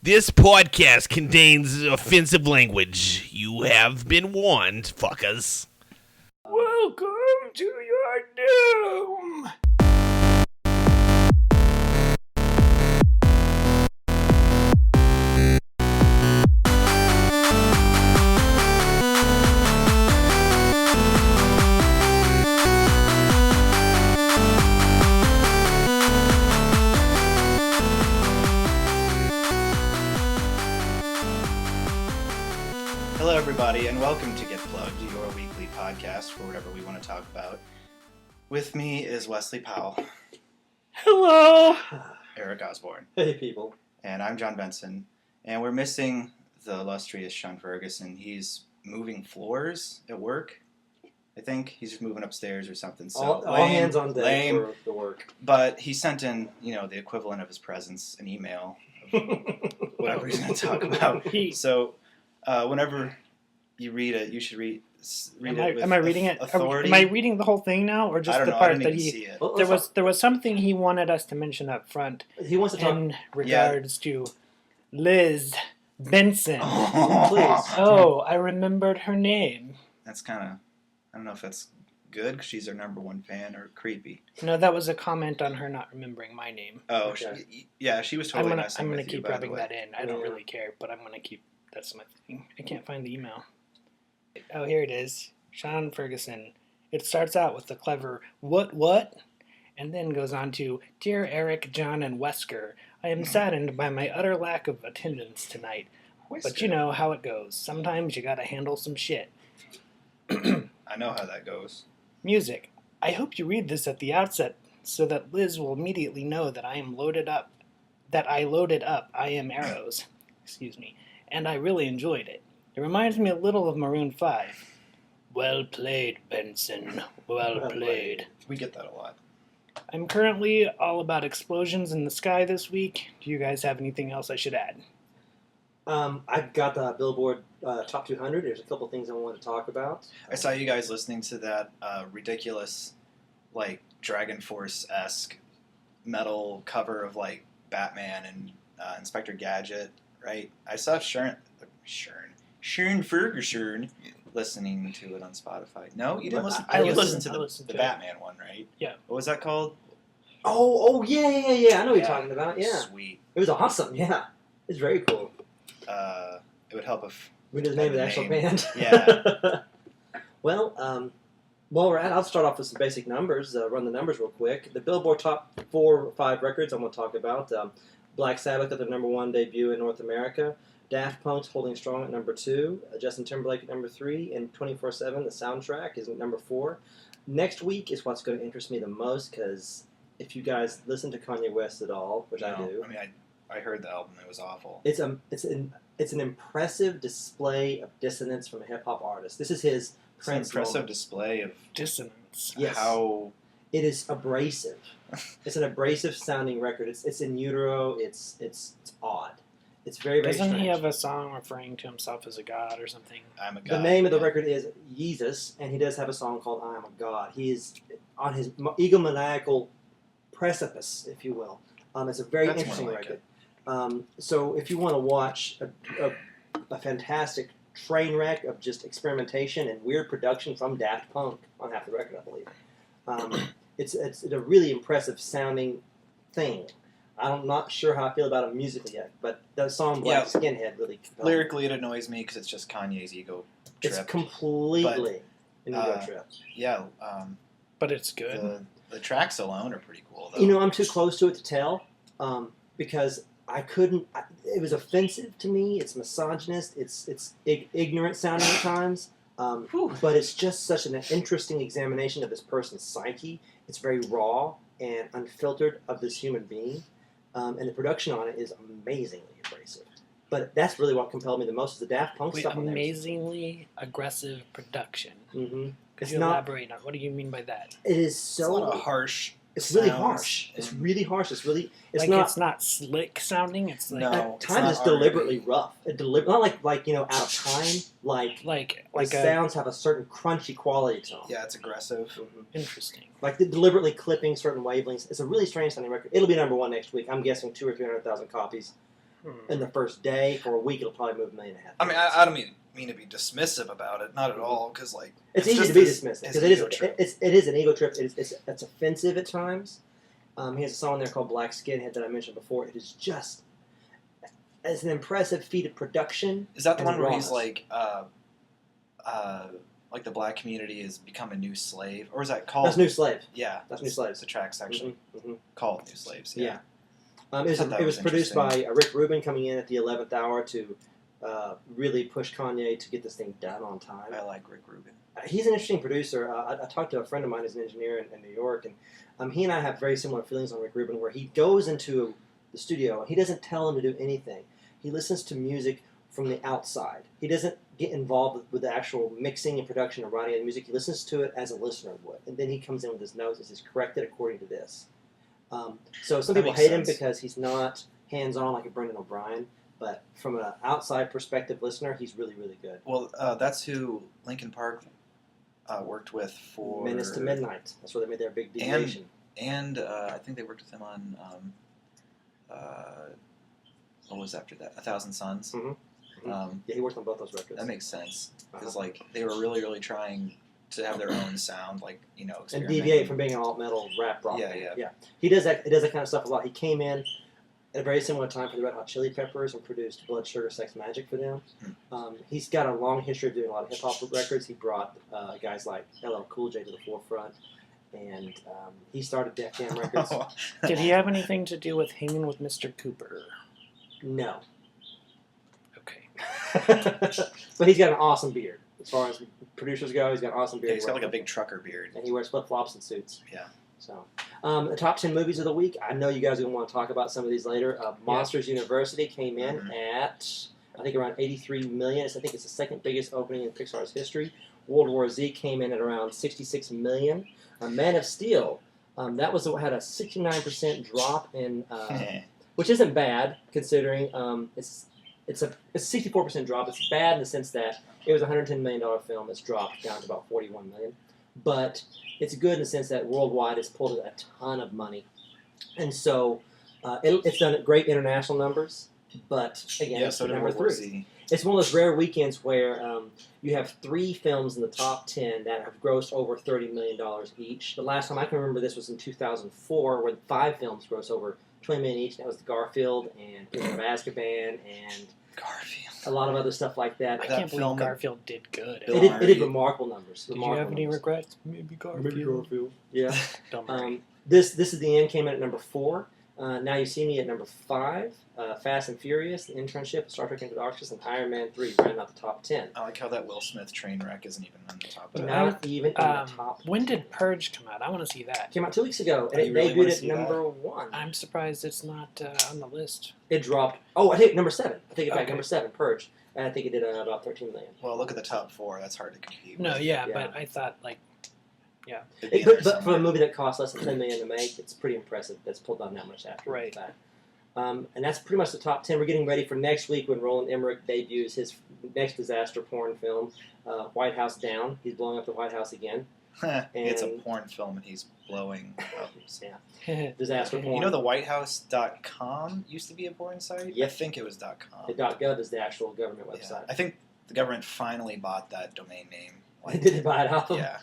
This podcast contains offensive language. You have been warned, fuckers. Welcome to your doom! Hello, everybody, and welcome to Get Plugged, your weekly podcast for whatever we want to talk about. With me is Wesley Powell, Hello! Eric Osborne, Hey, people. and I'm John Benson. And we're missing the illustrious Sean Ferguson. He's moving floors at work. I think he's just moving upstairs or something. So All lame, hands on deck lame. for the work. But he sent in, the equivalent of his presence, an email of whatever he's going to talk about. So whenever you read it, you should read it with Am I reading it? authority. Am I reading the whole thing now, or just I don't the know. I part didn't that even he? see it. Well, There was something he wanted us to mention up front He wants to talk. in regards to Liz Benson. Please. Oh, I remembered her name. That's kind of, I don't know if that's good because she's our number one fan or creepy. No, that was a comment on her not remembering my name. Oh, Okay. she was totally messing I'm gonna with you, keep by the rubbing way. that in. I don't really care, but I'm gonna keep. That's my thing. I can't find the email. Oh, here it is. Sean Ferguson. It starts out with the clever what, and then goes on to, Dear Eric, John, and Wesker, I am saddened by my utter lack of attendance tonight. But you know how it goes. Sometimes you gotta handle some shit. I know how that goes. Music. I hope you read this at the outset so that Liz will immediately know that I am loaded up. That I loaded up I Am Arrows. Excuse me. And I really enjoyed it. It reminds me a little of Maroon 5. Well played, Benson. Well played. We get that a lot. I'm currently all about explosions in the sky this week. Do you guys have anything else I should add? I've got the Billboard Top 200. There's a couple things I want to talk about. I saw you guys listening to that ridiculous, like, Dragon Force-esque metal cover of, like, Batman and Inspector Gadget, right? I saw Sharon Ferguson listening to it on Spotify. No, you didn't listen. You listened to the Batman one, right? Yeah. What was that called? Oh, yeah. I know what you're talking about. Yeah. Sweet. It was awesome. Yeah. It's very cool. It would help if We know the name of the actual band. Yeah. Well, while we're at it, I'll start off with some basic numbers, run the numbers real quick. The Billboard Top 4 or 5 records I'm going to talk about. Black Sabbath at their number 1 debut in North America. Daft Punk's holding strong at number 2. Justin Timberlake at number 3. And 24/7, the soundtrack, is at number 4. Next week is what's going to interest me the most, because if you guys listen to Kanye West at all, which I do. I mean, I heard the album. It was awful. It's an impressive display of dissonance from a hip-hop artist. This is his It's an Prince impressive moment. display of Dissonance. Yes. how It is abrasive. It's an abrasive sounding record. It's in utero. It's odd. It's very, very Doesn't strange. he have a song referring to himself as a god or something? I'm a god. The name of the record is Yeezus, and he does have a song called I Am a God. He is on his egomaniacal precipice, if you will. It's a very That's interesting more like record. So if you want to watch a fantastic train wreck of just experimentation and weird production from Daft Punk on half the record, I believe. It's a really impressive sounding thing. I'm not sure how I feel about it musically yet, but the song Black Skinhead really compelled me. Lyrically, it annoys me because it's just Kanye's ego trip. It's completely an ego trip. Yeah, But it's good. the tracks alone are pretty cool, though. You know, I'm too close to it to tell because I couldn't. It was offensive to me. It's misogynist. It's ignorant sounding at times. But it's just such an interesting examination of this person's psyche. It's very raw and unfiltered of this human being. And the production on it is amazingly abrasive. But that's really what compelled me the most is the Daft Punk stuff on there. Amazingly aggressive production. Mm-hmm. Could you elaborate on what do you mean by that? It is it's so a lot of harsh. It's really sounds. harsh. It's really harsh. It's Like not. it's not slick sounding. It's like No. At it's times not it's R&B. deliberately rough. Not like out of time. Like like the a sounds have a certain crunchy quality to them. Yeah, it's aggressive. Mhm. interesting. Like deliberately clipping certain wavelengths. It's a really strange sounding record. It'll be number 1 next week. I'm guessing 200,000 or 300,000 copies. in the first day. For a week, it'll probably move $1.5 million. I mean, I don't mean to be dismissive about it, not at all, because like It's easy just to be his- dismissive his because ego trip. it is an ego trip. It's offensive at times. He has a song there called Black Skinhead that I mentioned before. It is just it's an impressive feat of production. Is that the and one where he's rawness. like the black community has become a new slave, or is that called? That's New Slave. Yeah, That's New Slaves. The track section Mhm, mhm. called New Slaves. Yeah. Yeah. It was, thought that it was was produced by interesting. Rick Rubin coming in at the 11th hour to really push Kanye to get this thing done on time. I like Rick Rubin. He's an interesting producer. I talked to a friend of mine who's an engineer in New York, and he and I have very similar feelings on Rick Rubin, where he goes into the studio and he doesn't tell him to do anything. He listens to music from the outside. He doesn't get involved with the actual mixing and production and writing of the music. He listens to it as a listener would, and then he comes in with his notes and says, correct it according to this. So some That people makes hate him sense. because he's not hands-on like a Brendan O'Brien, but from an outside perspective listener, he's really, really good. Well, that's who Linkin Park worked with for Menace to Midnight. That's where they made their big deviation. and I think they worked with him on what was after that? 1,000 Suns. Mhm. Yeah, he worked on both those records. That makes sense because Uh-huh. like they were really, really trying to have their own sound, like and experimenting. deviate from being an alt metal rap rock. Yeah, band. yeah. He does that. He does that kind of stuff a lot. He came in at a very similar time for the Red Hot Chili Peppers and produced Blood Sugar Sex Magic for them. He's got a long history of doing a lot of hip hop records. He brought guys like LL Cool J to the forefront, and he started Def Jam Records. Did he have anything to do with hanging with Mr. Cooper? No, Okay. but he's got an awesome beard. As far as producers go, he's got an awesome beard. Yeah, he's got like a big trucker beard. and he wears flip flops and suits. Yeah. So, the top 10 movies of the week. I know you guys are going to want to talk about some of these later. Monsters University came in at, I think, around 83 million. I think it's the second biggest opening in Pixar's history. World War Z came in at around 66 million. Man of Steel, that was had a 69% drop in, which isn't bad considering it's a 64% drop. It's bad in the sense that it was a $110 million film. It's dropped down to about 41 million. But it's good in the sense that worldwide it's pulled a ton of money. And so it's done great international numbers. But again, Yeah, it's so did number World War 3. Z. It's one of those rare weekends where you have 3 films in the top 10 that have grossed over $30 million each. The last time I can remember this was in 2004, when 5 films grossed over $20 million each. That was Garfield and Prisoner of Azkaban and Garfield. a lot of other stuff like that. I That can't believe film- Garfield did good. Bill It did Murray. remarkable numbers. Did you remarkable have any numbers. regrets? Maybe Garfield. Yeah. Don't worry. This is the end came in at number 4. Now You See Me at number 5. Fast and Furious, The Internship, Star Trek Into Darkness, and Iron Man 3 round out the top 10. I like how that Will Smith train wreck isn't even on the top of it. Not even in the top. When did Purge come out? I want to see that. Came out 2 weeks ago, and Oh, it you really debuted wanna at see that? number 1. I'm surprised it's not on the list. It dropped. Oh, I think number 7. I take it back. Okay. Number 7, Purge, and I think it did about 13 million. Well, look at the top 4. That's hard to compete No, with. yeah, Yeah. but I thought like It'd be in there But for a somewhere. movie that cost less than 10 million to make, it's pretty impressive. That's pulled down that much after Right. that. And that's pretty much the top 10. We're getting ready for next week when Roland Emmerich debuts his next disaster porn film, White House Down. He's blowing up the White House again. It's a and- porn film and he's blowing up. Disaster porn. You know the WhiteHouse.com used to be a porn site? Yep. I think it was .com. The .gov is the actual government Yeah. website. I think the government finally bought that domain name. They did buy it off them. Yeah.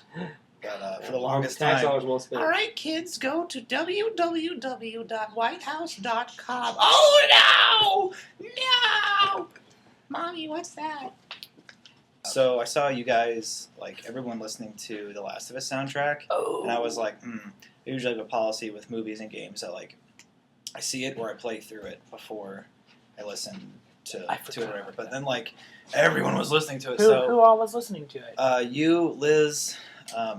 But for the longest Tax time. dollars well spent. All right, kids, go to www.whitehouse.com. Oh, no! No! Mommy, what's that? So I saw you guys, like everyone listening to the Last of Us soundtrack, Oh. and I was like, I usually have a policy with movies and games that like I see it or I play through it before I listen to I it or forgot whatever. about But that. then like everyone was listening to it, Who so all was listening to it? you, Liz, I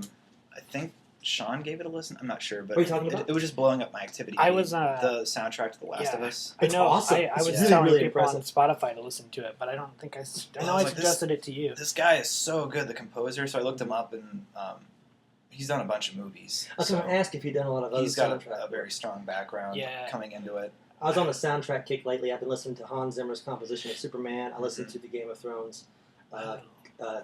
think Sean gave it a listen. I'm not sure, but What are you talking about? it was just blowing up my activity. I feed, was, the soundtrack to The Last yeah. of Us. I It's know. awesome. I was It's really, telling really people on impressive. Spotify to listen to it, but I don't think I I know was I like, this- suggested it to you. This guy is so good, the composer. So I looked him up, and he's done a bunch of movies. I was going to ask if you've done a lot of other He's got soundtrack. a very strong background Yeah. coming into it. I was on the soundtrack kick lately. I've been listening to Hans Zimmer's composition of Superman. I listened to the Game of Thrones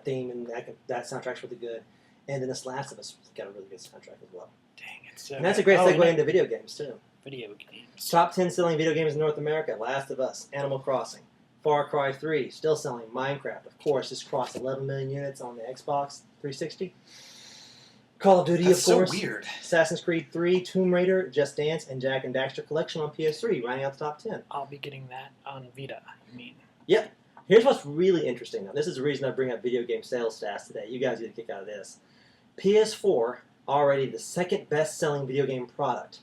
theme, and that soundtrack's really good. And then this Last of Us got a really good soundtrack as well. Dang it! And that's a great segue no. into video games too. video games. Top 10 selling video games in North America: Last of Us, Animal Crossing, Far Cry 3, still selling. Minecraft, of course, just crossed 11 million units on the Xbox 360. Call of Duty, That's of course. so weird. Assassin's Creed 3, Tomb Raider, Just Dance, and Jack and Daxter Collection on PS3, rounding out the top 10. I'll be getting that on Vita. I mean, Here's what's really interesting, though. This is the reason I bring up video game sales stats today. You guys get a kick out of this. PS4, already the second best-selling video game product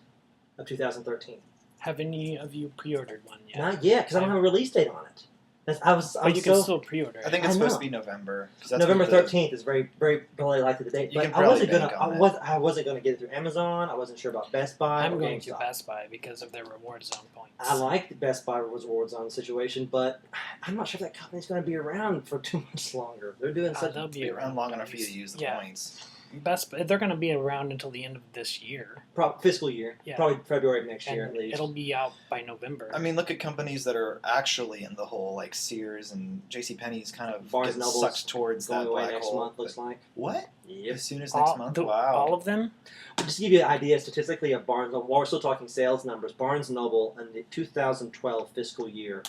of 2013. have any of you pre-ordered one yet? Not yet, because I don't have a release date on it. But you can still pre-order. I think it's I supposed know. to be November. 'Cause that's November when the- 13th is very, very probably likely the date. You But can I wasn't probably gonna. bank on I wasn't gonna get it through Amazon. I wasn't sure about Best Buy. I'm or going to GameStop. Best Buy because of their reward zone points. I like the Best Buy Rewards on situation, but I'm not sure that company's going to be around for too much longer. They're doing such. they'll be around long enough for you to use the Yeah. points. They're going to be around until the end of this year. Fiscal year, Yeah. probably February of next And year at least. it'll be out by November. I mean, look at companies that are actually in the hole, like Sears and JCPenney's kind of Barnes getting Noble's sucked towards Going that away black next hole. month, looks like. What? Yep. As soon as next month? Wow. All of them? Just to give you an idea statistically of Barnes Noble, while we're still talking sales numbers, Barnes Noble in the 2012 fiscal year,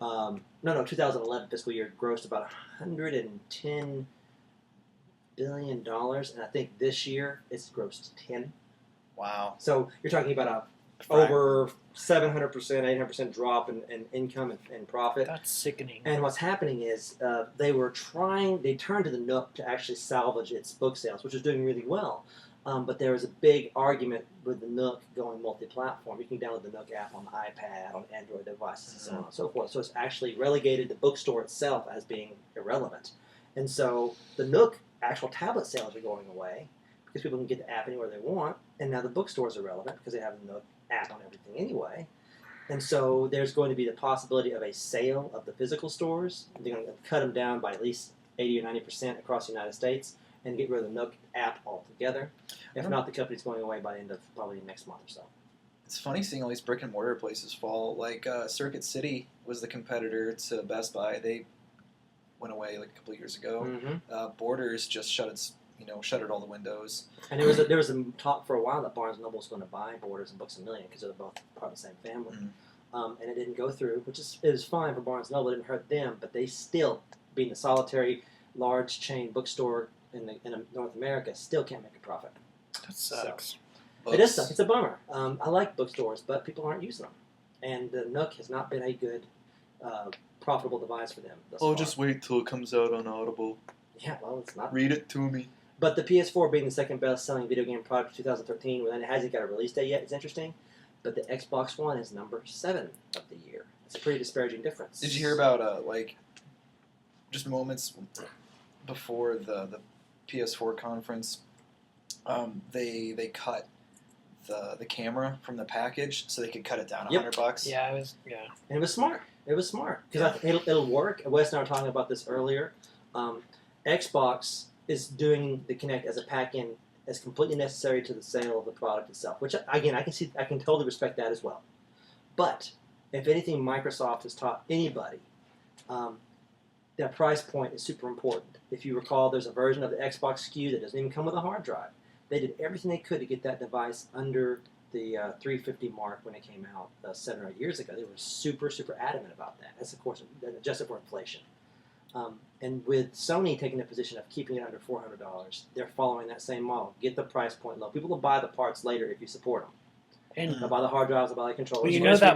2011 fiscal year, grossed about $110 billion, and I think this year it's grossed 10. Wow. So you're talking about a Frac- over 700%, 800% drop in income and profit. That's sickening. And what's happening is they turned to the Nook to actually salvage its book sales, which is doing really well. But there was a big argument with the Nook going multi-platform. You can download the Nook app on the iPad, on Android devices, and so on and so forth. So it's actually relegated the bookstore itself as being irrelevant. And so the Nook actual tablet sales are going away because people can get the app anywhere they want. And now the bookstores are relevant because they have the Nook app on everything anyway. And so there's going to be the possibility of a sale of the physical stores. They're going to cut them down by at least 80 or 90% across the United States and get rid of the Nook app altogether. If not, the company's going away by the end of probably next month or so. It's funny seeing all these brick and mortar places fall. Like Circuit City was the competitor to Best Buy. They went away like a couple of years ago. Mm-hmm. Borders just shuttered all the windows. And there was a talk for a while that Barnes & Noble was going to buy Borders and Books A Million because they're both part of the same family. Mhm. And it didn't go through, which is fine for Barnes & Noble. It didn't hurt them, but they still, being the solitary large chain bookstore in North America, still can't make a profit. That sucks. It is suck. It's a bummer. I like bookstores, but people aren't using them. And the Nook has not been a good, profitable device for them thus far. wait till it comes out on Audible. Yeah, well, it's not. Read it to me. But the PS4 being the second best-selling video game product of 2013, when it hasn't got a release date yet, is interesting. But the Xbox One is number 7 of the year. It's a pretty disparaging difference. Did you hear about just moments before the PS4 conference? They cut the camera from the package so they could cut it down Yep. $100. Yeah, And it was smart. It was smart because it'll work. Wes and I were talking about this earlier. Xbox is doing the Kinect as a pack-in as completely necessary to the sale of the product itself. Which again, I can totally respect that as well. But if anything, Microsoft has taught anybody that price point is super important. If you recall, there's a version of the Xbox SKU that doesn't even come with a hard drive. They did everything they could to get that device under the $350 mark when it came out 7 or 8 years ago. They were super, super adamant about that. That's, of course, adjusted for inflation. And with Sony taking the position of keeping it under $400, they're following that same model. Get the price point low. People will buy the parts later if you support them. and They'll buy the hard drives, they'll buy the controllers. well, you know that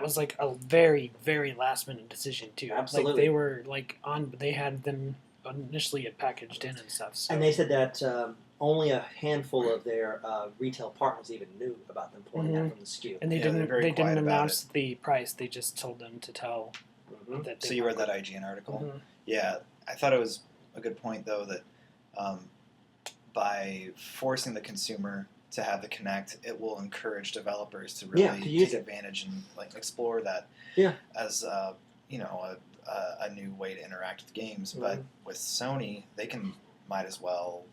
was like a very, very last minute decision too. Absolutely. Like they were they had them initially had packaged in and stuff. So. And they said that only a handful of their retail partners even knew about them pulling that from the SKU. And they Yeah, they're very didn't quiet about announce the price. They just told them to tell Mhm. that. They So you read weren't- that IGN article? Mhm. Yeah, I thought it was a good point though that by forcing the consumer to have the Kinect, it will encourage developers to really Yeah, to use take it. advantage and explore that Yeah. as a new way to interact with games. Mm-hmm. But with Sony, they might as well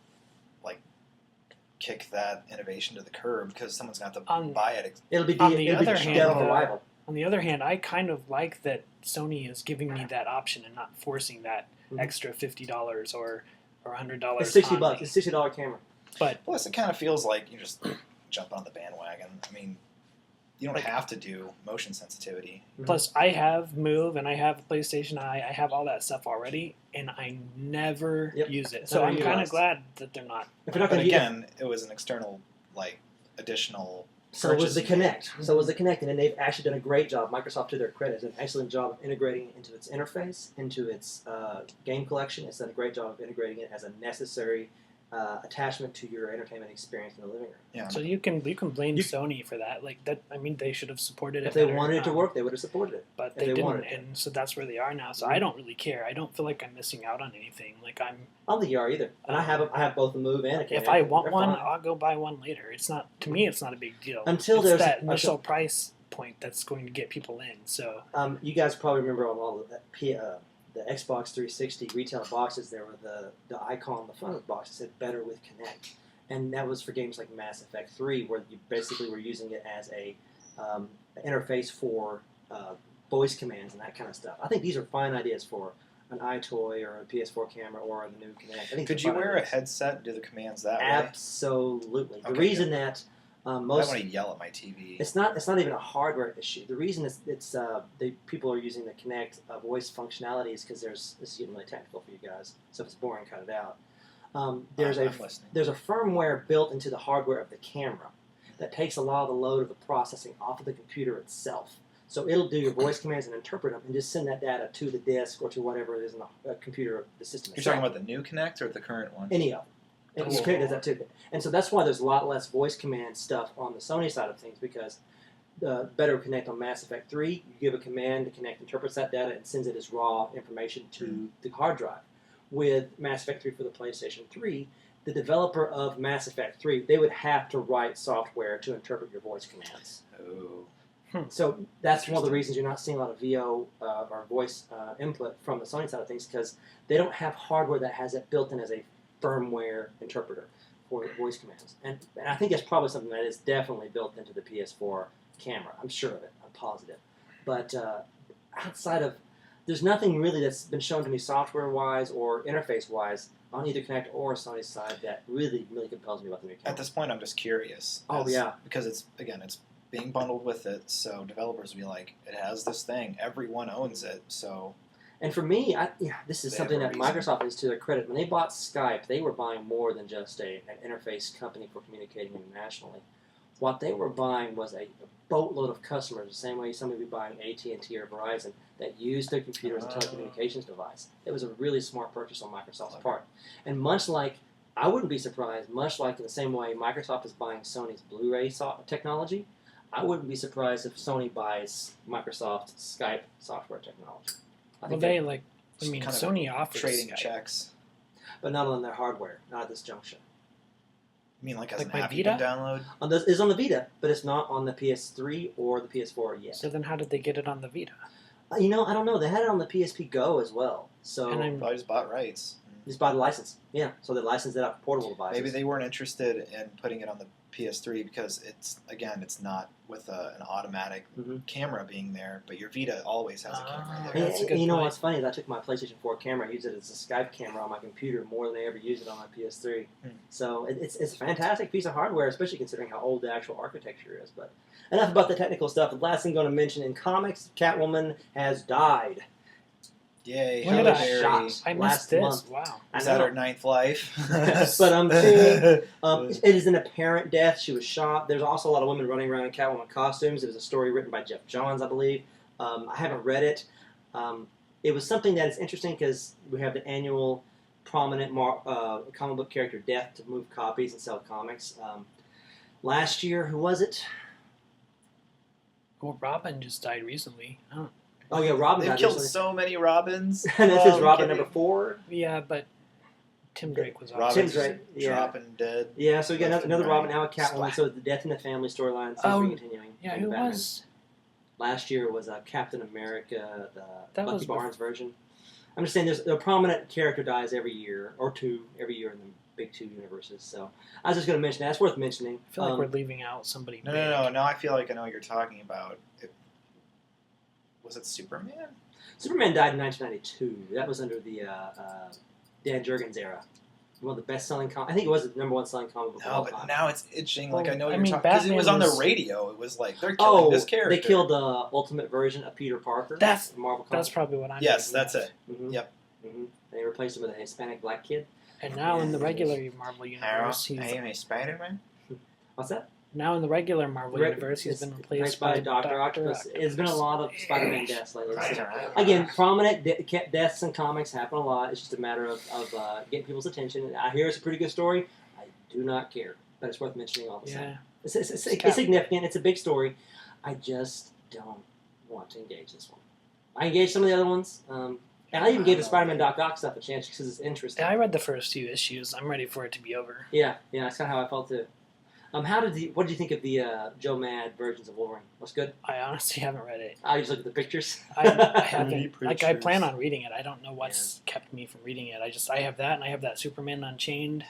kick that innovation to the curb because someone's going to have to buy it. It'll be On the it'll be other dead of hand, arrival. On the other hand, I kind of like that Sony is giving me that option and not forcing that Mhm. extra $50 or $100. It's $60 on bucks. me. It's $60 camera. But Plus, it kind of feels like you're just jumping on the bandwagon. I mean, You don't Like- have to do motion sensitivity. Plus, I have Move and I have PlayStation Eye. I have all that stuff already, and I never Yep. use it. It's So I'm kind underutilized. of glad that they're not. If you're not But going to again, it was an external, like, additional. So was the purchase you made. Kinect. So was the Kinect, and they've actually done a great job. Microsoft, to their credit, has done an excellent job of integrating it into its interface, into its game collection. It's done a great job of integrating it as a necessary attachment to your entertainment experience in the living room. Yeah. So you can blame You- Sony for that. Like that, I mean, they should have supported it. If they better, wanted it to work, they would have supported it. but if they they didn't, wanted to. and so that's where they are now. So I don't really care. I don't feel like I'm missing out on anything. Like I don't think you are either. And I have both a Move and a Kinect. if I want They're one, fine. I'll go buy one later. It's not to me. It's not a big deal Until it's there's that a- initial price point that's going to get people in. So You guys probably remember on all of the Xbox 360 retail boxes, there were the icon on the front of the box that said "Better with Kinect," and that was for games like Mass Effect 3, where you basically were using it as a interface for voice commands and that kind of stuff. I think these are fine ideas for an iToy or a PS4 camera or the new Kinect. I think Could these you are fine wear a ideas. headset and do the commands that way? Absolutely. The Okay, reason that I most want to yell at my TV. it's not even a hardware issue. The reason it's people are using the Kinect voice functionality is because this is getting really technical for you guys. So if it's boring, cut it out. There's I'm listening. a firmware built into the hardware of the camera that takes a lot of the load of the processing off of the computer itself. So it'll do your voice commands and interpret them and just send that data to the disk or to whatever it is in the computer, the system You're itself. talking about the new Kinect or the current one? Any of them. And Cool. Kinect does that too. And so that's why there's a lot less voice command stuff on the Sony side of things, because Better Connect on Mass Effect 3, you give a command, the Kinect interprets that data and sends it as raw information to the hard drive. With Mass Effect 3 for the PlayStation 3, the developer of Mass Effect 3, they would have to write software to interpret your voice commands. Oh. So that's one of the reasons you're not seeing a lot of VO or voice input from the Sony side of things, because they don't have hardware that has it built in as a firmware interpreter for voice commands. And I think that's probably something that is definitely built into the PS4 camera. I'm sure of it. I'm positive. But outside of, there's nothing really that's been shown to me software-wise or interface-wise on either Kinect or Sony's side that really, really compels me about the new camera. At this point, I'm just curious. Oh, yeah. Because it's being bundled with it, so developers will be like, it has this thing, everyone owns it, so And for me, this is They something have that a reason. Microsoft is to their credit. When they bought Skype, they were buying more than just an interface company for communicating internationally. What they were buying was a boatload of customers, the same way somebody would be buying AT&T or Verizon, that used their computer as a telecommunications device. It was a really smart purchase on Microsoft's part. And much like, I wouldn't be surprised, much like in the same way Microsoft is buying Sony's Blu-ray technology, I wouldn't be surprised if Sony buys Microsoft's Skype software technology. I well, think they they- like. I Just mean, kind of Sony offers trading Skype. checks. but not on their hardware, not at this juncture. You mean like as Like an my app you can Vita? download? It's on the Vita, but it's not on the PS3 or the PS4 yet. So then, how did they get it on the Vita? I don't know. They had it on the PSP Go as well. So And I'm- Probably just bought rights. just buy the license. Yeah, so they licensed it out for portable devices. Maybe they weren't interested in putting it on the PS3 because it's not with an automatic Mhm. camera being there, but your Vita always has a camera Ah, there. that's a good you know point. what's funny is I took my PlayStation 4 camera, I used it as a Skype camera on my computer more than I ever used it on my PS3. So it's a fantastic piece of hardware, especially considering how old the actual architecture is. But enough about the technical stuff. The last thing I'm going to mention, in comics, Catwoman has died. Yay, When Halle did I- Berry. Shot. I Last missed this. month. Wow. I Is that know. her ninth life? But I'm saying it is an apparent death. She was shot. There's also a lot of women running around in Catwoman costumes. It was a story written by Jeff Johns, I believe. I haven't read it. It was something that is interesting because we have the annual prominent comic book character death to move copies and sell comics. Last year, who was it? Well, Robin just died recently. Oh. Oh yeah, Robin They've died killed recently. so many Robins. And this Oh, is Robin kidding. number 4. Yeah, but Tim Drake was Robin's awesome. Tim Drake, just yeah. dropping dead. Yeah, so we got Left and another right. Robin, now a Catwoman. Splat. So the death in the family storyline seems to be continuing. Yeah, in who Batman. was? Last year was Captain America, the That Bucky was Barnes version. I'm just saying, there's a prominent character dies every year or two every year in the big two universes. So I was just going to mention that. It's worth mentioning. I feel like we're leaving out somebody. No, big. no. Now I feel like I know what you're talking about. Was it Superman? Superman died in 1992. That was under the Dan Jurgens era. one of the best-selling I think it was the number one selling comic book of No, all but time. now it's itching. Like, Well, I know I you're mean, talking because it was on Batman the was- radio. It was like they're killing this character. They killed the ultimate version of Peter Parker. That's- the Marvel That's comic. probably what I'm Yes, thinking that's of. it. Mm-hmm. Yep. Mm-hmm. They replaced him with a Hispanic black kid. And now in the regular Marvel universe, he's am a Spider-Man. What's that? now in the regular Marvel universe, he's been replaced by Dr. Octopus. It's been a lot of Spider-Man deaths lately. Right. So, again, prominent deaths in comics happen a lot. It's just a matter of getting people's attention. I hear it's a pretty good story. I do not care, but it's worth mentioning all the time. Yeah, It's significant. It's a big story. I just don't want to engage this one. I engaged some of the other ones. And I even gave the Spider-Man Doc Ock stuff a chance because it's interesting. I read the first few issues. I'm ready for it to be over. Yeah, that's kind of how I felt too. What did you think of the Joe Mad versions of Wolverine? What's good? I honestly haven't read it. I just look at the pictures. I haven't. Pretty Like, I pictures. plan on reading it. I don't know what's kept me from reading it. I have that, and I have that Superman Unchained.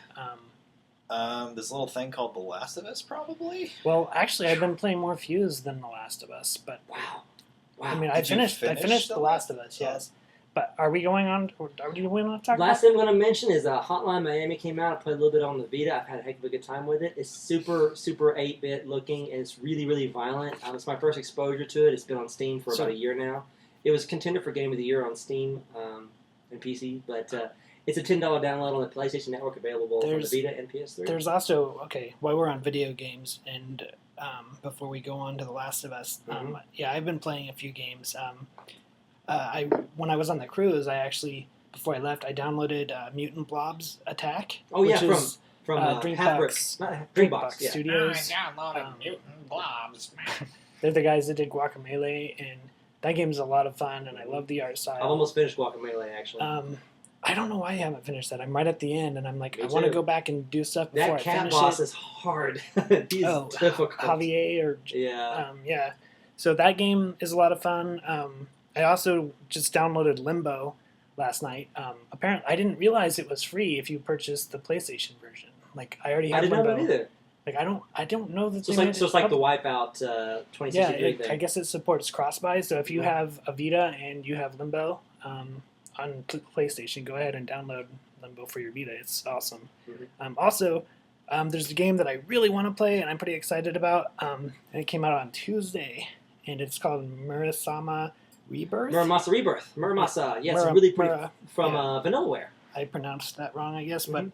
This little thing called The Last of Us, probably. Well, actually, I've been playing more Fuse than The Last of Us, but Wow. I mean, Did I you finished finish The The Last of Last- Us, yes. But are we going on? Are we going to talk Last about? thing I'm going to mention is Hotline Miami came out. I played a little bit on the Vita. I've had a heck of a good time with it. It's super 8-bit looking, and it's really, really violent. It's my first exposure to it. It's been on Steam for about a year now. It was contender for Game of the Year on Steam and PC, but it's a $10 download on the PlayStation Network, available on the There's- Vita and PS3. There's also while we're on video games and before we go on to The Last of Us, Mhm. yeah, I've been playing a few games. When I was on the cruise, I actually before I left, I downloaded Mutant Blobs Attack. Oh, yeah, which is from Dreambox- Halfbricks. Not Dreambox Dreambox, yeah. Studios. downloaded Um, Mutant Blobs, man. They're the guys that did Guacamelee, and that game's a lot of fun, and I love the art I've style. almost finished Guacamelee, actually. I don't know why I haven't finished that. I'm right at the end, and I'm like, Me I want to too. go back and do stuff before that I cat finish boss it. is hard. He's Oh, difficult. Javier or Yeah. yeah. So that game is a lot of fun. I also just downloaded Limbo last night. Apparently, I didn't realize it was free if you purchased the PlayStation version. Like I already I had didn't know Limbo. that either. Like I don't know that So they made it's it like the public. Wipeout Yeah, 2063 thing. I guess it supports cross-buy. So if you Yeah. have a Vita and you have Limbo on PlayStation, go ahead and download Limbo for your Vita. It's awesome. Mhm. Also, there's a game that I really want to play and I'm pretty excited about. And it came out on Tuesday, and it's called Murasama Rebirth. Muramasa Rebirth. Muramasa. Yeah, it's Mura- really pretty Mura- from yeah. Vanillaware. I pronounced that wrong, I guess, but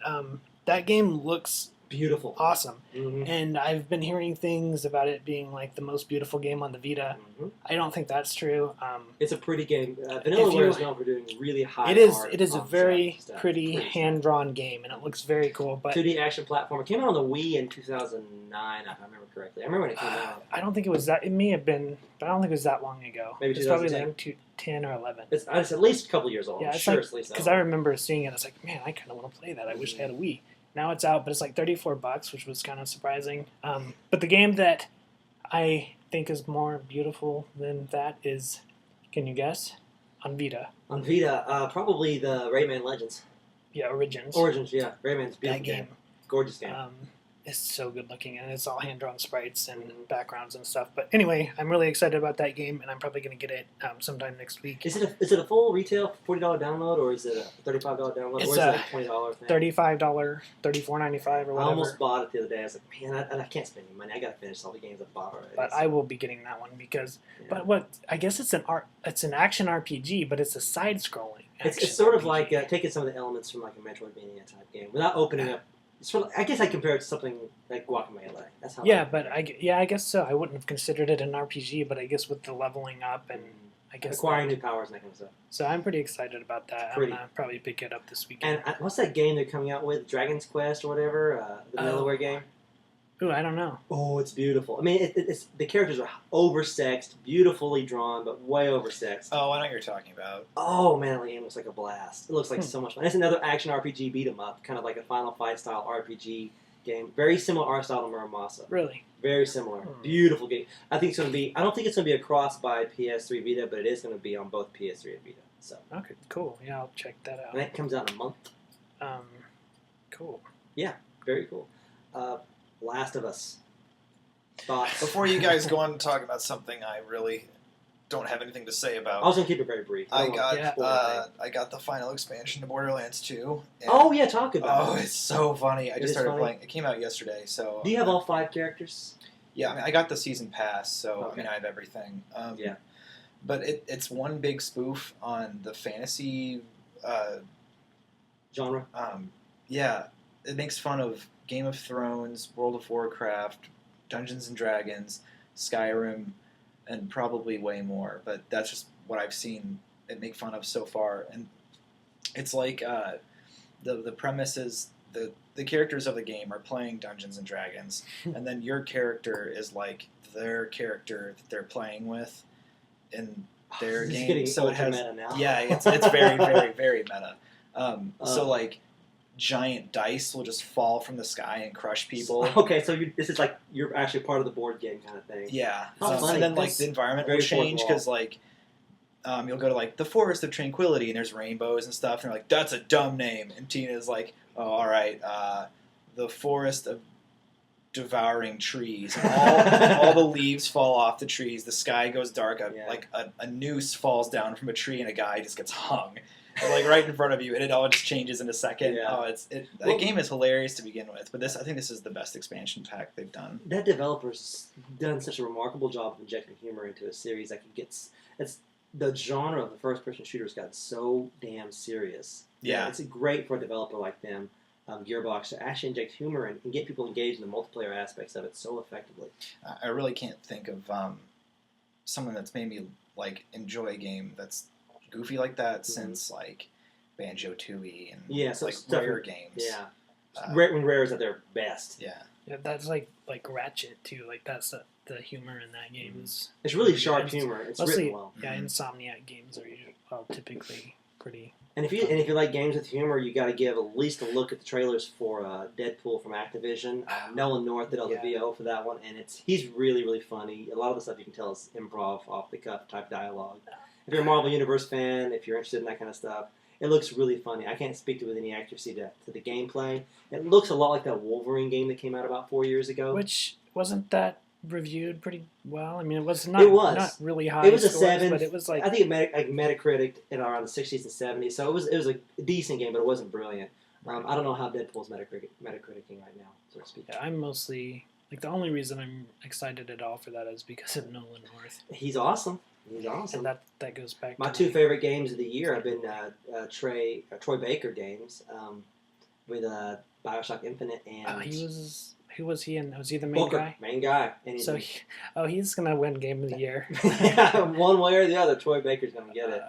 that game looks Beautiful. awesome. Mhm. And I've been hearing things about it being like the most beautiful game on the Vita. Mhm. I don't think that's true. It's a pretty game. If Vanillaware you- is known for doing really high It is. art It is a on very stuff. pretty hand-drawn game, and it looks very cool. But 2D action platform. It came out on the Wii in 2009, if I remember correctly. I remember when it came out. I don't think it was that. It may have been, but I don't think it was that long ago. Maybe it's probably 2010? like 10 or 11. It's at least a couple years old. Yeah, I'm it's sure like- it's at least that Because I old. remember seeing it. I was like, man, I kind of want to play that. I wish I had a Wii. Now it's out, but it's like $34, which was kind of surprising. But the game that I think is more beautiful than that is, can you guess? On Vita. On Vita, probably the Rayman Legends. Yeah, Origins. Origins, yeah. Rayman's a beautiful that game. game. Gorgeous game. Is so good looking, and it's all hand-drawn sprites and backgrounds and stuff. But anyway, I'm really excited about that game, and I'm probably going to get it sometime next week. Is it a full retail $40 download, or is it a $35 download, It's or is it a a $20 thing? $35, $34.95 or I whatever. almost bought it the other day. I was like, man, I can't spend any money. I got to finish all the games I bought already. But I will be getting that one because. Yeah. But what I guess it's an action RPG, but it's a side-scrolling. It's action sort of RPG. like taking some of the elements from like a Metroidvania type game without opening up. It's sort of, I guess I compare it to something like Guacamelee. That's how. Yeah, but I guess so. I wouldn't have considered it an RPG, but I guess with the leveling up and I guess acquiring new powers and that kind of stuff. So I'm pretty excited about that. Pretty. I'm gonna probably pick it up this weekend. And what's that game they're coming out with? Dragon's Quest or whatever, the Oh. Vanillaware game. Ooh, I don't know. Oh, it's beautiful. I mean, it's the characters are oversexed, beautifully drawn, but way oversexed. Oh, I know what you're talking about. Oh man, the game looks like a blast. It looks like Hmm. so much fun. It's another action RPG beat 'em up, kind of like a Final Fight style RPG game. Very similar art style to Muramasa. Really? Very similar. Hmm. Beautiful game. I think it's going to be. I don't think it's going to be a cross by PS3 Vita, but it is going to be on both PS3 and Vita. So, Okay, cool. Yeah, I'll check that and out. that comes out in a month. Cool. Very cool. Last of Us. Thoughts? Before you guys go on to talk about something I really don't have anything to say about. I was gonna keep it very brief. I don't got want to spoil anything. I got the final expansion to Borderlands 2. and- Oh yeah, talk about Oh, it. it's so funny. I It just is started funny? playing. It came out yesterday, so. Do you have all 5 characters? Yeah, I mean, I got the season pass, so Okay. I mean, I have everything. Yeah. But it's one big spoof on the fantasy. Genre? Yeah, it makes fun of Game of Thrones, World of Warcraft, Dungeons and Dragons, Skyrim, and probably way more. But that's just what I've seen it make fun of so far. And it's like the premise is the characters of the game are playing Dungeons and Dragons, and then your character is like their character that they're playing with in their This is game. getting So it ultra has meta now. yeah, it's very very very meta. So like giant dice will just fall from the sky and crush people. Okay, so this is like you're actually part of the board game kind of thing. Yeah, How funny. and then like That's the environment very will change fourth wall. because like you'll go to like the Forest of Tranquility and there's rainbows and stuff, and they're like, that's a dumb name. And Tina's like, oh, all right, the Forest of Devouring Trees. And all the leaves fall off the trees. The sky goes dark. A noose falls down from a tree and a guy just gets hung. Like right in front of you, and it all just changes in a second. Yeah. Oh, Well- the game is hilarious to begin with, but I think this is the best expansion pack they've done. That developer's done such a remarkable job of injecting humor into a series that it's the genre of the first-person shooters got so damn serious. Yeah. It's great for a developer like them, Gearbox, to actually inject humor and get people engaged in the multiplayer aspects of it so effectively. I really can't think of someone that's made me like enjoy a game that's goofy like that since like Banjo-Tooie and Yeah, so like stuff- Rare games. Yeah, Uh, when Rare is at their best. Yeah. Yeah, that's like Ratchet too. Like that's the humor in that game is It's really sharp It's humor. It's mostly written well. yeah. Insomniac games are usually typically pretty. And if you like games with humor, you got to give at least a look at the trailers for Deadpool from Activision. Nolan North did all the Yeah. VO for that one, and he's really really funny. A lot of the stuff you can tell is improv, off the cuff type dialogue. If you're a Marvel Universe fan, if you're interested in that kind of stuff, it looks really funny. I can't speak to it with any accuracy to the gameplay. It looks a lot like that Wolverine game that came out about 4 years ago. Which wasn't that reviewed pretty well? I mean, it was not. It was. Not really high. It was a scores, 7. but it was like I think Metacritic in around the 60s and 70s, so it was a decent game, but it wasn't brilliant. I don't know how Deadpool's Metacriticing right now, so to speak. yeah, I'm mostly like the only reason I'm excited at all for that is because of Nolan North, He's awesome. He's awesome. and that goes back. My to 2 favorite games of the year have been Troy Baker games with Bioshock Infinite and Who was he? And was he the main Booker, guy? main guy. And So, he's gonna win Game of the Year. one way or the other, Troy Baker's going to get it.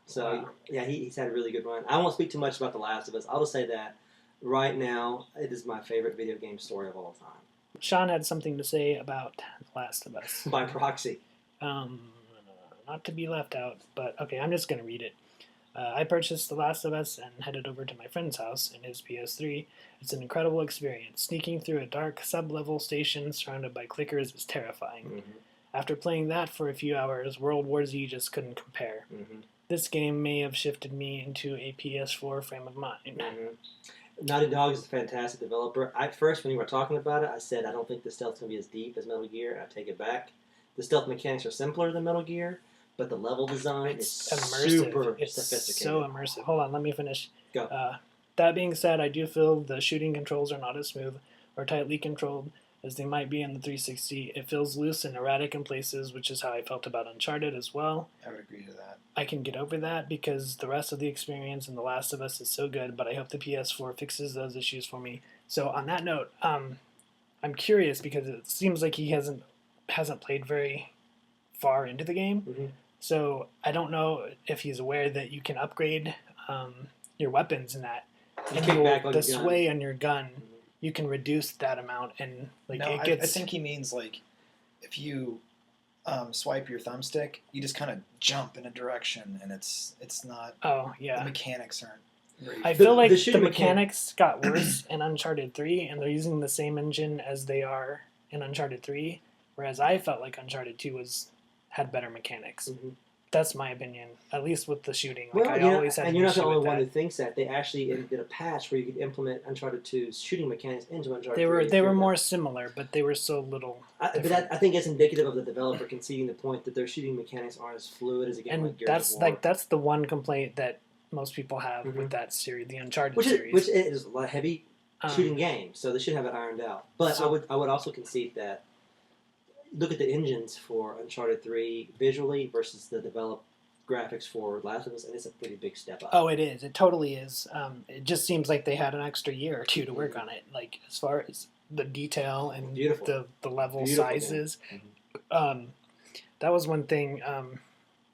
So, Wow. yeah, he's had a really good run. I won't speak too much about The Last of Us. I'll just say that right now, it is my favorite video game story of all time. Sean had something to say about The Last of Us. By proxy. Not to be left out, but okay, I'm just gonna read it. I purchased The Last of Us and headed over to my friend's house in his PS3. It's an incredible experience. Sneaking through a dark sub-level station surrounded by clickers is terrifying. Mm-hmm. After playing that for a few hours, World War Z just couldn't compare. Mm-hmm. This game may have shifted me into a PS4 frame of mind. Mm-hmm. Naughty Dog is a fantastic developer. At first, when you were talking about it, I said I don't think the stealth's going to be as deep as Metal Gear. I take it back. The stealth mechanics are simpler than Metal Gear, but the level design It's is immersive. super It's sophisticated. so immersive. Hold on, let me finish. Go. That being said, I do feel the shooting controls are not as smooth or tightly controlled as they might be in the 360. It feels loose and erratic in places, which is how I felt about Uncharted as well. I would agree to that. I can get over that because the rest of the experience in The Last of Us is so good, but I hope the PS4 fixes those issues for me. So on that note, I'm curious because it seems like he hasn't played very far into the game. Mhm. So I don't know if he's aware that you can upgrade your weapons in that. You And kick back on the your gun. sway on your gun, you can reduce that amount, and like No, it gets. I think he means like if you swipe your thumbstick, you just kind of jump in a direction, and it's not oh the yeah. mechanics aren't. Very I The- feel like the the, shooting mechanics got worse in Uncharted 3, and they're using the same engine as they are in Uncharted 3, whereas I felt like Uncharted 2 had better mechanics. Mhm. That's my opinion, at least with the shooting. Well, I you know, always had and an you're not the issue only with one who that. thinks that. They actually did a patch where you could implement Uncharted 2's shooting mechanics into Uncharted 3. They were more similar, but they were so little. But different. I think it's indicative of the developer conceding the point that their shooting mechanics aren't as fluid as a game And like Gears of War. that's the one complaint that most people have Mhm. with that series, the Uncharted which series. is a lot of heavy shooting game, so they should have it ironed out. But So- I would also concede that look at the engines for Uncharted 3 visually versus the developed graphics for Last of Us, and it's a pretty big step up. Oh, it is. It totally is. It just seems like they had an extra year or two to work on it. Like as far as the detail and Beautiful. the level Beautiful game. sizes. That was one thing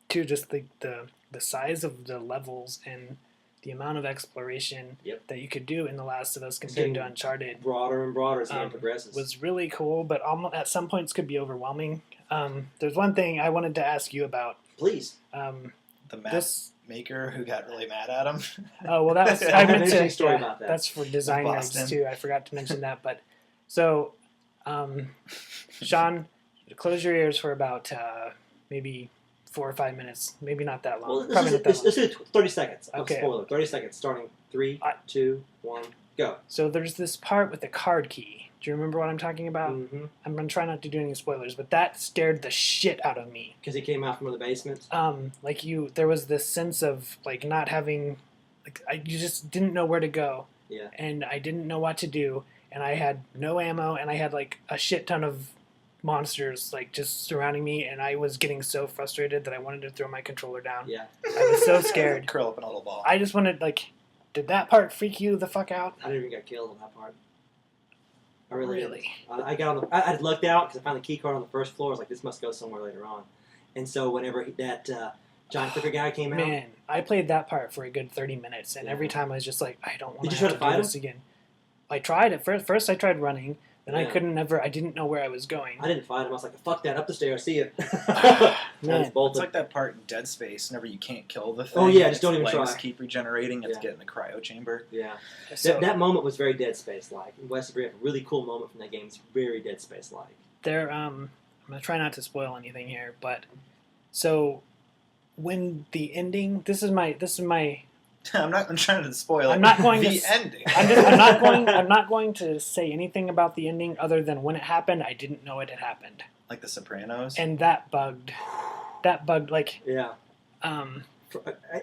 too. Just the size of the levels and the amount of exploration Yep. that you could do in The Last of Us compared to getting Uncharted Broader and broader as the game um, progresses. was really cool, but at some points could be overwhelming. There's one thing I wanted to ask you about. Please. The map This maker who got really mad at him. Oh well, that was I I have meant an to. interesting story Yeah, about that. That's for design nerds Boston. too. I forgot to mention that. But so, Sean, close your ears for about maybe 4 or 5 minutes. Maybe not that long. Well, Probably not that long. let's do 30 seconds. Okay. Spoiler. 30 seconds starting 3, 2, 1, go. So there's this part with the card key. Do you remember what I'm talking about? Mm-hmm. I'm gonna try not to do any spoilers, but that scared the shit out of me. Because he came out from the basement. There was this sense of like not having, you just didn't know where to go. Yeah. And I didn't know what to do, and I had no ammo, and I had like a shit ton of monsters like just surrounding me, and I was getting so frustrated that I wanted to throw my controller down. Yeah. I was so scared. Curl up in a little ball. I just wanted did that part freak you the fuck out? I didn't even get killed on that part. I really didn't. Really? I got on the. I looked out because I found the key card on the first floor. I was like, this must go somewhere later on. And so whenever that John Fricker guy came out, Man, I played that part for a good 30 minutes, and every Yeah. time I was just like, I don't want Did you to try have to to fight do this again. I tried it first. I tried running, then I Yeah. I didn't know where I was going. I didn't fight him. I was like, fuck that, up the stairs, see it. Man, It's like that part in Dead Space whenever you can't kill the thing. Oh, yeah, just its don't even legs try. keep regenerating. You have to Yeah. get in the cryo chamber. Yeah. So that moment was very Dead Space-like. West Virginia, a really cool moment from that game. It's very Dead Space-like. there, I'm gonna try not to spoil anything here, but so when the ending, this is my I'm trying to spoil I'm not going the to- ending. I'm not going to say anything about the ending other than when it happened, I didn't know it had happened, Like The Sopranos. and that bugged like Yeah. And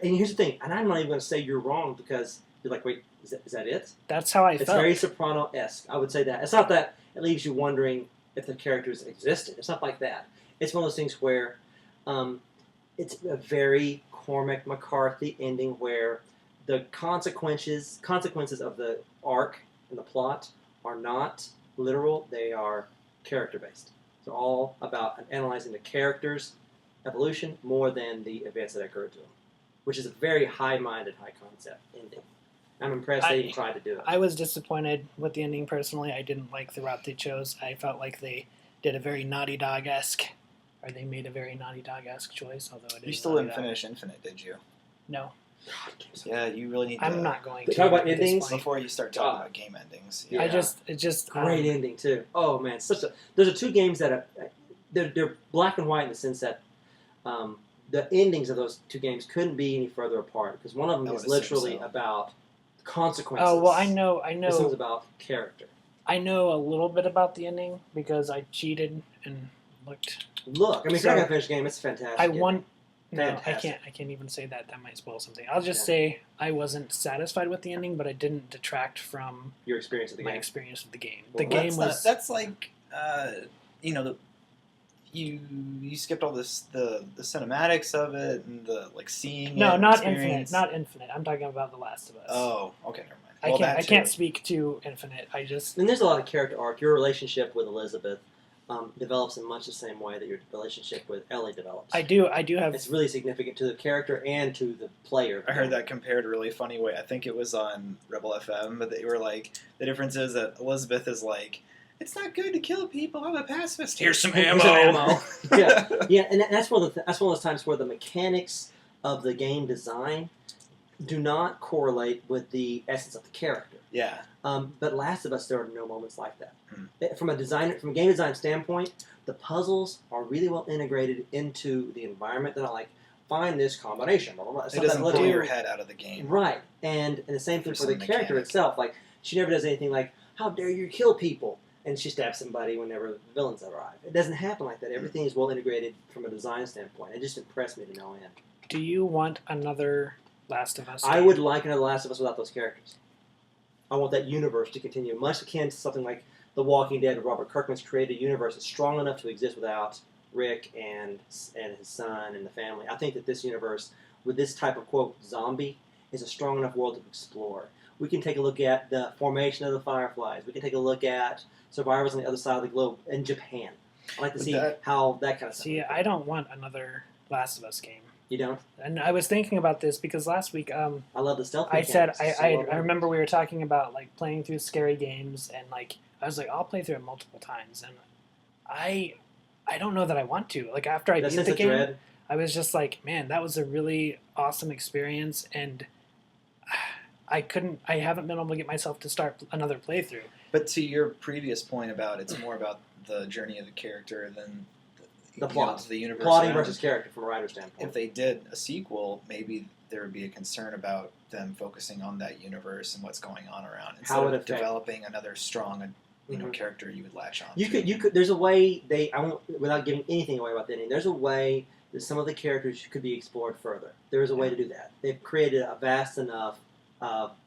here's the thing, and I'm not even going to say you're wrong because you're like, wait, is that it? that's how I It's felt. very Soprano-esque. I would say that. It's not that it leaves you wondering if the characters existed. It's not like that. It's one of those things where it's a very Cormac McCarthy ending where the consequences of the arc and the plot are not literal. They are character-based. They're all about analyzing the characters' evolution more than the events that occurred to them, which is a very high-minded, high-concept ending. I'm impressed they even tried to do it. I was disappointed with the ending personally. I didn't like the route they chose. I felt like they did a very Naughty Dog-esque, or they made a very Naughty Dog-esque choice, although it is You still Naughty didn't Dog. finish Infinite, did you? No, Yeah, you really need to. I'm not going They to. talk about at this endings point. Before you start talking about game endings. Yeah. It just Great ending too. Oh man, those are two games that are they're black and white in the sense that the endings of those two games couldn't be any further apart because one of them I is would assume literally so. about consequences. Oh well, I know. This one's about character. I know a little bit about the ending because I cheated and looked. Look, I mean, if you're not gonna finish the game, it's fantastic. I won. No, Fantastic. I can't even say that. That might spoil something. I'll just Yeah. say I wasn't satisfied with the ending, but it didn't detract from Your experience of the my game. experience with the game. Well, The game was. That's like you skipped all this the cinematics of it and the like seeing No, it not experience. Infinite. Not Infinite. I'm talking about The Last of Us. Oh, okay, never mind. I Well, can't. that I can't too. speak to Infinite. I just. And there's a lot of character arc. Your relationship with Elizabeth develops in much the same way that your relationship with Ellie develops. I do have. It's really significant to the character and to the player. I heard that compared a really funny way. I think it was on Rebel FM, but they were like, the difference is that Elizabeth is like, it's not good to kill people. I'm a pacifist. Here's some Here's ammo. some ammo. Yeah, yeah, and that's one of those times where the mechanics of the game design do not correlate with the essence of the character. Yeah. But Last of Us, there are no moments like that. Hmm. From a game design standpoint, the puzzles are really well integrated into the environment. They're not like, find this combination. Blah, blah, blah. It's It not that doesn't little- pull your head out of the game. Right, and the same thing For for the some character mechanic. itself. Like, she never does anything like, how dare you kill people? And she stabs somebody whenever the villains arrive. It doesn't happen like that. Everything is well integrated from a design standpoint. It just impressed me to no end. Do you want another Last of Us? I game? would like another Last of Us without those characters. I want that universe to continue, much akin to something like The Walking Dead. Robert Kirkman's created a universe that's strong enough to exist without Rick and his son and the family. I think that this universe, with this type of, quote, zombie, is a strong enough world to explore. We can take a look at the formation of the Fireflies. We can take a look at survivors on the other side of the globe in Japan. I'd like to But see that- how that kind of stuff. See, I don't want another Last of Us game. You don't? And I was thinking about this because last week, I love the stealth I said mechanics. It's so well I done. remember we were talking about like playing through scary games, and like I was like, I'll play through it multiple times, and I don't know that I want to. Like after I that beat sense the of game, dread. I was just like, man, that was a really awesome experience, and I haven't been able to get myself to start another playthrough. But to your previous point about it's more about the journey of the character than The plot. the universe. Plotting around versus it. character from a writer's standpoint. If they did a sequel, maybe there would be a concern about them focusing on that universe and what's going on around instead How would of it affect- developing another strong, Mhm. character you would latch on. You to. could. There's a way I won't, without giving anything away about the ending. There's a way that some of the characters could be explored further. There is a way to do that. They've created a vast enough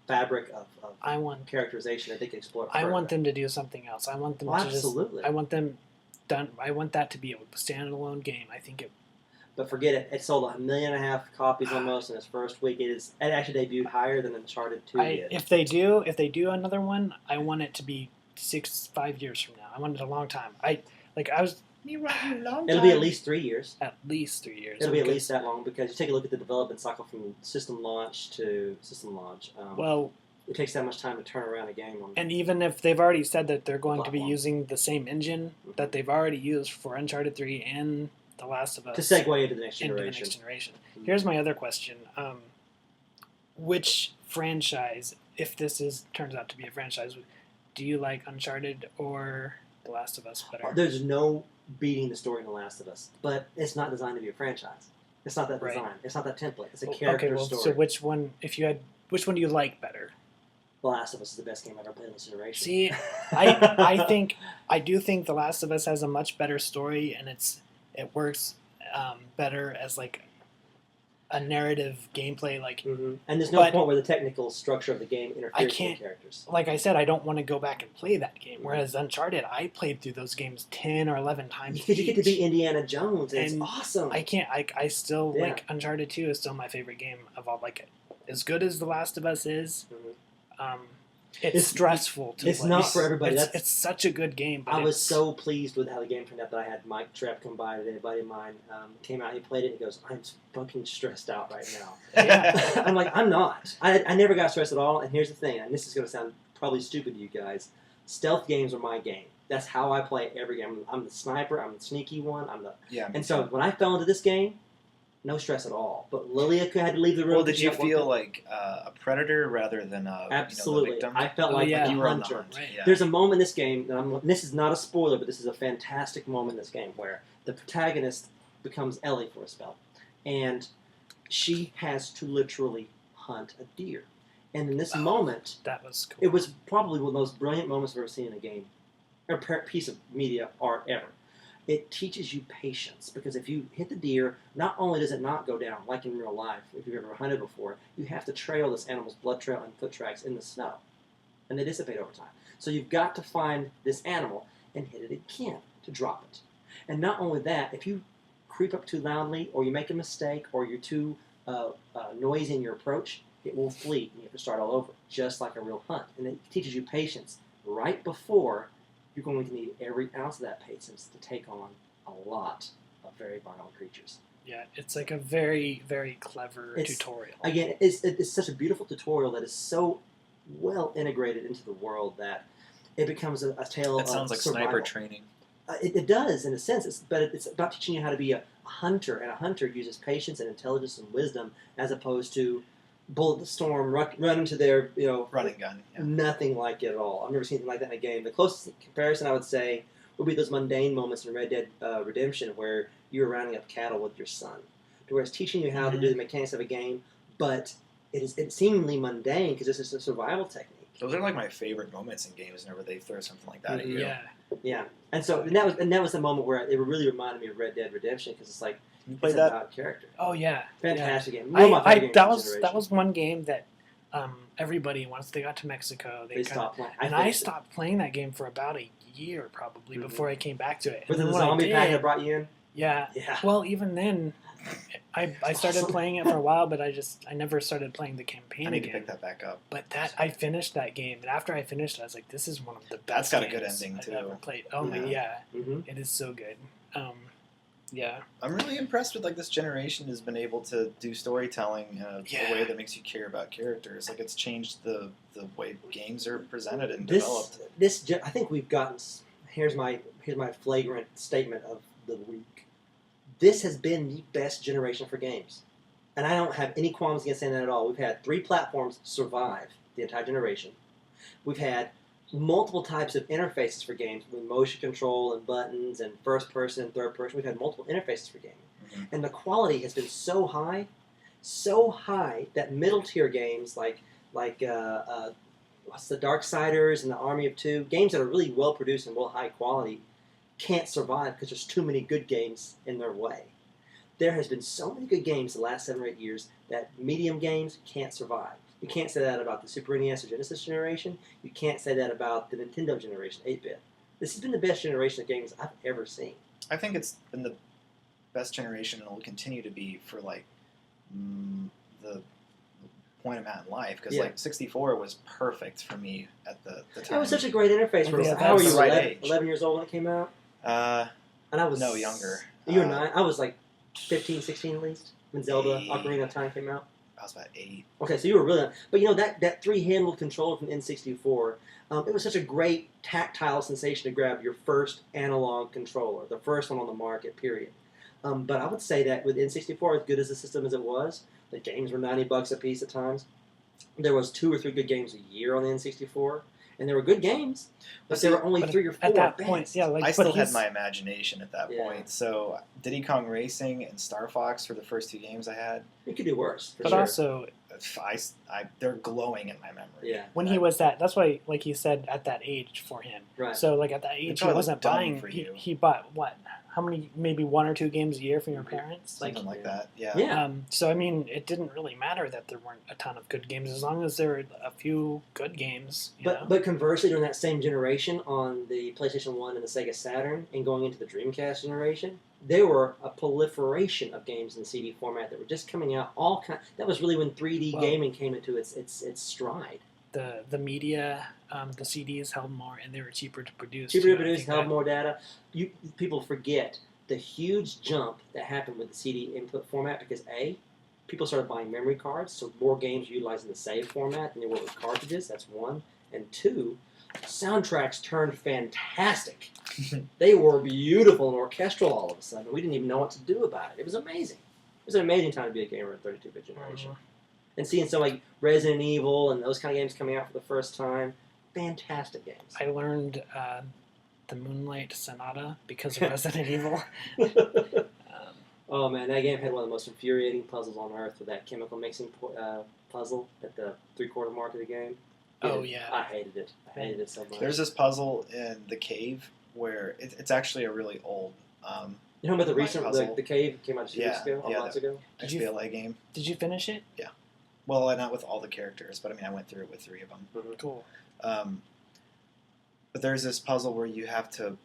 fabric of I want characterization that they can explore. I further. want them to do something else. I want them Oh, to just. absolutely. I want them done. I want that to be a standalone game. I think it. But forget it. It sold 1.5 million copies almost in its first week. It actually debuted higher than Uncharted 2 did. If they do another one, I want it to be 5 years from now. I want it a long time. I was It'll be at least 3 years. at least 3 years. It'll be at because- least that long because you take a look at the development cycle from system launch to system launch. Well, It takes that much time to turn around a game. and even if they've already said that they're going to be Platform. using the same engine that they've already used for Uncharted 3 and The Last of Us to segue into the next into the generation. next generation. Mhm. Here's my other question: which franchise, if turns out to be a franchise, do you like Uncharted or The Last of Us better? There's no beating the story in The Last of Us, but it's not designed to be a franchise. It's not that Right. design. It's not that template. It's a Okay, character well, story. so which one? Which one do you like better? The Last of Us is the best game I've ever played in this generation. See, I do think The Last of Us has a much better story, and it works better as like a narrative gameplay. Like And there's no But- point where the technical structure of the game interferes with can't- the characters. I said, I don't want to go back and play that game. Whereas Uncharted, I played through those games 10 or 11 times. Because you get to each. be Indiana Jones, and it's And awesome. I can't. I still Yeah. like Uncharted 2 is still my favorite game of all. Like as good as The Last of Us is, Mhm. it's It's- stressful to it's play. not for everybody. It's such a good game. But I was it's- so pleased with how the game turned out that I had Mike Trepp come by today, a buddy of mine. Came out, he played it, and he goes, I'm fucking stressed out right now. Yeah. I'm like, I'm not. I never got stressed at all, and here's the thing, and this is going to sound probably stupid to you guys. Stealth games are my game. That's how I play every game. I'm the sniper, I'm the sneaky one, Yeah. And so when I fell into this game, no stress at all. But Lilia had to leave the room. Well, did because you she got worked feel up. like a predator rather than a Absolutely. the victim? I felt Oh, like yeah. a You were on the hunter. hunt. Right. Yeah. There's a moment in this game, and this is not a spoiler, but this is a fantastic moment in this game where the protagonist becomes Ellie for a spell, and she has to literally hunt a deer. And in this moment, That was cool. it was probably one of the most brilliant moments I've ever seen in a game, or piece of media art ever. It teaches you patience because if you hit the deer, not only does it not go down like in real life, if you've ever hunted before, you have to trail this animal's blood trail and foot tracks in the snow, and they dissipate over time. So you've got to find this animal and hit it again to drop it. And not only that, if you creep up too loudly, or you make a mistake, or you're too noisy in your approach, it will flee and you have to start all over, just like a real hunt. And it teaches you patience right before you're going to need every ounce of that patience to take on a lot of very violent creatures. Yeah, it's like a very, very clever It's- tutorial. Again, it's such a beautiful tutorial that is so well integrated into the world that it becomes a tale That of sounds like survival. sniper training. It does, in a sense, but it's about teaching you how to be a hunter, and a hunter uses patience and intelligence and wisdom as opposed to bullet the storm, run into their, Running gun. Yeah. nothing like it at all. I've never seen anything like that in a game. The closest comparison I would say would be those mundane moments in Red Dead Redemption where you're rounding up cattle with your son. to where it's teaching you how to do the mechanics of a game, but it's seemingly mundane because this is a survival technique. Those are like my favorite moments in games. Whenever they throw something like that at you. Yeah. Yeah, and that was the moment where it really reminded me of Red Dead Redemption because it's like You played it's that? about character. Oh yeah. Fantastic game. One of my favorite games that of was generation. that was one game that everybody once they got to Mexico They stopped playing. I stopped playing that game for about a year probably Mhm. before I came back to it. Was And it then the when I zombie pack did- that brought you in? Yeah. Yeah. Well, even then, I started awesome. playing it for a while, but I never started playing the campaign I need to again. pick that back up. But I finished that game, and after I finished it, I was like, "This is one of the best." That's got a good games ending, I've too. ever played. Oh my, Yeah. yeah, Mm-hmm. it is so good. Yeah, I'm really impressed with like this generation has been able to do storytelling in a Yeah. way that makes you care about characters. Like it's changed the way games are presented and This developed. I think we've gotten. Here's my flagrant statement of the week. This has been the best generation for games, and I don't have any qualms against saying that at all. We've had 3 platforms survive the entire generation. We've had multiple types of interfaces for games with motion control and buttons and first person and third person. We've had multiple interfaces for gaming, Mhm. and the quality has been so high that middle tier games like what's the Darksiders and the Army of Two, games that are really well produced and well high quality, can't survive because there's too many good games in their way. There has been so many good games the last 7 or 8 years that medium games can't survive. You can't say that about the Super NES or Genesis generation. You can't say that about the Nintendo generation, 8-bit. This has been the best generation of games I've ever seen. I think it's been the best generation and will continue to be for like the point I'm at in life because Yeah. like 64 was perfect for me at the time. It was such a great interface. For Yeah, how were that's you, the right 11, age. 11 years old when it came out? And I was No, younger. You were 9. I was like 15, 16 at least when Zelda 8. Ocarina of Time came out. I was about 8. Okay, so you were really, but you know that 3-handled controller from N64, it was such a great tactile sensation to grab your first analog controller, the first one on the market. Period. But I would say that with N64, as good as the system as it was, the games were $90 a piece at times. There was 2 or 3 good games a year on the N64, and there were good games, but there were only But 3 or 4 at that best. point, yeah, like I but still had he's- my imagination at that Yeah. point. So Diddy Kong Racing and Star Fox were the first 2 games I had. You could do worse, for But sure. also, They're glowing in my memory. Yeah. when he was that's why, like he said, at that age for him. Right. So, like at that age, he probably wasn't dumb buying. for He, you. he bought what? How many? Maybe 1 or 2 games a year from your parents. Something like that. Yeah. Yeah. So I mean, it didn't really matter that there weren't a ton of good games as long as there were a few good games. You know? But conversely, during that same generation on the PlayStation 1 and the Sega Saturn, and going into the Dreamcast generation, there were a proliferation of games in CD format that were just coming out. That was really when 3D Well- gaming came into its stride. the media, the CDs held more, and they were cheaper to produce. Cheaper too. to I produce, think held that- more data. People forget the huge jump that happened with the CD input format because people started buying memory cards, so more games were utilizing the save format than they were with cartridges. That's 1, and 2. Soundtracks turned fantastic. They were beautiful and orchestral all of a sudden. We didn't even know what to do about it. It was amazing. It was an amazing time to be a gamer in 32-bit generation. And seeing some like Resident Evil and those kind of games coming out for the first time, fantastic games. I learned the Moonlight Sonata because of Resident Evil. Oh man, that game had one of the most infuriating puzzles on earth with that chemical mixing puzzle at the 3/4 mark of the game. Oh, yeah. I hated it. I hated it so much. There's this puzzle in the cave where it's actually a really old You know about the Like recent puzzle. the cave came out 2 weeks Yeah, ago, yeah, months ago. Did you- XBLA game. Did you finish it? Well, not with all the characters, but I mean, I went through it with 3 of them. Cool. But there's this puzzle where you have to.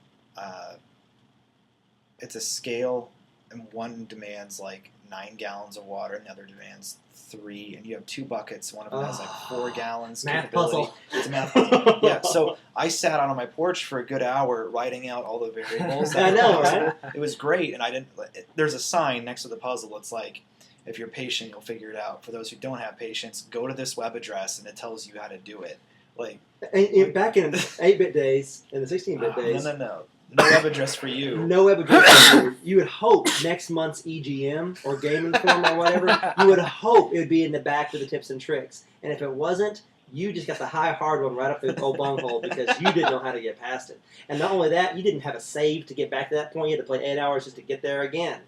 It's a scale, and one demands like 9 gallons of water, and the other demands 3, and you have 2 buckets. One of them has like 4 gallons. Math capability. puzzle. It's a math puzzle. Yeah. So I sat out on my porch for a good hour writing out all the variables. I know, That right? It was great, and I didn't. There's a sign next to the puzzle. It's like, if you're patient, you'll figure it out. For those who don't have patience, go to this web address, and it tells you how to do it. Like, Back in 8-bit days, in the 16-bit days, no web address for you. no web address. You would hope next month's EGM or gaming forum or whatever, you would hope it would be in the back with the tips and tricks. And if it wasn't, you just got the high hard one right up the old bunghole because you didn't know how to get past it. And not only that, you didn't have a save to get back to that point. You had to play 8 hours just to get there again.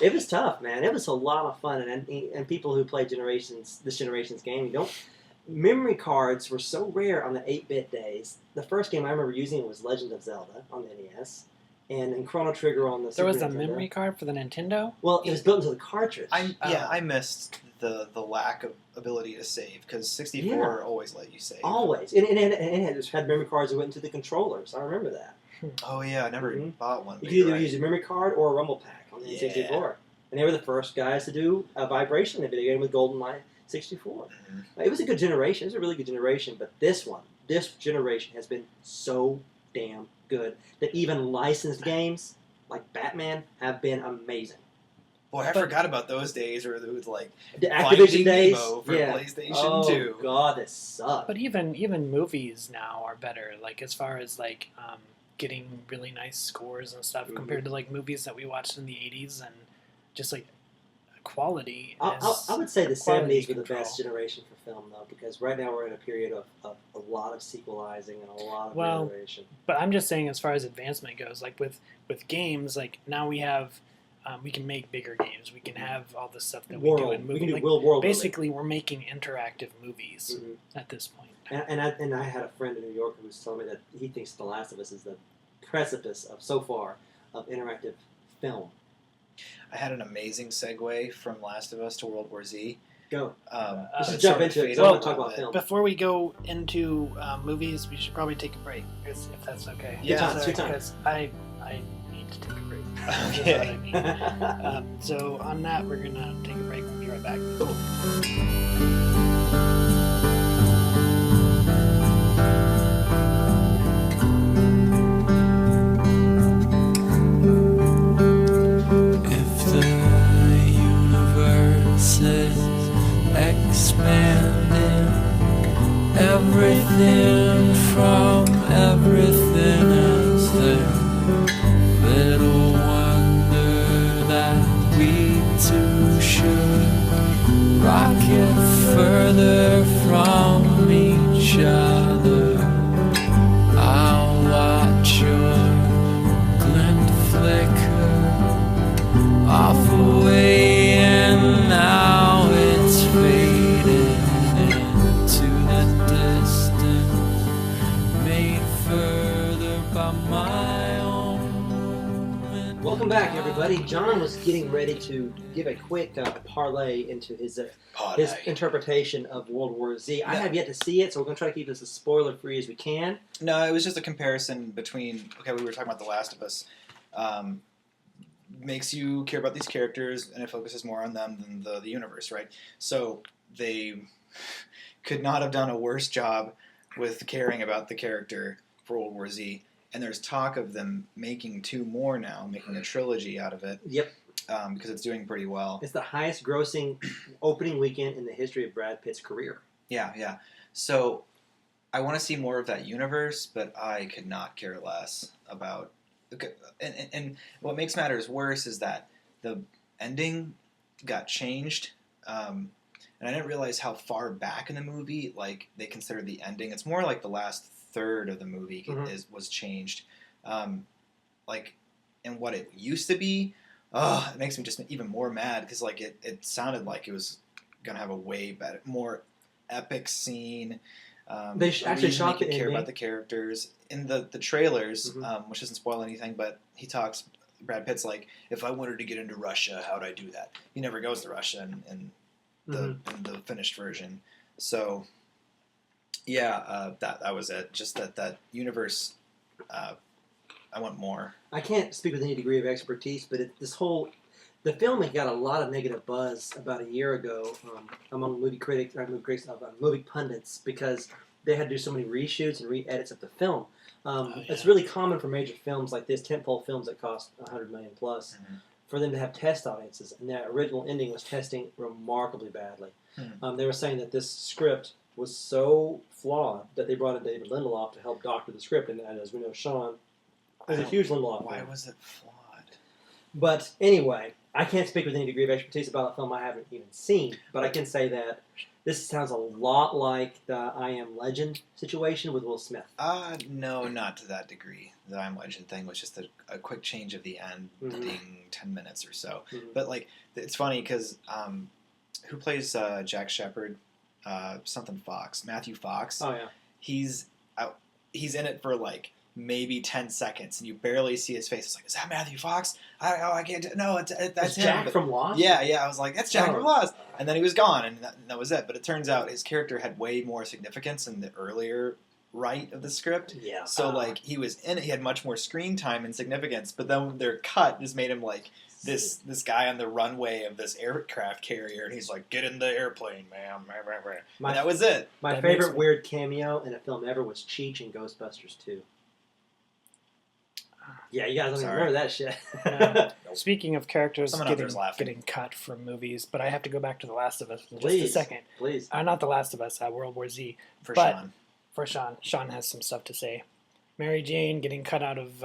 It was tough, man. It was a lot of fun. And people who play this generation's game, memory cards were so rare on the 8-bit days. The first game I remember using it was Legend of Zelda on the NES. And in Chrono Trigger on the There was Super a Nintendo. memory card for the Nintendo? Well, it was built into the cartridge. I missed the lack of ability to save because 64 always let you save. Always. And it had memory cards that went into the controllers. I remember that. Oh yeah, I never bought one. You could either use a memory card or a rumble pack on the N64. And they were the first guys to do a vibration in a video game with GoldenEye 64. It was a good generation. It was a really good generation. But this generation has been so damn good that even licensed games like Batman have been amazing. Boy, I forgot about those days where it was like The Finding Activision days Nemo for PlayStation 2. Oh god, that sucked. But even movies now are better. Like as far as like getting really nice scores and stuff compared to like movies that we watched in the '80s and just like quality. I would say the quality 70s were the control. best generation for film, though, because right now we're in a period of a lot of sequelizing and a lot of Well, reiteration. But I'm just saying, as far as advancement goes, like with games, like now we have, we can make bigger games. We can have all the stuff that we do in We movies. can do Like, world building. basically, we're making interactive movies at this point. And I had a friend in New York who was telling me that he thinks The Last of Us is the precipice of interactive film. I had an amazing segue from Last of Us to World War Z. Go. Let's just it jump sort of into it, 'cause faded I wanna a talk little about bit. film. Before we go into movies, we should probably take a break, if that's okay. Yeah, it's your time. Because I need to take a break. Okay. You know what I mean? So on that, we're gonna take a break. We'll be right back. If the universe is expanding, everything from everything is there. Little wonder that we two should rocket further from each other. I'll watch your glint flicker off away, and now it's faded into the distance, made further by my own movement. Welcome back, everybody. John was getting ready to give a quick parlay into his interpretation of World War Z. I have yet to see it, so we're going to try to keep this as spoiler-free as we can. No, it was just a comparison between. Okay, we were talking about The Last of Us. Makes you care about these characters, and it focuses more on them than the universe, right? So they could not have done a worse job with caring about the character for World War Z. And there's talk of them making 2 more now, making a trilogy out of it. Yep. Because it's doing pretty well. It's the highest-grossing opening weekend in the history of Brad Pitt's career. Yeah. So I want to see more of that universe, but I could not care less about. And what makes matters worse is that the ending got changed, and I didn't realize how far back in the movie they considered the ending. It's more like the last third of the movie was changed, and what it used to be. It makes me just even more mad because it sounded like it was gonna have a way better, more epic scene. They actually shot the the care ending. about the characters in the trailers, which doesn't spoil anything. But he talks. Brad Pitt's like, if I wanted to get into Russia, how'd I do that? He never goes to Russia in the finished version. So yeah, that was it. Just that universe. I want more. I can't speak with any degree of expertise, but the film got a lot of negative buzz about a year ago among movie pundits because they had to do so many reshoots and re-edits of the film. It's really common for major films like this, tentpole films that cost $100 million plus, for them to have test audiences, and their original ending was testing remarkably badly. They were saying that this script was so flawed that they brought in David Lindelof to help doctor the script, and as we know, Sean is a huge Lindelof Why fan. was it flawed? But anyway, I can't speak with any degree of expertise about a film I haven't even seen, but I can say that this sounds a lot like the I Am Legend situation with Will Smith. No, not to that degree. The I'm Legend thing was just a quick change of the ending 10 minutes or so. Mhm. But like, it's funny because who plays Jack Shepherd? Something Fox. Matthew Fox. Oh yeah. He's in it for like maybe 10 seconds, and you barely see his face. It's like, is that Matthew Fox? I can't. No, that's That's him. Jack But- from Lost. Yeah. I was like, that's Jack Oh. from Lost. And then he was gone, and that was it. But it turns out his character had way more significance in the earlier right of the script. Yeah. So like he was in it, he had much more screen time and significance. But then their cut just made him like this guy on the runway of this aircraft carrier, and he's like, "Get in the airplane, ma'am." My- And that was it. My That makes favorite me- weird cameo in a film ever was Cheech in Ghostbusters 2. Yeah, you guys don't even Sorry. remember that shit. No. Speaking of characters Someone out there's laughing. getting cut from movies, but I have to go back to The Last of Us in just a Please. second. Please. Not The Last of Us, World War Z. For But- Sean. For Sean. Sean has some stuff to say. Mary Jane getting cut out of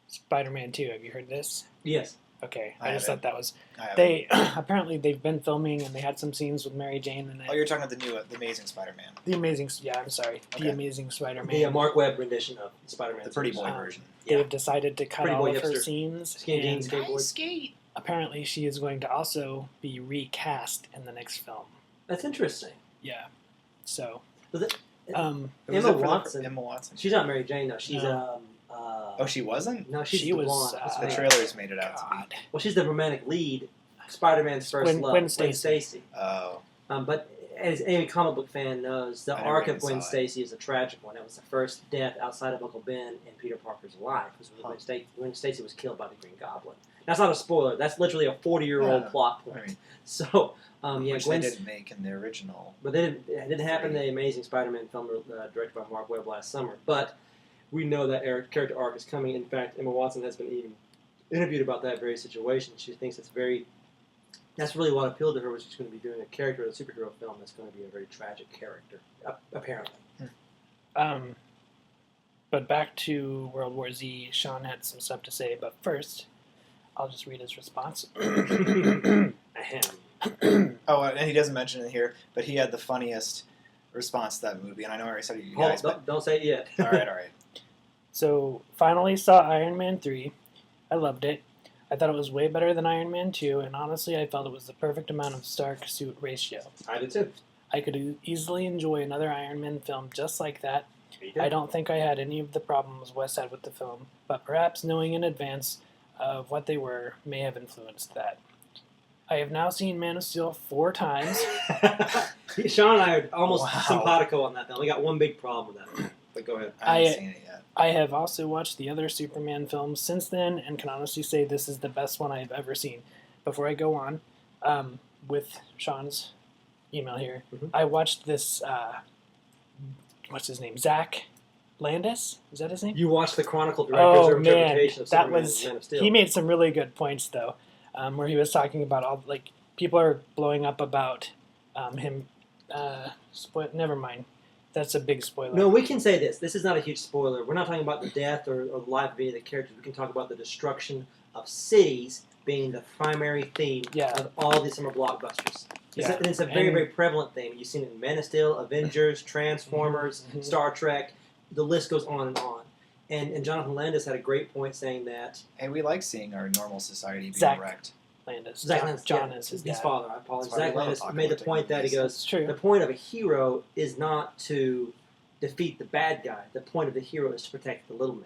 Spider-Man 2. Have you heard this? Yes. Okay, I I just haven't. thought that was... I haven't. They apparently they've been filming and they had some scenes with Mary Jane and Oh, you're talking about the Amazing Spider-Man, the Amazing... Yeah, I'm sorry. Okay. The Amazing Spider-Man. The Mark Webb rendition of Spider-Man. the Pretty Boy Um, version. Yeah. They've decided to cut Pretty all boy of her hipster. scenes. Skinny and jeans, skateboard. apparently she is going to also be recast in the next film. That's interesting. Yeah. So... Was it- Um, Who was Emma it for Watson. Emma Watson. She's not Mary Jane, though. She's No. Oh, she wasn't? no, she's She the was, blonde. What's her The name? trailers made it out to God. Well, she's the romantic lead. Spider-Man's first Gwen- love. Gwen Gwen Stacy. Stacy. be. Oh. But as any comic book fan knows, the I never arc even of Gwen saw it. Stacy is a tragic one. It was the first death outside of Uncle Ben in Peter Parker's life. Was when Huh. Gwen Stacy was killed by the Green Goblin. That's not a spoiler. That's literally a 40-year-old Yeah. plot I point. mean, So, yeah, which Gwen. they didn't make in the original. But it didn't happen in the Amazing Spider-Man film directed by Mark Webb last summer. But we know that character arc is coming. In fact, Emma Watson has been even interviewed about that very situation. She thinks it's very... That's really what appealed to her, was she's going to be doing a character in a superhero film that's going to be a very tragic character, apparently. But back to World War Z, Sean had some stuff to say, but first, I'll just read his response. Ahem. Oh, and he doesn't mention it here, but he had the funniest response to that movie, and I know I already said it to you guys, but Don't say it yet. all right. So, finally saw Iron Man 3. I loved it. I thought it was way better than Iron Man 2, and honestly, I felt it was the perfect amount of Stark suit ratio. I did too. I could easily enjoy another Iron Man film just like that. Me too. I don't think I had any of the problems Wes had with the film, but perhaps knowing in advance of what they were may have influenced that. I have now seen Man of Steel 4 times. Sean and I are almost Wow. simpatico on that film. We got one big problem with that. But go ahead. I haven't I- seen it yet. I have also watched the other Superman films since then and can honestly say this is the best one I have ever seen. Before I go on, with Sean's email here, Mhm. I watched this, what's his name? Zach Landis? Is that his name? You watched the Chronicle director's Oh man, interpretation of that Superman was and Man of Steel. he made some really good points though, where he was talking about all like people are blowing up about him. Never mind, that's a big spoiler. No, we can say this. This is not a huge spoiler. We're not talking about the death or the life of any of the characters. We can talk about the destruction of cities being the primary theme Yeah. of all these summer blockbusters. Yeah. It's a very, And- very prevalent theme. You've seen it in Man of Steel, Avengers, Transformers, Mhm. Star Trek. The list goes on and on. And Jonathan Landis had a great point saying that Hey, we like seeing our normal society being Zach. wrecked. Landis. Zach John, Landis, John yeah, is his his dad. father. I apologize. That's why we Zach love Landis talking made the about point that he technologies. goes, It's true. the point of a hero is not to defeat the bad guy. The point of the hero is to protect the little man.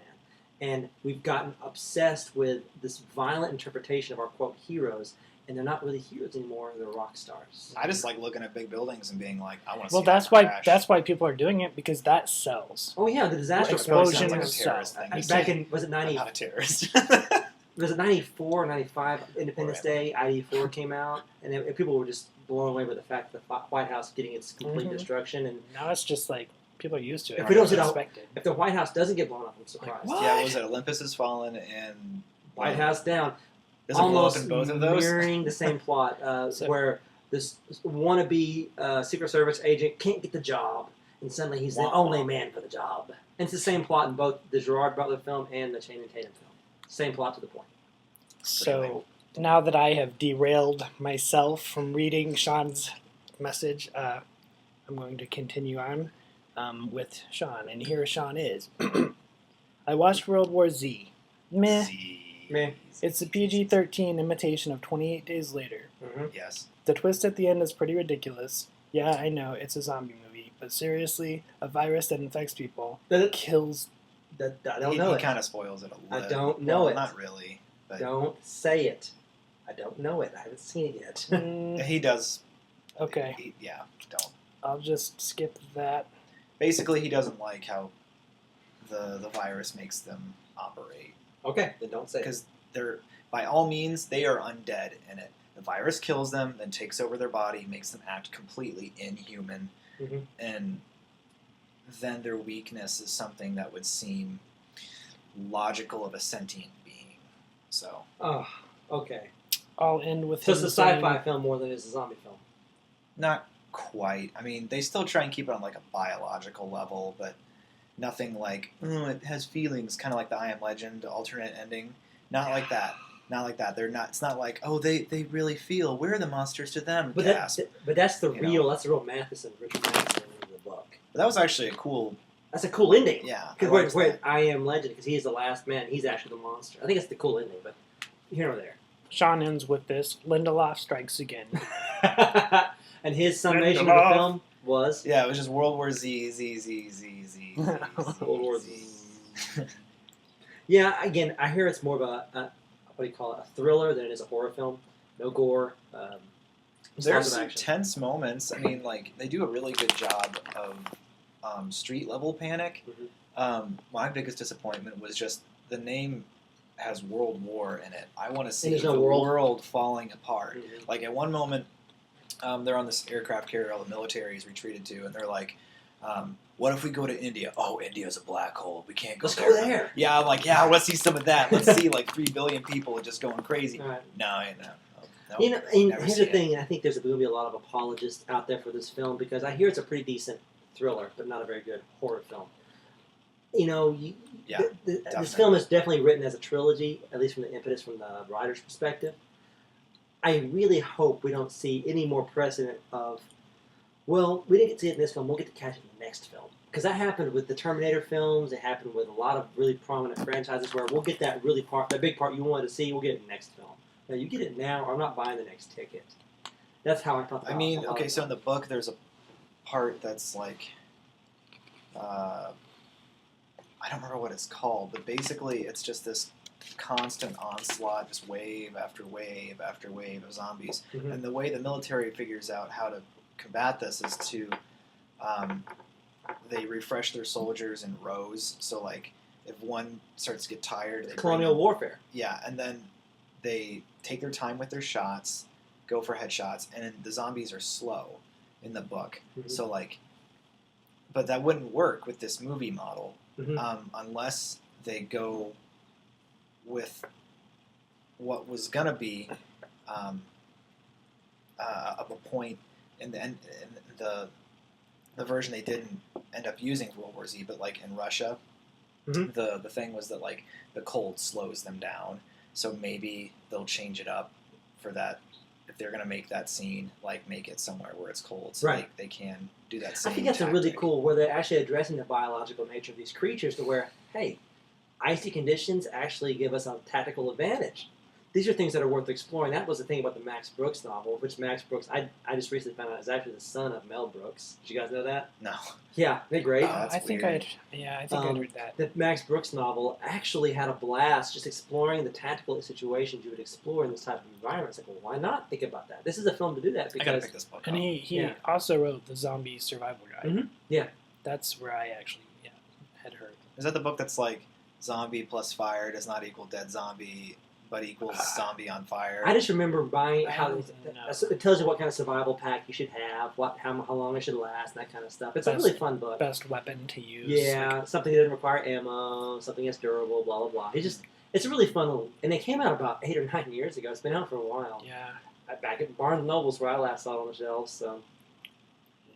And we've gotten obsessed with this violent interpretation of our quote heroes, and they're not really heroes anymore. They're rock stars. I just like looking at big buildings and being like, I want to Well, see that's that why crash. people are doing it because that sells. Oh yeah, the disaster Explosions Sounds like a sell. terrorist thing. You Back can't- in was it I'm 90? not a terrorist. Was it 94 or 95? Independence Day, ID4 came out, and people were just blown away by the fact that the White House getting its complete Mhm. destruction. And Now it's just like people are used to it. If we don't It's sit down- expected. if the White House doesn't get blown up, I'm surprised. what? Yeah, what was it? Olympus has fallen, and White House down. does it blow up Almost in both of those? mirroring the same plot, So- where this wannabe Secret Service agent can't get the job, and suddenly he's the Wah. only man for the job. And it's the same plot in both the Gerard Butler film and the Channing Tatum film. Same plot to the point. So now that I have derailed myself from reading Sean's message, I'm going to continue on with Sean. And here Sean is. I watched World War Z. Meh. Meh. It's a PG-13 imitation of 28 Days Later. Mm-hmm. Yes. The twist at the end is pretty ridiculous. Yeah, I know, it's a zombie movie, but seriously, a virus that infects people kills... I don't know He it. kind of spoils it a little. I don't know it. Not really. But Don't say it. I don't know it. I haven't seen it yet. Mm, he does. okay, Don't. I'll just skip that. Basically, he doesn't like how the virus makes them operate. Okay, then don't say it. Because they're, by all means, they are undead in it. The virus kills them, then takes over their body, makes them act completely inhuman, Mhm. and then their weakness is something that would seem logical of a sentient being. So, Oh, okay. I'll end with So him it's a sci-fi saying- film more than it is a zombie film. not quite. I mean, they still try and keep it on like a biological level, but nothing like, oh, it has feelings, kind of like the I Am Legend alternate ending. Not like that. Not like that. They're not. It's not like, oh, they really feel. We're the monsters to them. But Gasp. that's the You real. know. That's the real Matheson, Richard Matheson in the book. But that was actually a cool. That's a cool ending. Yeah. I Because liked where that. I Am Legend, because he is the last man, he's actually the monster. I think it's the cool ending, but here or there. Sean ends with this. Lindelof strikes again. And his summation of the Lindelof. film was Yeah, it was just World War Z. World War Z. Yeah. Again, I hear it's more of a what do you call it? A thriller than it is a horror film. No gore. Just There's lots of some action. tense moments. I mean, like they do a really good job of street level panic. Mhm. My biggest disappointment was just the name has World War in it. I want to see there's the no world. world falling apart. Mhm. Like at one moment, they're on this aircraft carrier all the military is retreated to, and they're like, "What if we go to India? Oh, India's a black hole. We can't go Let's there." go there. Yeah, I'm like, yeah, let's see some of that. Let's see like 3 billion people just going crazy. All right. No. You know, and never here's see the thing. I think there's going to be a lot of apologists out there for this film because I hear it's a pretty decent thriller, but not a very good horror film. You know, Yeah, this definitely. film is definitely written as a trilogy, at least from the impetus from the writer's perspective. I really hope we don't see any more precedent of, well, we didn't get to see it in this film, we'll get to catch it in the next film. Because that happened with the Terminator films, it happened with a lot of really prominent franchises where we'll get that big part you wanted to see, we'll get it in the next film. Now, you get it now, or I'm not buying the next ticket. That's how I felt about I mean, a lot okay, of so in them. the book, there's a part that's like, I don't remember what it's called, but basically it's just this constant onslaught, just wave after wave after wave of zombies. Mhm. And the way the military figures out how to combat this is to, they refresh their soldiers in rows. So like, if one starts to get tired, they Colonial warfare. Yeah, and then they take their time with their shots, go for headshots, and the zombies are slow in the book. Mhm. So like, but that wouldn't work with this movie model Mhm. unless they go with what was gonna be a point in the version they didn't end up using for World War Z, but like in Russia, Mhm. the thing was that like the cold slows them down. So maybe they'll change it up for that. If they're going to make that scene, like make it somewhere where it's cold, so Right. they can do that I same think that's a really tactic. cool where they're actually addressing the biological nature of these creatures to where, hey, icy conditions actually give us a tactical advantage. These are things that are worth exploring. That was the thing about the Max Brooks novel, which Max Brooks, I just recently found out is actually the son of Mel Brooks. Did you guys know that? No. Yeah, they're great. That's I think weird. I'd Um, heard that. The Max Brooks novel actually had a blast just exploring the tactical situations you would explore in this type of environment. It's like, well, why not think about that? This is a film to do that I gotta because pick this book And up. he Yeah. also wrote the Zombie Survival Guide. Mhm. Yeah. That's where I actually had heard. Is that the book that's like zombie plus fire does not equal dead zombie, but equals zombie on fire? I just remember buying I how don't know. it tells you what kind of survival pack you should have, how long it should last, and that kind of stuff. It's a Best- really fun book. Best weapon to use. Yeah, like- something that doesn't require ammo, something that's durable, blah blah blah. It's a really fun little, and it came out about 8 or 9 years ago. It's been out for a while. yeah. Back at Barnes and Nobles where I last saw it on the shelves. So,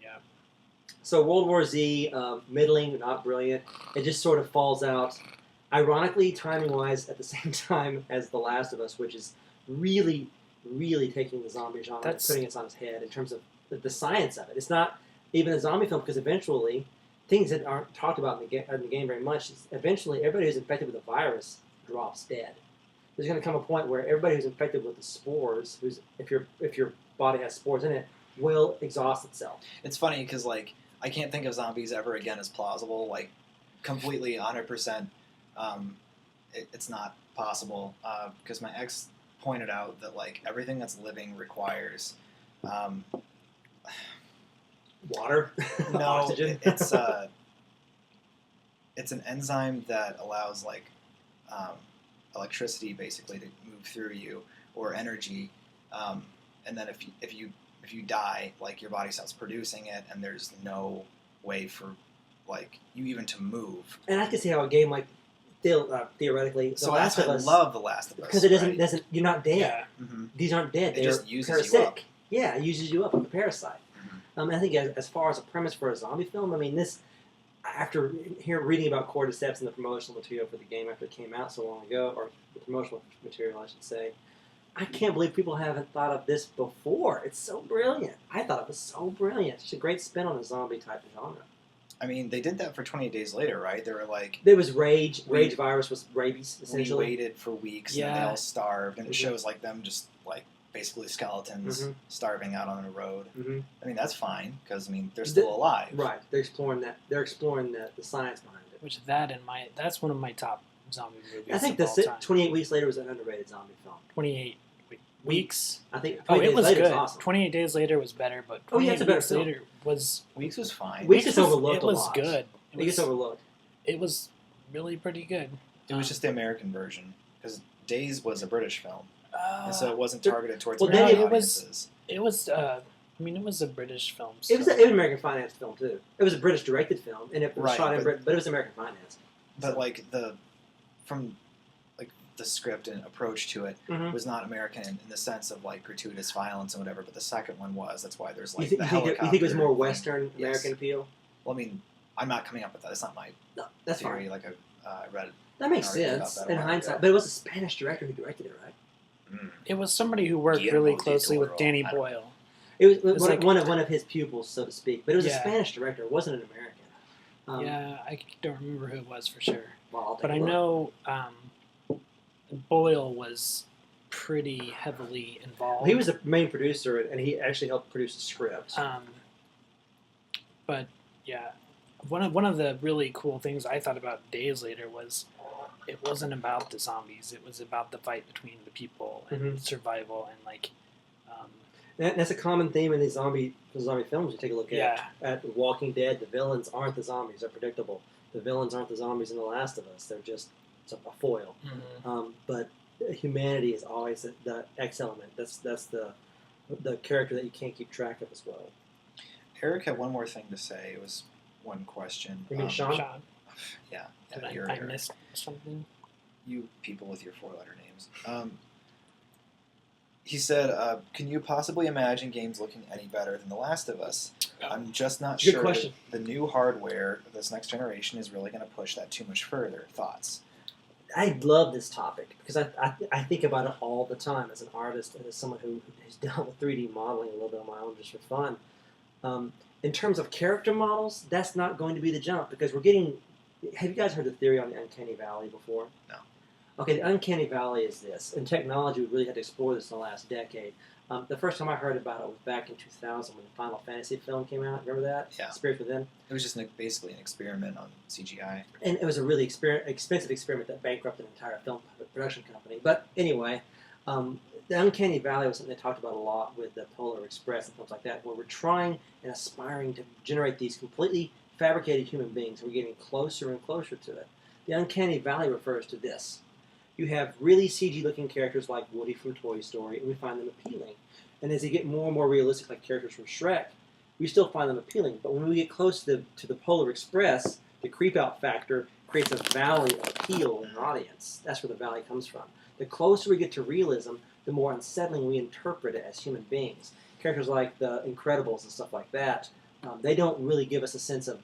Yeah. so World War Z, middling, not brilliant. It just sort of falls out, ironically, timing wise, at the same time as The Last of Us, which is really, really taking the zombie genre and That's- putting it on its head in terms of the science of it. It's not even a zombie film because eventually, things that aren't talked about in the game very much, is eventually everybody who's infected with a virus drops dead. There's going to come a point where everybody who's infected with the spores, if your body has spores in it, will exhaust itself. It's funny because like I can't think of zombies ever again as plausible. Like completely 100%, it's not possible because my ex pointed out that like everything that's living requires. Water, No, oxygen. it's an enzyme that allows like electricity basically to move through you or energy, and then if you die, like your body stops producing it, and there's no way for like you even to move. And I can see how a game like theoretically, The So Last that's of why I Us, love The Last of Us because it right? doesn't you're not dead. Yeah. Mhm. These aren't dead. It They're just uses you parasitic. up. Yeah, it uses you up like a parasite. Mhm. I think as far as a premise for a zombie film, I mean, this, after reading about cordyceps and the promotional material for the game after it came out so long ago, or the promotional material, I should say, I can't believe people haven't thought of this before. It's so brilliant. I thought it was so brilliant. It's a great spin on a zombie type of genre. I mean, they did that for 28 Days Later, right? They were like, There was rage. We- Rage virus was rabies, we essentially. waited for weeks and they Yeah. all starved, and it Mhm. shows like them just like basically skeletons Mhm. starving out on a road. hmm I mean, that's fine because I mean they're still alive. Right. They're exploring that. They're exploring the science behind it. Which that's one of my top zombie movies. I think of all time. 28 Weeks Later was an underrated zombie film. 28 weeks. I think Oh, 28 it Days was Later good. is awesome. 28 Days Later was better, but Oh, yeah, 28 it's a better Weeks film. Later was Weeks was fine. Weeks is was- overlooked It a was lot. good. It gets overlooked. It was really pretty good. It was just the American version because Days was a British film, and so Uh, it wasn't targeted towards well, American it was- audiences. it was. I mean, it was a British film. It was so- an American finance film too. It was a British directed film, and it was Right, shot in but- Britain, but it was American finance. But like from like the script and approach to it Mhm. was not American in the sense of like gratuitous violence and whatever. But the second one was. That's why there's You, like think, the you, think it, helicopter. you think it was more thing. Western Yes. American appeal? Well, I mean, I'm not coming up with that. It's not my No, that's theory. fine. Like I read. That makes I argued about sense that a in while hindsight. ago. But it was a Spanish director who directed it, right? It was somebody who worked Guillermo really del closely with Toro. Danny I don't Boyle. It was It's like- one of his pupils, so to speak. But it was a Yeah. Spanish director. It wasn't an American. Yeah, I don't remember who it was for sure. Well, I'll take But a I look. know Boyle was pretty heavily involved. Well, he was the main producer, and he actually helped produce the script. But yeah, one of the really cool things I thought about Days Later was it wasn't about the zombies. It was about the fight between the people and Mhm. survival and like. That's a common theme in these zombie films. You take a look Yeah. at Walking Dead. The villains aren't the zombies; they're predictable. The villains aren't the zombies in The Last of Us. They're just a foil. But humanity is always the X element. That's the character that you can't keep track of as well. Eric had one more thing to say. It was one question. You mean Sean? Sean, Yeah. did you're I Eric. missed something? You people with your 4-letter names. He said, "Can you possibly imagine games looking any better than The Last of Us? I'm just not Good sure question. that the new hardware of this next generation is really going to push that too much further. Thoughts?" I love this topic because I think about it all the time as an artist and as someone who has dealt with 3D modeling a little bit on my own just for fun. In terms of character models, that's not going to be the jump because we're getting. Have you guys heard the theory on the Uncanny Valley before? No. Okay, the Uncanny Valley is this, and technology we really had to explore this in the last decade. The first time I heard about it was back in 2000 when the Final Fantasy film came out. Remember that? Yeah. Spirits Within. It was just basically an experiment on CGI. And it was a really expensive experiment that bankrupted an entire film production company. But anyway, the Uncanny Valley was something they talked about a lot with the Polar Express and films like that, where we're trying and aspiring to generate these completely fabricated human beings. We're getting closer and closer to it. The Uncanny Valley refers to this. You have really CG-looking characters like Woody from Toy Story, and we find them appealing. And as they get more and more realistic, like characters from Shrek, we still find them appealing. But when we get close to the Polar Express, the creep-out factor creates a valley of appeal in an audience. That's where the valley comes from. The closer we get to realism, the more unsettling we interpret it as human beings. Characters like the Incredibles and stuff like that, they don't really give us a sense of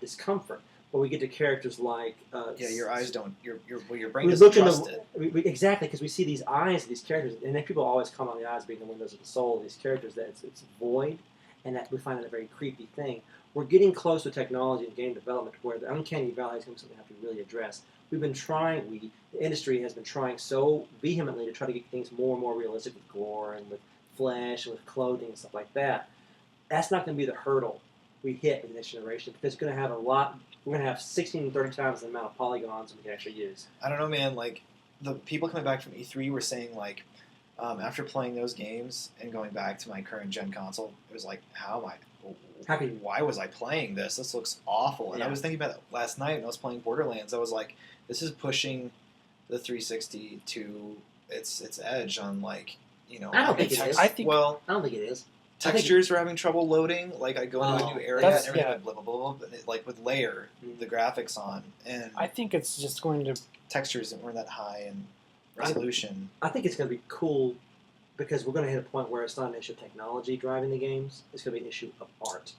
discomfort. where we get to characters like Yeah, your eyes don't. Your brain we doesn't look in trust the it. exactly because we see these eyes of these characters, and then people always comment on the eyes being the windows of the soul of these characters. That it's void, and that we find it a very creepy thing. We're getting close to technology and game development where the uncanny valley is going to be something we have to really address. We've been trying. The industry has been trying so vehemently to try to get things more and more realistic with gore and with flesh and with clothing and stuff like that. That's not going to be the hurdle we hit with the next generation because it's going to have a lot. We're going to have 16 to 30 times the amount of polygons we can actually use. I don't know, man. Like the people coming back from E3 were saying, like, after playing those games and going back to my current gen console, it was like, why was I playing this? This looks awful. And I Yeah. was thinking about it last night when I was playing Borderlands. I was like, this is pushing the 360 to its edge on, like, I don't think it is. I think- well, I don't think it is. textures were having trouble loading. Like, I go into a new area and that's- everything yeah. went blah blah blah, blah, and it, like with layer the graphics on, and I think it's just going to. textures that weren't that high in resolution. I think it's going to be cool because we're going to hit a point where it's not an issue of technology driving the games. It's going to be an issue of art.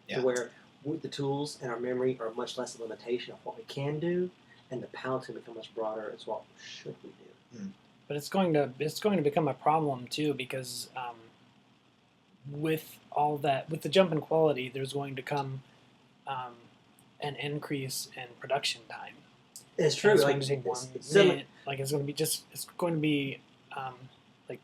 Yeah. To where with the tools and our memory are much less a limitation of what we can do, and the palette's going to become much broader as well. Should we do? But it's going to become a problem too because with all that, with the jump in quality, there's going to come an increase in production time. It's true. It's Like, going to take it's 1 minute. Like it's going to be like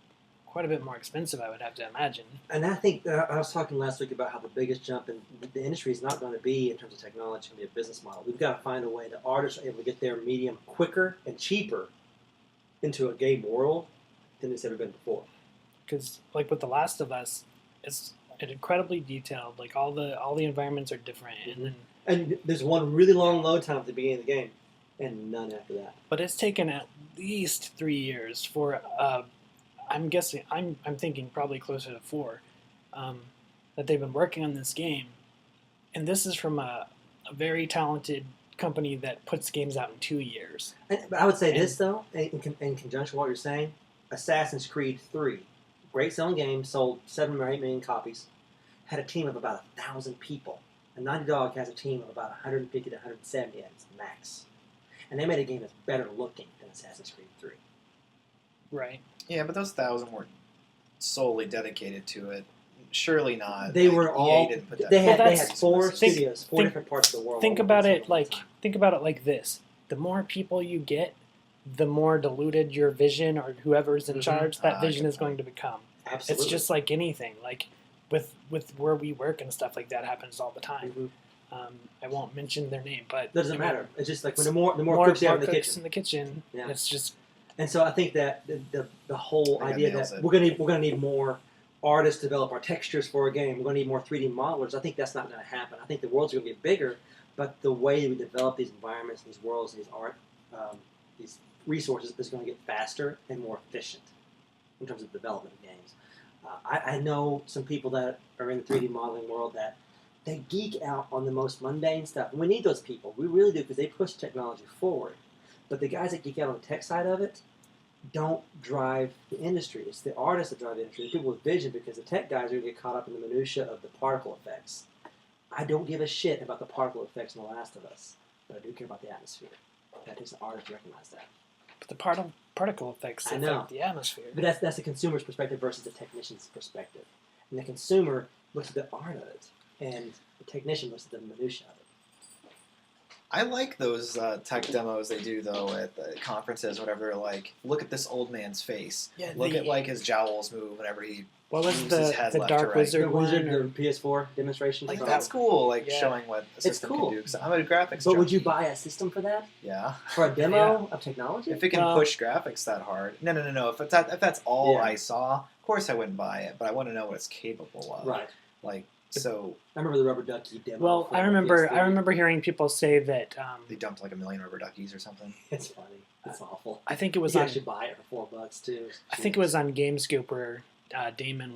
quite a bit more expensive. I would have to imagine. And I think I was talking last week about how the biggest jump in the industry is not going to be in terms of technology. It's going to be a business model. We've got to find a way that artists are able to get their medium quicker and cheaper into a game world than it's ever been before. Because like with The Last of Us, it's incredibly detailed. Like all the environments are different, and then And there's one really long load time at the beginning of the game, and none after that. but it's taken at least 3 years for. I'm guessing. I'm thinking probably closer to 4. That they've been working on this game, and this is from a very talented company that puts games out in 2 years. But I would say this, though, in conjunction with what you're saying, Assassin's Creed 3, great selling game, sold 7 or 8 million copies, had a team of about 1,000 people. And Naughty Dog has a team of about 150 to 170 at its max. And they made a game that's better looking than Assassin's Creed 3. Right. Yeah, but those 1,000 weren't solely dedicated to it. Surely not. They Like, were EA all. didn't put that They had that's- 4 think- studios, 4 think- different parts of the world. Think all about working it at the like time. this: the more people you get, the more diluted your vision or whoever's in Mhm. charge that Ah, vision good is going to become. Absolutely. It's just like anything. Like with where we work and stuff like that happens all the time. Mhm. I won't mention their name, but Doesn't I mean, matter. It's just like when the more cooks you have in the cooks kitchen. in the kitchen. Yeah. It's just And so I think that the whole I think idea that nails that it. we're gonna need more artists to develop our textures for a game. We're gonna need more 3D modelers. I think that's not gonna happen. I think the world's gonna get bigger, but the way we develop these environments, these worlds, these art, these resources is going to get faster and more efficient in terms of development of games. I know some people that are in the 3D modeling world that they geek out on the most mundane stuff. And we need those people. We really do because they push technology forward. But the guys that geek out on the tech side of it don't drive the industry. It's the artists that drive the industry, the people with vision, because the tech guys are going to get caught up in the minutia of the particle effects. I don't give a shit about the particle effects in The Last of Us, but I do care about the atmosphere. That takes an artist to recognize that. the particle effects I know. affect the atmosphere. But that's the consumer's perspective versus the technician's perspective. And the consumer looks at the art of it, and the technician looks at the minutia of it. I like those tech demos they do though at the conferences, whatever. They're like, look at this old man's face. Yeah, Look at like his jowls move whenever he. What was moves his the head the left to Dark right. Wizard The one? Wizard, or- the PS4 demonstration. Like from- that's cool. Like Yeah. showing what a system cool. can do. Because I'm a graphics. But would you junkie. buy a system for that? Yeah. For a demo of technology? If it can Well- push graphics that hard. No. If that's all Yeah. I saw, of course I wouldn't buy it. But I want to know what it's capable of. Right. Like so, I remember the Rubber Ducky demo. Well, for I the remember PS3. hearing people say that. they dumped like 1 million rubber duckies or something. It's funny. It's awful. I think it You was can on. actually buy it for $4 too. I think it was on GameScoop where Damon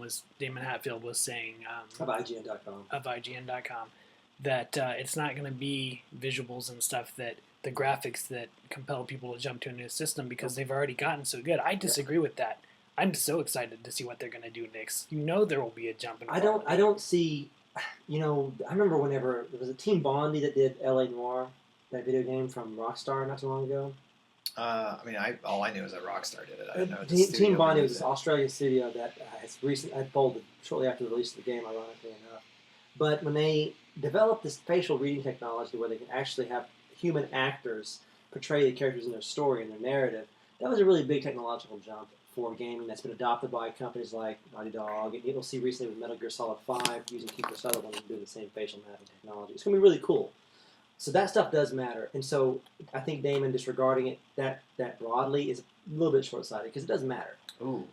Hatfield was saying Of IGN.com. of IGN.com that it's not going to be visuals and stuff that the graphics that compel people to jump to a new system because they've already gotten so good. I disagree with that. I'm so excited to see what they're going to do next. You know there will be a jump in quality. I don't see. I remember whenever there was a Team Bondi that did L.A. Noir, that video game from Rockstar not too long ago. I mean, all I knew is that Rockstar did it. I didn't know Team Bondi was this this Australian studio that has recently had folded shortly after the release of the game, ironically enough. But when they developed this facial reading technology where they can actually have human actors portray the characters in their story and their narrative, that was a really big technological jump for gaming that's been adopted by companies like Naughty Dog. And you'll see recently with Metal Gear Solid 5 using Kiefer Sutherland and doing the same facial mapping technology. It's going to be really cool. So that stuff does matter. And so I think Damon disregarding it that broadly is a little bit short-sighted because it does matter. Ooh.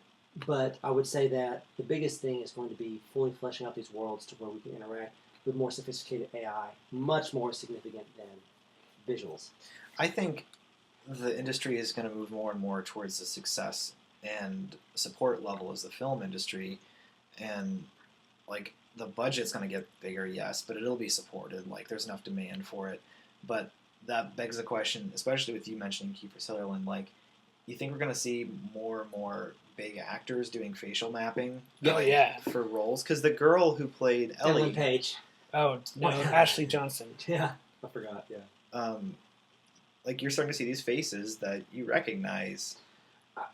But I would say that the biggest thing is going to be fully fleshing out these worlds to where we can interact with more sophisticated AI, much more significant than visuals. I think the industry is going to move more and more towards the success and support level as the film industry, and like the budget's going to get bigger, yes, but it'll be supported. Like there's enough demand for it. But that begs the question, especially with you mentioning Kiefer Sutherland, like you think we're going to see more and more big actors doing facial mapping? Oh, yeah. For roles, because the girl who played Ellen Ellie, Page. Oh, no, What? Ashley Johnson. Yeah, I forgot, yeah. like you're starting to see these faces that you recognize.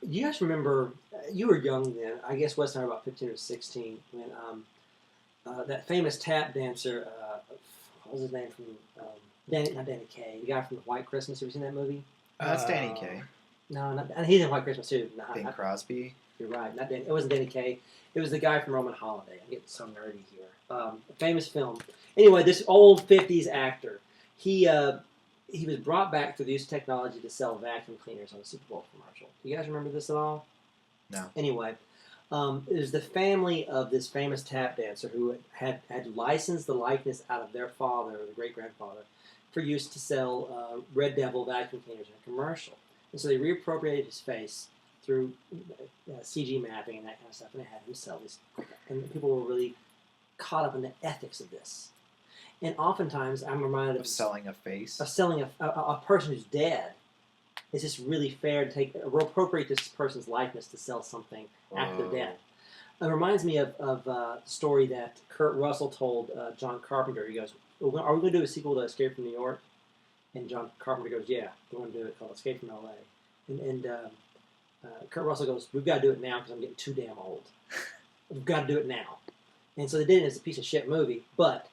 You guys remember, you were young then, I guess Wes and I were about 15 or 16, when that famous tap dancer, what was his name from, not Danny Kaye, the guy from White Christmas, have you seen that movie? That's Danny Kaye. No, and he's in White Christmas too. No, Bing Crosby. you're right, not Danny, it wasn't Danny Kaye, it was the guy from Roman Holiday. I'm getting so nerdy here. A famous film. Anyway, this old 50s actor, he was brought back through the use of technology to sell vacuum cleaners on a Super Bowl commercial. Do you guys remember this at all? No. Anyway, it was the family of this famous tap dancer who had licensed the likeness out of their father, or the great-grandfather, for use to sell Red Devil vacuum cleaners in a commercial. And so they reappropriated his face through CG mapping and that kind of stuff, and they had him sell these. And people were really caught up in the ethics of this. And oftentimes, I'm reminded Of selling a face. of selling a person who's dead. Is this really fair to appropriate this person's likeness to sell something after Whoa. death? It reminds me of a story that Kurt Russell told John Carpenter. He goes, "Are we going to do a sequel to Escape from New York?" And John Carpenter goes, "Yeah, we're going to do it called Escape from L.A." And Kurt Russell goes, "We've got to do it now because I'm getting too damn old. We've got to do it now." And so they did it as a piece of shit movie, but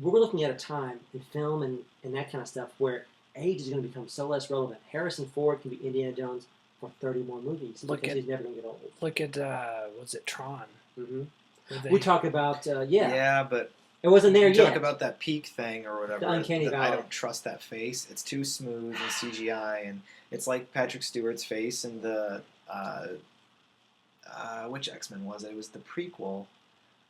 we're looking at a time in film and that kind of stuff where age is going to become so less relevant. Harrison Ford can be Indiana Jones for 30 more movies because he's never going to get old. Look at, was it Tron? Mm-hmm. Where they- We talk about, Yeah, but it wasn't there you yet. talk about that peak thing or whatever. The uncanny I valley. don't trust that face. It's too smooth and CGI, and it's like Patrick Stewart's face in the which X-Men was it? It was the prequel.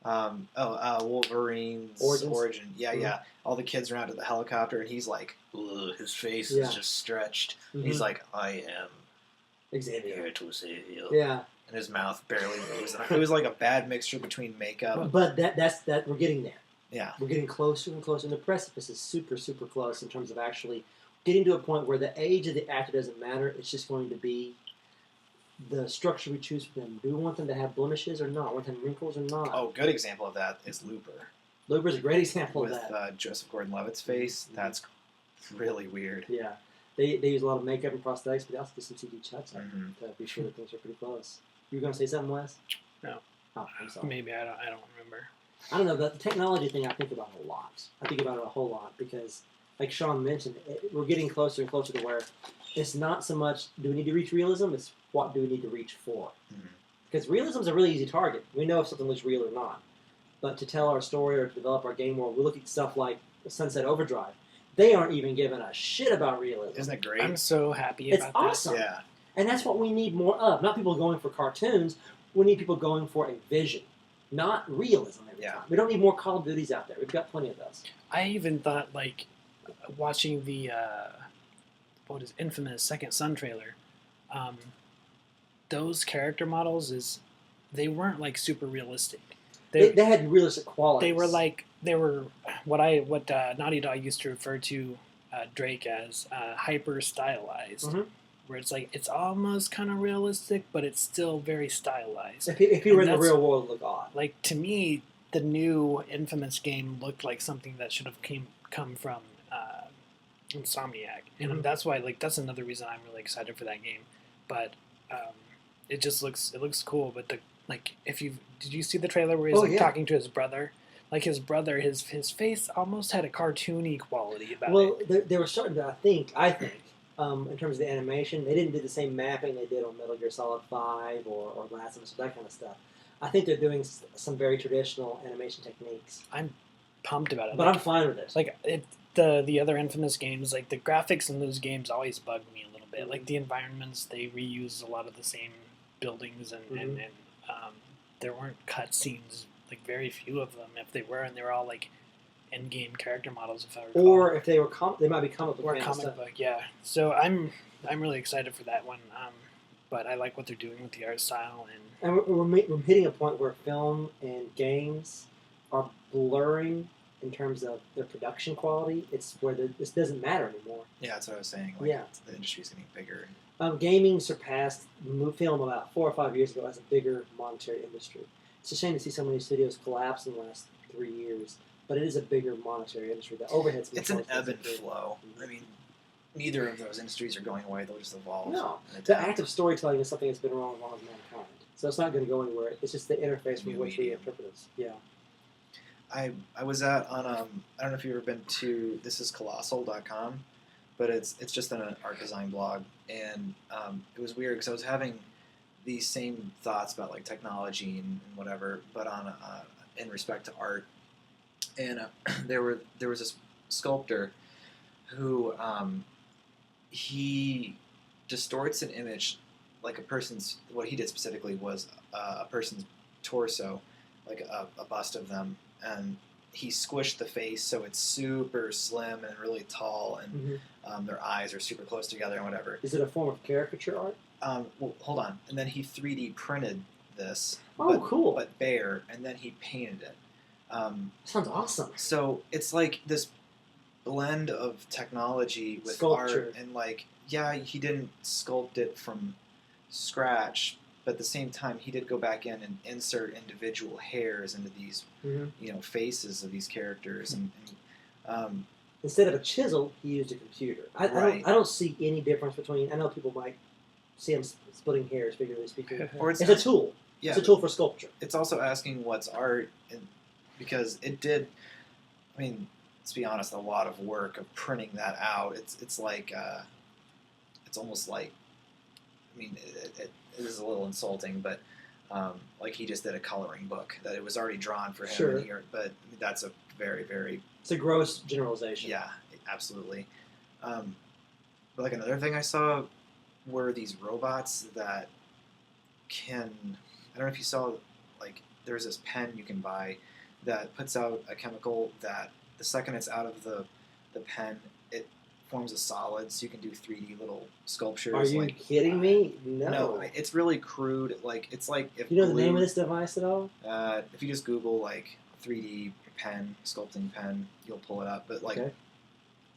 Wolverine's Origins? origin. Yeah, Mhm. yeah. All the kids run out to the helicopter, and he's like, ugh, his face Yeah. is just stretched. Mhm. He's like, I am Xavier. here to save you. Yeah, And his mouth barely moves. And it was like a bad mixture between makeup. but that's we're getting there. Yeah. We're getting closer and closer, and the precipice is super, super close in terms of actually getting to a point where the age of the actor doesn't matter. It's just going to be the structure we choose for them. Do we want them to have blemishes or not? Want them wrinkles or not? Oh, good example of that is Looper. Looper's a great example With of that. Joseph Gordon-Levitt's face. Mhm. That's really weird. Yeah. They use a lot of makeup and prosthetics, but they also do some CG shots Mhm. to be sure that things are pretty close. You were going to say something, Wes? No. Oh, I'm sorry. Maybe, I don't remember. I don't know, the technology thing I think about a lot. I think about it a whole lot because, like Sean mentioned, we're getting closer and closer to where it's not so much do we need to reach realism, it's what do we need to reach for. Mhm. Because realism is a really easy target. We know if something looks real or not. But to tell our story or to develop our game world, we look at stuff like Sunset Overdrive. They aren't even giving a shit about realism. Isn't it great? I'm so happy It's about awesome. Yeah. And that's what we need more of. Not people going for cartoons. We need people going for a vision, not realism every Yeah. time. We don't need more Call of Duties out there. We've got plenty of those. this. I even thought, like, watching the, what is Infamous Second Son trailer, those character models, they weren't, like, super realistic. They had realistic qualities. They were what Naughty Dog used to refer to Drake as hyper stylized, Mhm. where it's like it's almost kind of realistic, but it's still very stylized. If he were in And the that's- real world, it would look odd. Like to me, the new Infamous game looked like something that should have come from Insomniac, and Mhm. that's why that's another reason I'm really excited for that game. But it just looks cool. But if you did you see the trailer where he's Oh, yeah. talking to his brother? Like his brother, his face almost had a cartoony quality about Well, it. they were starting to, I think, in terms of the animation, they didn't do the same mapping they did on Metal Gear Solid 5 or Last of Us, that kind of stuff. I think they're doing some very traditional animation techniques. I'm pumped about it. But I'm fine with this. The other Infamous games, like the graphics in those games always bug me a little bit. Mhm. Like the environments, they reuse a lot of the same buildings, and there weren't cutscenes, like very few of them. If they were, and they were all like in-game character models, if I recall. Or if they were they might be comic book Or kind of comic stuff. book, yeah. So I'm really excited for that one. But I like what they're doing with the art style, and And we're hitting a point where film and games are blurring in terms of their production quality. It's where this doesn't matter anymore. Yeah, that's what I was saying. Like, Yeah. the industry's getting bigger. Gaming surpassed film about 4 or 5 years ago as a bigger monetary industry. It's a shame to see so many studios collapse in the last 3 years, but it is a bigger monetary industry. The overhead's much It's an more ebb and expensive. flow. I mean, neither of those industries are going away. They'll just evolve. No. and The adapt. act of storytelling is something that's been around as long as mankind. So it's not going to go anywhere. It's just the interface from New which we medium. interpret it. Yeah. I was at on I don't know if you've ever been to thisiscolossal.com, but it's just an art design blog, and it was weird because I was having these same thoughts about like technology and whatever, but on in respect to art, and there was this sculptor who he distorts an image like a person's. What he did specifically was a person's torso, like a bust of them, and he squished the face so it's super slim and really tall, and their eyes are super close together and whatever. Is it a form of caricature art? Well, hold on. And then he 3D printed this, Oh, but, cool. but bare, and then he painted it. Sounds awesome. So it's like this blend of technology with Sculpture. art, and like, yeah, he didn't sculpt it from scratch, but at the same time, he did go back in and insert individual hairs into these, Mhm. faces of these characters, and Instead of a chisel, he used a computer. Right. I don't see any difference between. I know people might see him splitting hairs, figuratively speaking. or it's It's a tool. yeah, It's a tool for sculpture. it's also asking what's art, and because it did, I mean, let's be honest, a lot of work of printing that out. It's like it's almost like, I mean, it is a little insulting, but like he just did a coloring book that it was already drawn for him, Sure. and but that's a very, very, It's a gross generalization. yeah, absolutely. But like another thing I saw were these robots that can, I don't know if you saw, like there's this pen you can buy that puts out a chemical that the second it's out of the pen, it forms a solid, so you can do 3D little sculptures. Are you like, kidding me? No. No, I mean, it's really crude. Like it's like if You know the glue- name of this device at all? if you just Google like 3D pen, sculpting pen, you'll pull it up. But like, Okay.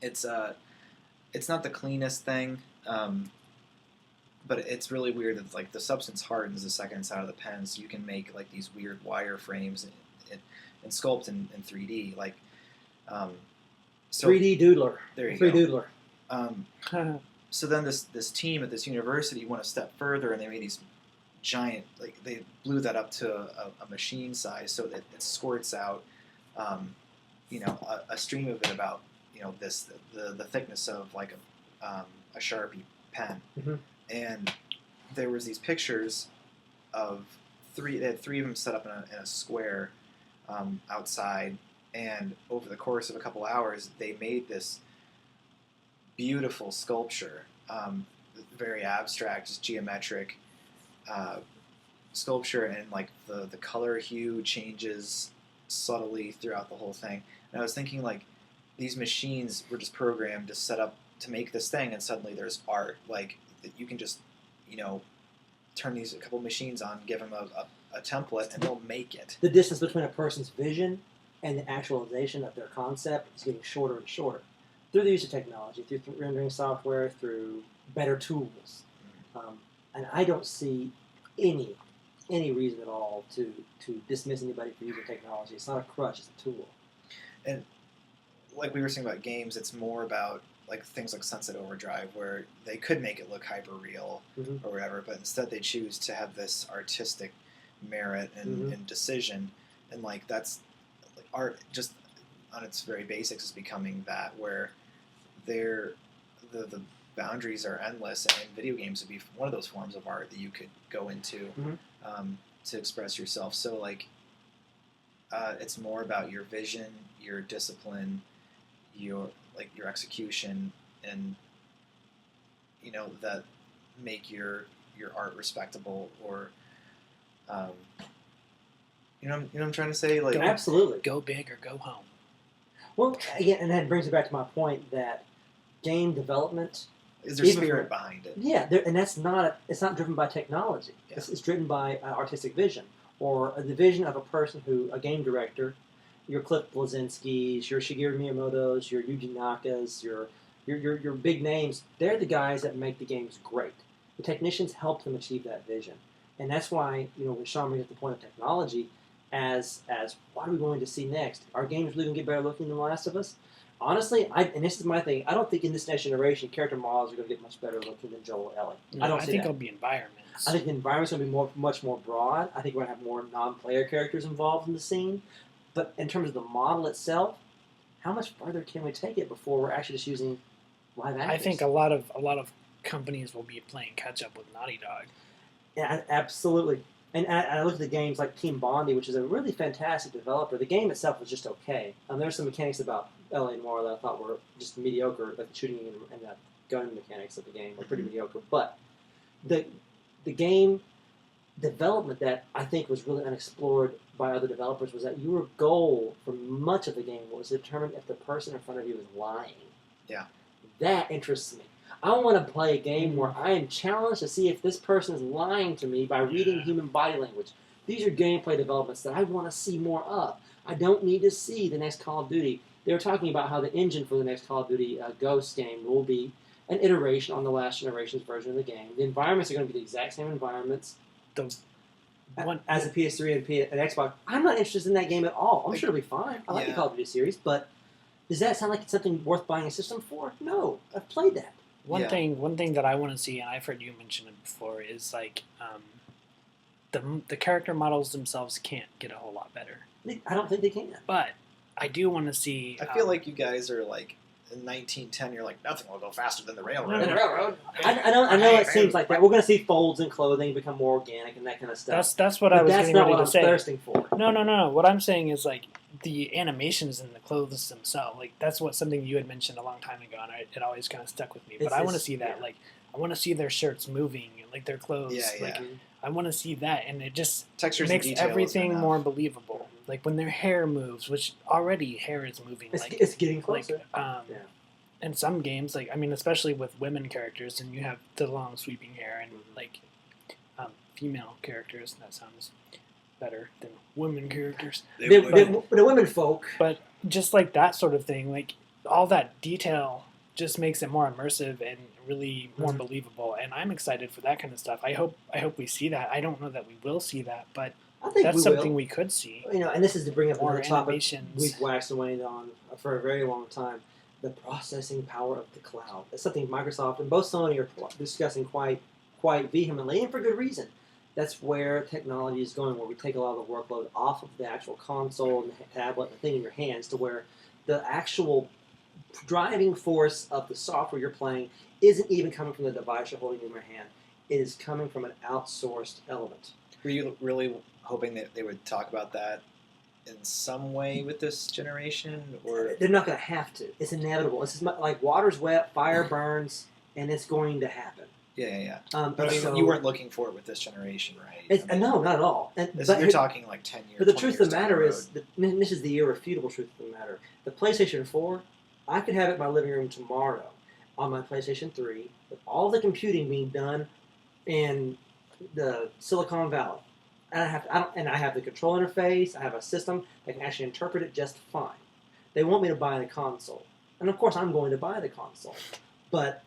it's not the cleanest thing, but it's really weird that like the substance hardens the second it's out of the pen, so you can make like these weird wire frames and sculpt in 3D. Like, so 3D Doodler. there you 3D go. Doodler. So then this team at this university went a step further, and they made these giant, like they blew that up to a machine size, so that it squirts out, a stream of it about the thickness of like a Sharpie pen, Mhm. and there was these pictures of three. They had three of them set up in a square outside, and over the course of a couple hours, they made this beautiful sculpture, very abstract, just geometric sculpture, and like the color hue changes subtly throughout the whole thing. And I was thinking like these machines were just programmed to set up to make this thing, and suddenly there's art. Like that you can just turn these a couple machines on, give them a template, and they'll make it. The distance between a person's vision and the actualization of their concept is getting shorter and shorter through the use of technology, through rendering software, through better tools. And I don't see any reason at all to dismiss anybody for using technology. It's not a crutch; it's a tool. And like we were saying about games, it's more about like things like Sunset Overdrive, where they could make it look hyper real Mhm. or whatever, but instead they choose to have this artistic merit and decision, and like that's like art just on its very basics is becoming that, where they're the boundaries are endless, and video games would be one of those forms of art that you could go into to express yourself. So like it's more about your vision, your discipline, your execution, and that make your art respectable, or what I'm trying to say, like Absolutely. Go big or go home. Well, again, and that brings me back to my point that game development, is there even spirit for- behind it? yeah, and it's not driven by technology. Yeah. It's driven by artistic vision, or the vision of a game director, your Cliff Blazinski's, your Shigeru Miyamoto's, your Yuji Naka's, your big names. They're the guys that make the games great. The technicians help them achieve that vision, and that's why when Sean brings up the point of technology, as what are we going to see next? Are games really going to get better looking than The Last of Us? Honestly, and this is my thing, I don't think in this next generation character models are going to get much better looking than Joel and Ellie. No, I don't I see think that. it'll be environments. I think the environment's going to be much more broad. I think we're going to have more non-player characters involved in the scene. But in terms of the model itself, how much further can we take it before we're actually just using live actors? I think a lot of companies will be playing catch up with Naughty Dog. Yeah, absolutely. And I look at the games like Team Bondi, which is a really fantastic developer. The game itself was just okay. There's some mechanics about L.A. Noire that I thought were just mediocre, like the shooting and the gun mechanics of the game were pretty mediocre. But the game development that I think was really unexplored by other developers was that your goal for much of the game was to determine if the person in front of you is lying. Yeah. That interests me. I want to play a game where I am challenged to see if this person is lying to me by reading human body language. These are gameplay developments that I want to see more of. I don't need to see the next Call of Duty. They were talking about how the engine for the next Call of Duty Ghost game will be an iteration on the last generation's version of the game. The environments are going to be the exact same environments as a PS3 and Xbox. I'm not interested in that game at all. I'm sure it'll be fine. I like the Call of Duty series, but does that sound like it's something worth buying a system for? No. I've played that. One thing that I want to see, and I've heard you mention it before, is like the character models themselves can't get a whole lot better. I don't think they can. But I do want to see. I feel like you guys are like in 1910. You're like, nothing will go faster than the railroad. The railroad. I know it seems like that. We're going to see folds in clothing become more organic and that kind of stuff. That's what I was that's getting not ready what to I'm say. thirsting for. No. What I'm saying is like the animations and the clothes themselves. Like that's something you had mentioned a long time ago, and it always kind of stuck with me. But I want to see that. Yeah. Like I want to see their shirts moving, like their clothes. Yeah, yeah. Like I want to see that, and it just Textures and makes details everything enough. more believable. Like when their hair moves, which already hair is moving. It's getting like closer. in some games, like I mean, especially with women characters, and you have the long sweeping hair, and like female characters. That sounds better than women characters. The women folk. But just like that sort of thing, like all that detail just makes it more immersive and really more believable. And I'm excited for that kind of stuff. I hope we see that. I don't know that we will see that, but I think that's we something will. we could see. And this is to bring up More another topic animations. we've waxed and waned on for a very long time. The processing power of the cloud. That's something Microsoft and both Sony are discussing quite vehemently, and for good reason. That's where technology is going, where we take a lot of the workload off of the actual console and the tablet and the thing in your hands to where the actual driving force of the software you're playing isn't even coming from the device you're holding in your hand. It is coming from an outsourced element. Were you really hoping that they would talk about that in some way with this generation, or They're not going to have to. It's inevitable. It's just like water's wet, fire burns, and it's going to happen. yeah. But I mean, so- you weren't looking for it with this generation, right? I mean, no, not at all. you're talking like 10 years. But the 20 truth years of the down matter road. is, this is the irrefutable truth of the matter. The PlayStation 4, I could have it in my living room tomorrow on my PlayStation 3 with all the computing being done in the Silicon Valley. And I have the control interface. I have a system that can actually interpret it just fine. They want me to buy the console. And of course, I'm going to buy the console. But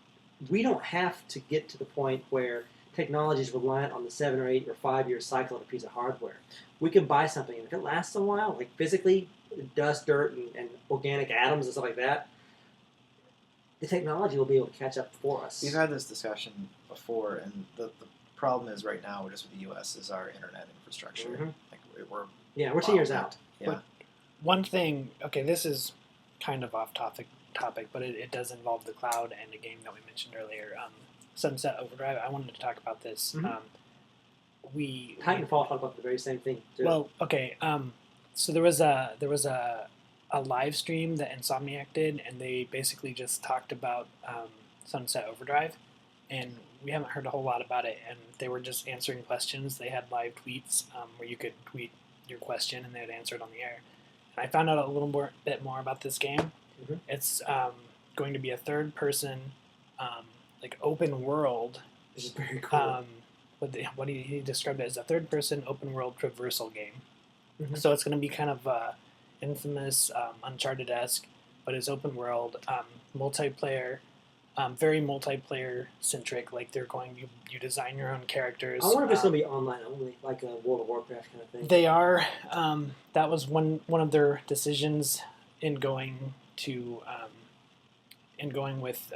we don't have to get to the point where technology is reliant on the 7 or 8 or 5 year cycle of a piece of hardware. We can buy something, and if it lasts a while, like physically, dust, dirt, and organic atoms and stuff like that, the technology will be able to catch up for us. We've had this discussion before, and the problem is right now, just with the U.S., is our internet infrastructure. Mhm. Like we're We're 10 years out. Yeah. One thing, okay, this is kind of off topic, but it does involve the cloud and a game that we mentioned earlier, Sunset Overdrive. I wanted to talk about this. Mhm. We Titanfall talked about the very same thing, too. well, okay. So there was a live stream that Insomniac did, and they basically just talked about Sunset Overdrive, and we haven't heard a whole lot about it. And they were just answering questions. They had live tweets where you could tweet your question, and they'd answer it on the air. And I found out a little bit more about this game. Mhm. It's going to be a third-person, like open world. Which is very cool. What he described it as a third-person open-world traversal game. Mhm. So it's going to be kind of infamous, Uncharted-esque, but it's open world, multiplayer, very multiplayer-centric. Like they're going, you design your own characters. I wonder if it's going to be online only, like a World of Warcraft kind of thing. They are. That was one of their decisions in going with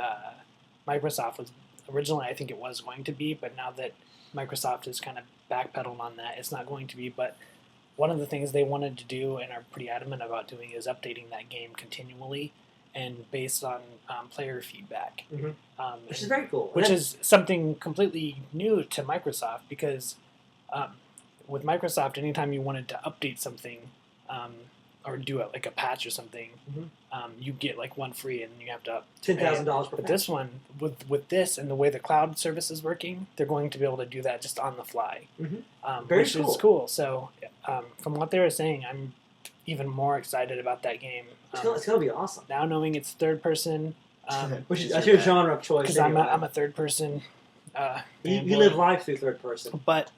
Microsoft. Was originally, I think it was going to be, but now that Microsoft has kind of backpedaled on that, it's not going to be. But one of the things they wanted to do and are pretty adamant about doing is updating that game continually and based on player feedback. Mhm. Which is and- very cool. which And is something completely new to Microsoft because with Microsoft, anytime you wanted to update something or do it like a patch or something, Mhm. you get like one free and you have to $10,000 per But patch. this one, with this and the way the cloud service is working, they're going to be able to do that just on the fly, Mhm. Very which cool. is cool. So from what they were saying, I'm even more excited about that game. It's going to be awesome. Now knowing it's third person, Which is Is that's your your genre of choice. because anyway. I'm a third person. you fanboy. live life through third person. But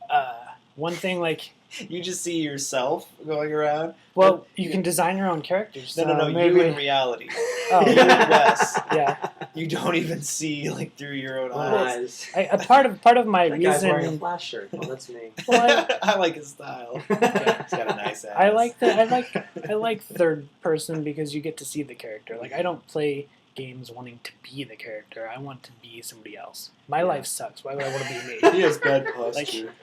one thing, like, You just see yourself going around. well, you can design your own characters. No, Maybe, you in reality. Oh. You and Wes. yeah. You don't even see like through your own Eyes. eyes. A part of my That guy's wearing a reason. Flash shirt. Oh, that's me. Well, I like his style. He's got a nice ass. I like third person because you get to see the character. Like I don't play games wanting to be the character. I want to be somebody else. My Yeah. life sucks. Why would I want to be me? He has bad posture.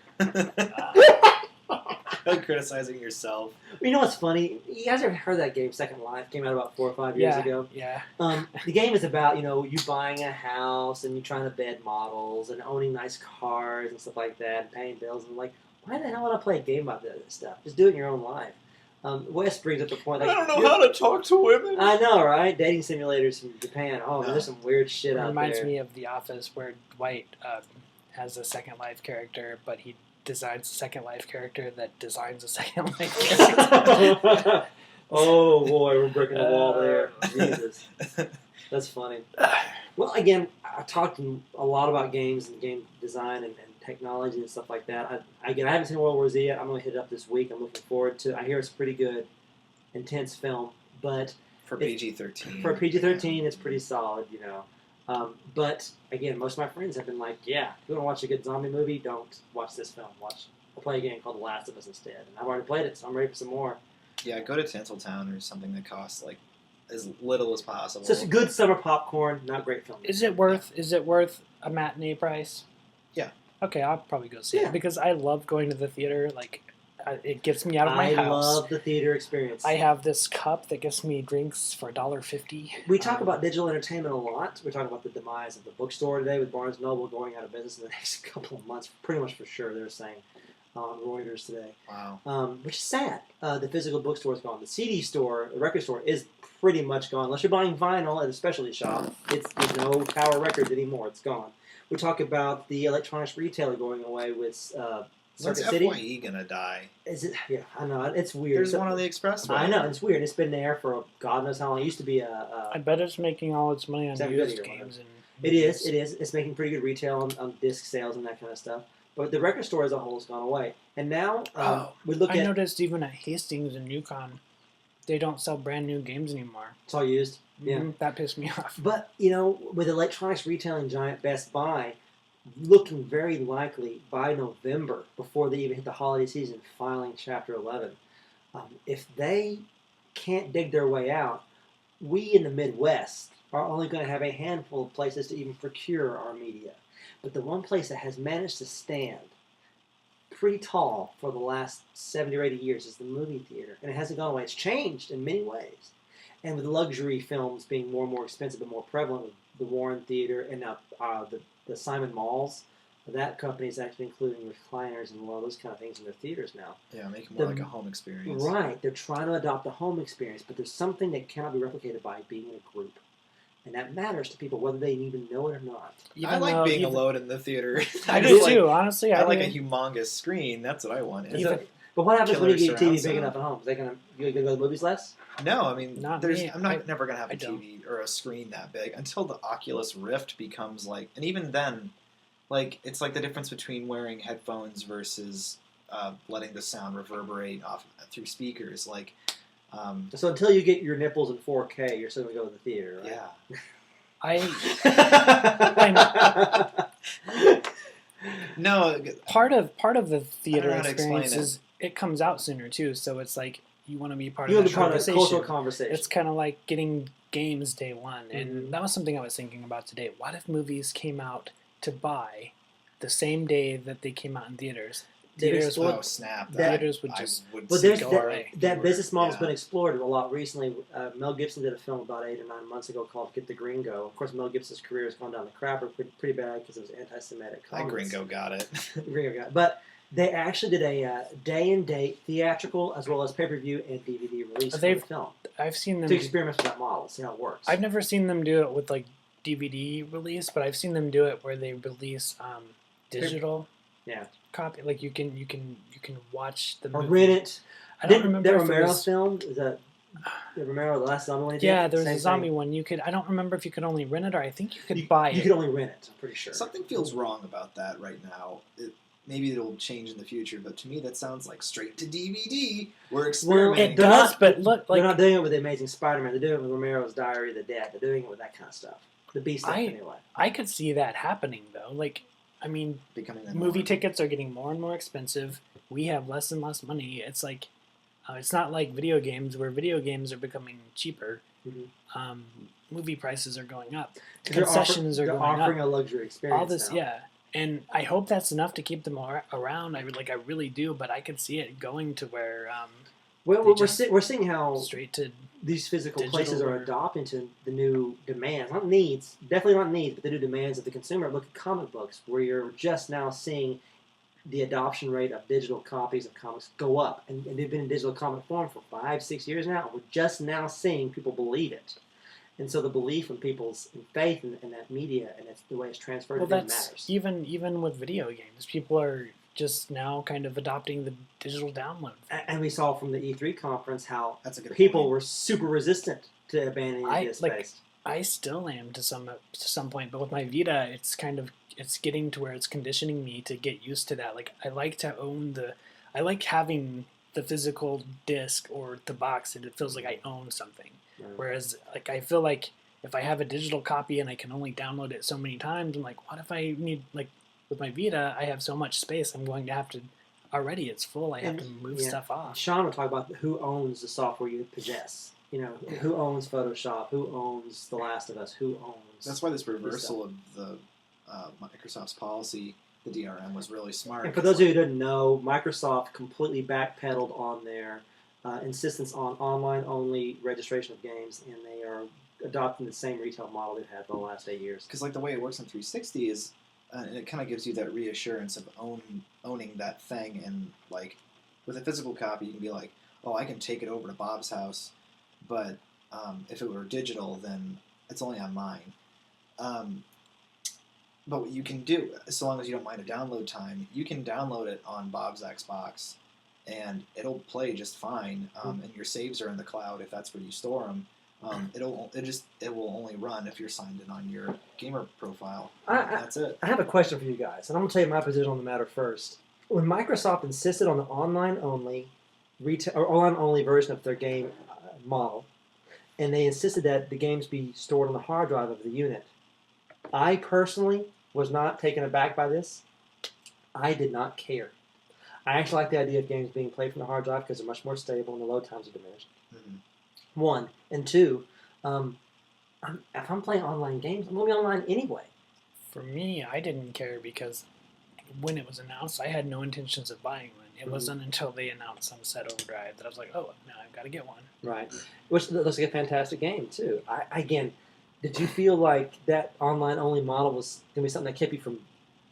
Like criticizing yourself. You know what's funny? You guys ever heard that game, Second Life? Came out about 4 or 5 years Yeah, ago. yeah. The game is about, you buying a house and you trying to bed models and owning nice cars and stuff like that and paying bills. And like, why the hell would I play a game about this stuff? Just do it in your own life. Wes brings up the point. Like, how to talk to women. I know, right? Dating simulators from Japan. Oh, man, No. there's some weird shit It out reminds there. me of The Office where Dwight has a Second Life character, but he designs a Second Life character that designs a Second Life character. Oh boy, we're breaking the wall there. Jesus, that's funny. Well, again, I talked a lot about games and game design and technology and stuff like that. I haven't seen World War Z yet. I'm going to hit it up this week. I'm looking forward to it. I hear it's a pretty good, intense film, but For PG-13. for PG-13, it's pretty solid, But again, most of my friends have been like, "Yeah, if you want to watch a good zombie movie, don't watch this film. Play a game called The Last of Us instead." And I've already played it, so I'm ready for some more. Yeah, go to Tinseltown or something that costs like as little as possible. So it's a good summer popcorn, not great film. Is it worth a matinee price? Yeah. Okay, I'll probably go see Yeah. it because I love going to the theater. Like, it gets me out of my I house. love the theater experience. I have this cup that gets me drinks for $1.50. We talk about digital entertainment a lot. We're talking about the demise of the bookstore today with Barnes & Noble going out of business in the next couple of months, pretty much for sure, they're saying on Reuters today, Wow. which is sad. The physical bookstore is gone. The CD store, the record store, is pretty much gone. Unless you're buying vinyl at a specialty shop, there's no Tower Records anymore. It's gone. We talk about the electronics retailer going away with When's Circuit City. FYE gonna die? Is it? Yeah, I know. It's weird. There's one on the expressway. I know, it's weird. It's been there for God knows how long. It used to be I bet it's making all its money on Is that used video or games. And It is. It's making pretty good retail on disc sales and that kind of stuff. But the record store as a whole has gone away. And now we look I at noticed even at Hastings and Yukon, they don't sell brand new games anymore. it's all used. Yeah. That pissed me off. But, with electronics retailing giant Best Buy looking very likely by November, before they even hit the holiday season, filing Chapter 11, if they can't dig their way out, we in the Midwest are only going to have a handful of places to even procure our media. But the one place that has managed to stand pretty tall for the last 70 or 80 years is the movie theater. And it hasn't gone away. It's changed in many ways. And with luxury films being more and more expensive and more prevalent, with the Warren Theater and now the Simon Malls, that company is actually including recliners and all those kind of things in their theaters now. Yeah, make it more like a home experience. Right. They're trying to adopt a home experience, but there's something that cannot be replicated by being in a group. And that matters to people, whether they even know it or not. I like being alone in the theater. I just do like- too, honestly. I like a do. humongous screen. That's what I want. But what happens when you Killer get your TV surround big enough at home? Is they gonna you gonna go to the movies less? No, I mean, Not there's. me. I'm not never gonna have I a don't. TV or a screen that big until the Oculus Rift becomes like, and even then, like it's like the difference between wearing headphones versus letting the sound reverberate off through speakers. Like, So until you get your nipples in 4K, you're still gonna go to the theater, right? yeah. No, Part of the I theater don't know how to explain experience is it comes out sooner too, so it's like you want to be part You of want the to be part of the conversation. cultural conversation. It's kind of like getting games day one, and Mhm. that was something I was thinking about today. What if movies came out to buy the same day that they came out in theaters? They've Theaters explored- would, oh snap! theaters would I just would But there's go that, away. that business model's Yeah. been explored a lot recently. Mel Gibson did a film about 8 or 9 months ago called Get the Gringo. Of course, Mel Gibson's career has gone down the crapper pretty bad because it was anti-Semitic That comments. gringo got it. Gringo guy. But they actually did a day and date theatrical as well as pay-per-view and DVD release for the They've- film I've seen them. to experiment with that model, see how it works. I've never seen them do it with like DVD release, but I've seen them do it where they release digital Yeah. copy. Like you can watch the Or movie. rent it. I don't Didn't remember that if it Romero was- film? Is that the Romero, the last zombie one he did? Yeah, there was Same a zombie thing. one. I don't remember if you could only rent it or I think you could buy You it. could only rent it, I'm pretty sure. Something feels wrong about that right now. Maybe it'll change in the future, but to me that sounds like straight to DVD. We're experimenting. It They're does, not- but look, like They're not doing it with The Amazing Spider-Man. They're doing it with Romero's Diary of the Dead. They're doing it with that kind of stuff. The B stuff, anyway. I could see that happening though. Like, I mean, Becoming the movie norm. tickets are getting more and more expensive. We have less and less money. It's like, it's not like video games where video games are becoming cheaper. Mhm. Movie prices are going up. They're Concessions are they're going offering up. a luxury experience All this, now. yeah. And I hope that's enough to keep them around. I really do. But I could see it going to where Well, They we're, just- we're seeing how straight to these physical digital places are or- adopting to the new demands, not needs, definitely not needs, but the new demands of the consumer. Look at comic books, where you're just now seeing the adoption rate of digital copies of comics go up, and they've been in digital comic form for 5-6 years now. We're just now seeing people believe it, and so the belief in people's faith in that media and it's the way it's transferred well, to them that's matters. even with video games. People are just now kind of adopting the digital download. And we saw from the E3 conference how That's a good people point. were super resistant to abandoning this space. I still am to some point, but with my Vita, it's getting to where it's conditioning me to get used to that. Like I like having the physical disc or the box, and it feels like I own something. Right. Whereas like I feel like if I have a digital copy and I can only download it so many times, I'm like, what if I need like with my Vita, I have so much space, I'm going to have to. Already, it's full. I have to move Yeah. stuff off. Sean will talk about who owns the software you possess. You know, who owns Photoshop, who owns The Last of Us, who owns... That's why this reversal of the Microsoft's policy, the DRM, was really smart. And for those of you who didn't know, Microsoft completely backpedaled on their insistence on online-only registration of games, and they are adopting the same retail model they've had for the last 8 years. because like the way it works on 360 is, and it kind of gives you that reassurance of owning that thing, and like with a physical copy, you can be like, oh, I can take it over to Bob's house, but if it were digital, then it's only on mine. But what you can do, so long as you don't mind a download time, you can download it on Bob's Xbox, and it'll play just fine. And your saves are in the cloud if that's where you store them. It will only run if you're signed in on your gamer profile. That's it. I have a question for you guys, and I'm going to tell you my position on the matter first. When Microsoft insisted on the online-only version of their game model, and they insisted that the games be stored on the hard drive of the unit, I personally was not taken aback by this. I did not care. I actually like the idea of games being played from the hard drive because they're much more stable and the load times are diminished. Mhm. One. And two, if I'm playing online games, I'm going to be online anyway. For me, I didn't care because when it was announced, I had no intentions of buying one. It wasn't until they announced Sunset Overdrive that I was like, oh, now I've got to get one. Right. Which looks like a fantastic game, too. Again, did you feel like that online-only model was going to be something that kept you from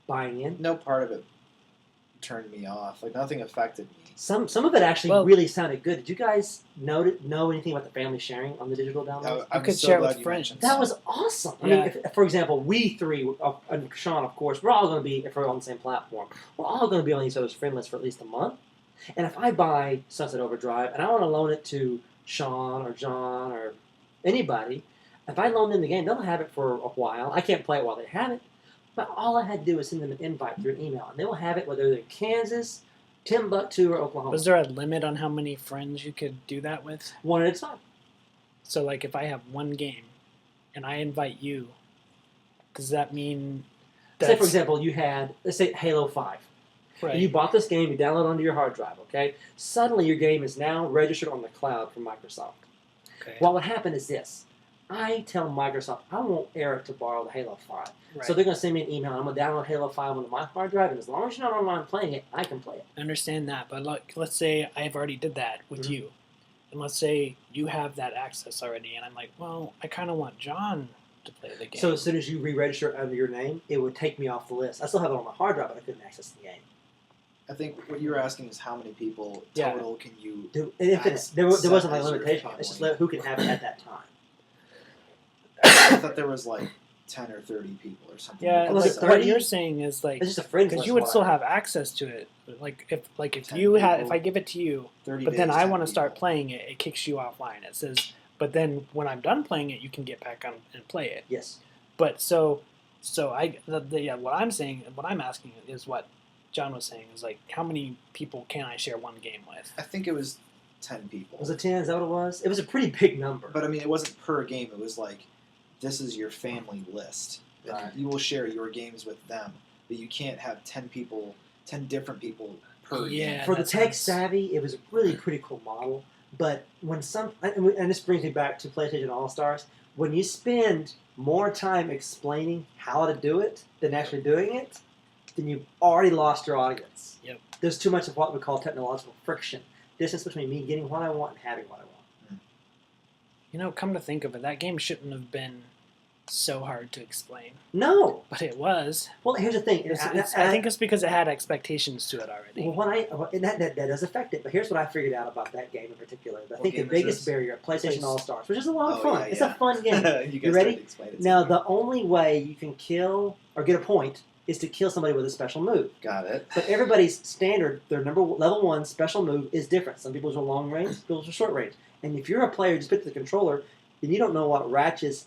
buying in? No part of it turned me off. Like, nothing affected me. Some of it actually Well- really sounded good. Did you guys know anything about the family sharing on the digital downloads? I'm could so share it glad with you friends. mentioned That was awesome. I Yeah. mean, for example, we three, and Sean, of course, we're all going to be, if we're on the same platform, we're all going to be on each other's friend list for at least a month. And if I buy Sunset Overdrive and I want to loan it to Sean or John or anybody, if I loan them the game, they'll have it for a while. I can't play it while they have it, but all I had to do was send them an invite through an email, and they will have it whether they're in Kansas, Timbuktu, or Oklahoma. Was there a limit on how many friends you could do that with? One at a time. So, like, if I have one game and I invite you, does that mean Say, for example, you had, let's say, Halo 5. right? And you bought this game, you download it onto your hard drive, okay? Suddenly your game is now registered on the cloud from Microsoft. okay. What would happen is this. I tell Microsoft I want Eric to borrow the Halo 5. right. So they're going to send me an email. I'm going to download Halo 5 onto my hard drive, and as long as you're not online playing it, I can play it. I understand that, but look, let's say I've already did that with Mhm. you, and let's say you have that access already, and I'm like, well, I kind of want John to play the game. So as soon as you re-register it under your name, it would take me off the list. I still have it on my hard drive, but I couldn't access the game. I think what you were asking is how many people Yeah. total can you... There wasn't like a Set as your limitation on it. It's just family. who can have it at that time. I thought there was like 10 or 30 people or something. yeah, Was like, it what 30? you're saying is like It's just a friend because list you would is still what I- have access to it. Like if 10 you had if people. I give it to you, 30 but then days, I 10 want to start people. playing it, it kicks you offline. It says, but then when I'm done playing it, you can get back on and play it. Yes. But what I'm saying, what I'm asking is what John was saying is like, how many people can I share one game with? I think it was 10 people. Was it 10? Is that what it was? It was a pretty big number. But I mean, it wasn't per game. It was like, this is your family list. And Right. you will share your games with them. But you can't have 10 people, 10 different people per Yeah. game. For the that tech sounds- savvy, it was a really pretty cool model. But when and this brings me back to PlayStation All Stars, when you spend more time explaining how to do it than actually doing it, then you've already lost your audience. Yep. There's too much of what we call technological friction, distance between me getting what I want and having what I want. You know, come to think of it, that game shouldn't have been so hard to explain, No. but it was. Well, here's the thing. I think it's because it had expectations to it already. Well, and that does affect it. But here's what I figured out about that game in particular. I think the game is biggest this? barrier, PlayStation Please. All Stars, which is a lot of Oh, fun. yeah, It's yeah. a fun game. you guys You tried ready? to explain it to Now, me. the only way you can kill or get a point is to kill somebody with a special move. Got it. But everybody's standard, their level 1 special move is different. Some people's are long range, some people's are short range. And if you're a player who just picked the controller, and you don't know what Ratchet's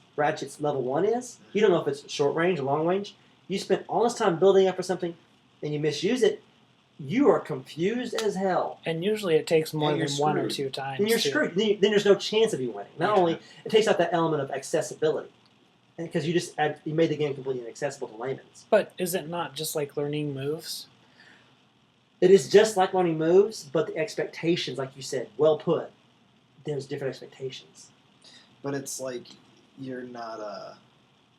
level 1 is, you don't know if it's short range or long range, you spent all this time building up for something, and you misuse it, you are confused as hell. And usually it takes more And than you're one or screwed. two times. Then you're to- screwed. Then there's no chance of you winning. Not Yeah. only, it takes out that element of accessibility. Because you made the game completely inaccessible to layman's. But is it not just like learning moves? It is just like learning moves, but the expectations, like you said, well put, there's different expectations. But it's like you're not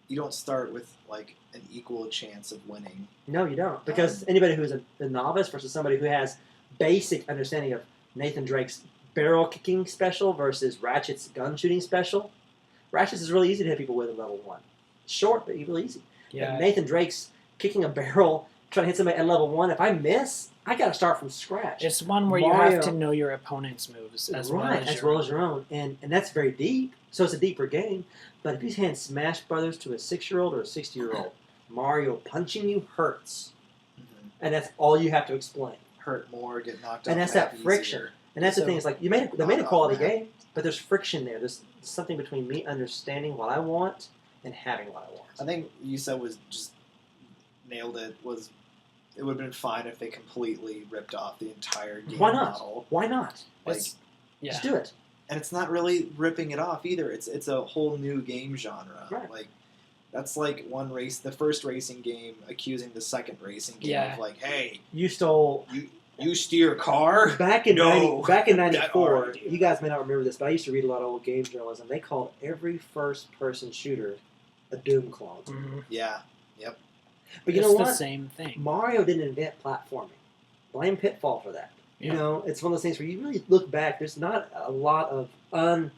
you don't start with like an equal chance of winning. No, you don't. Because anybody who's a novice versus somebody who has basic understanding of Nathan Drake's barrel kicking special versus Ratchet's gun shooting special, Ratchet's is really easy to hit people with at level 1. Short, but really easy. Yeah. And Nathan Drake's kicking a barrel, trying to hit somebody at level 1. If I miss, I got to start from scratch. It's one where you Mario- have to know your opponent's moves as well right, as as your well as your own. And that's very deep, so it's a deeper game. But if you hand Smash Brothers to a 6-year-old or a 60-year-old, Mario punching you hurts. And that's all you have to explain. Hurt more, get knocked out. And that's that friction. And that's the So- thing, is like, they made a Knock quality off, man. game, but there's friction there. There's something between me understanding what I want and having what I want. I think you said was just nailed it. Was it would have been fine if they completely ripped off the entire game Why not? model. Why not? Like, It's- yeah. Just do it. and it's not really ripping it off either. It's a whole new game genre. Right. Like that's like the first racing game accusing the second racing game Yeah. of like, hey, You stole you You steer a car? Back in No. back in That '94, already. you guys may not remember this, but I used to read a lot of old games journalism. They called every first-person shooter a Doom clone. Mhm. Yeah. But you It's know the what? same thing. Mario didn't invent platforming. Blame Pitfall for that. You Yeah. know, it's one of those things where you really look back. There's not a lot of what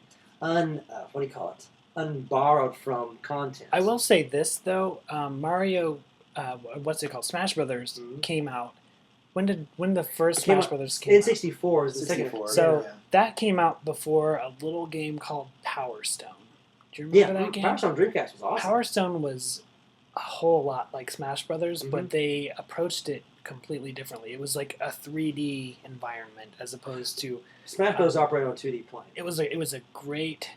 do you call it? Unborrowed from content. I will say this though, Mario, what's it called? Smash Brothers Mhm. came out. When the first It came Smash out Brothers came in out? '64 is the second. 64. So Yeah. that came out before a little game called Power Stone. Do you Yeah, remember that game? Power Stone Dreamcast was awesome. Power Stone was a whole lot like Smash Brothers, Mhm. but they approached it completely differently. It was like a 3D environment as opposed to Smash Bros. Operated on 2D plane. it was a great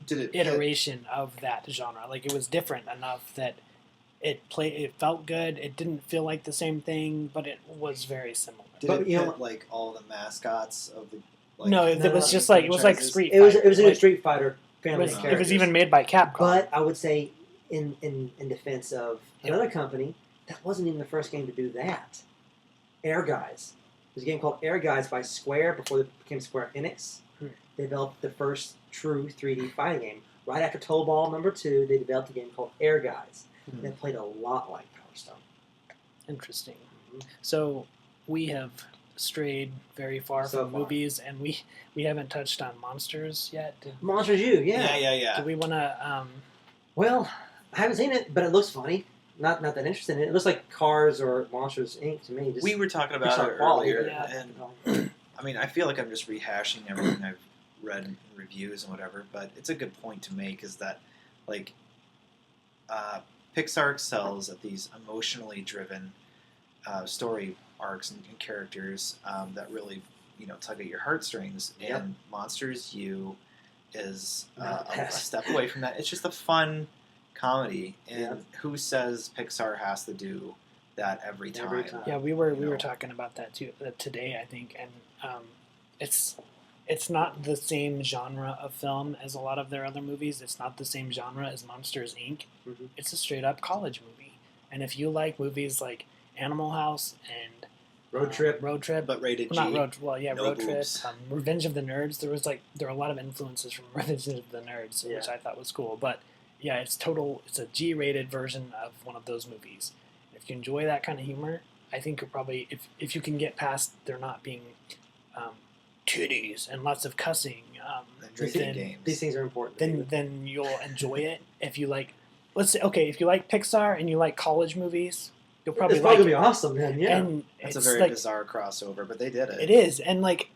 Did it iteration of that genre. Like it was different enough that it felt good. It didn't feel like the same thing, but it was very similar. Did But, it you hit know- like all the mascots of the? Like, No, it No, was no, just like it was like franchises? Street It was Fighter. a Like, Street Fighter it family was, of it characters. was even made by Capcom. But I would say, in defense of Yeah. another company, that wasn't even the first game to do that. Air Guys. There's a game called Air Guys by Square before they became Square Enix. Hmm. They developed the first true 3D fighting game. Right after Toe Ball #2, they developed a game called Air Guys. Hmm. That played a lot like Power Stone. Interesting. Mhm. So we have strayed very far So from far. movies, and we haven't touched on monsters yet. Monsters U, yeah. Yeah. Do we want to? Well, I haven't seen it, but it looks funny. Not that interested in it. It looks like Cars or Monsters Inc. to me. Just We were talking about Pixar it quality, earlier, Yeah. and I mean, I feel like I'm just rehashing everything I've read in reviews and whatever, but it's a good point to make is that, like, Pixar excels at these emotionally driven story arcs and characters that really, tug at your heartstrings. Yep. And Monsters U is Not a best. step away from that. It's just a fun comedy, and Yep. who says Pixar has to do that every time? Every time. Yeah, we were You know. talking about that too today, I think, and it's not the same genre of film as a lot of their other movies. It's not the same genre as Monsters Inc. Mhm. It's a straight up college movie, and if you like movies like Animal House and Road Trip. But rated G. Well, not Road. Well, yeah, no Road boobs. Trip, Revenge of the Nerds. There were a lot of influences from Revenge of the Nerds, which Yeah. I thought was cool. But yeah, it's a G-rated version of one of those movies. If you enjoy that kind of humor, I think you're probably if you can get past there not being titties and lots of cussing, And drinking then- games. These things are important. then you'll enjoy it. If you like, let's say, okay, if you like Pixar and you like college movies, you'll probably it's probably like gonna be awesome then. Yeah. And That's a it's very like, bizarre crossover, but they did it. It is, and like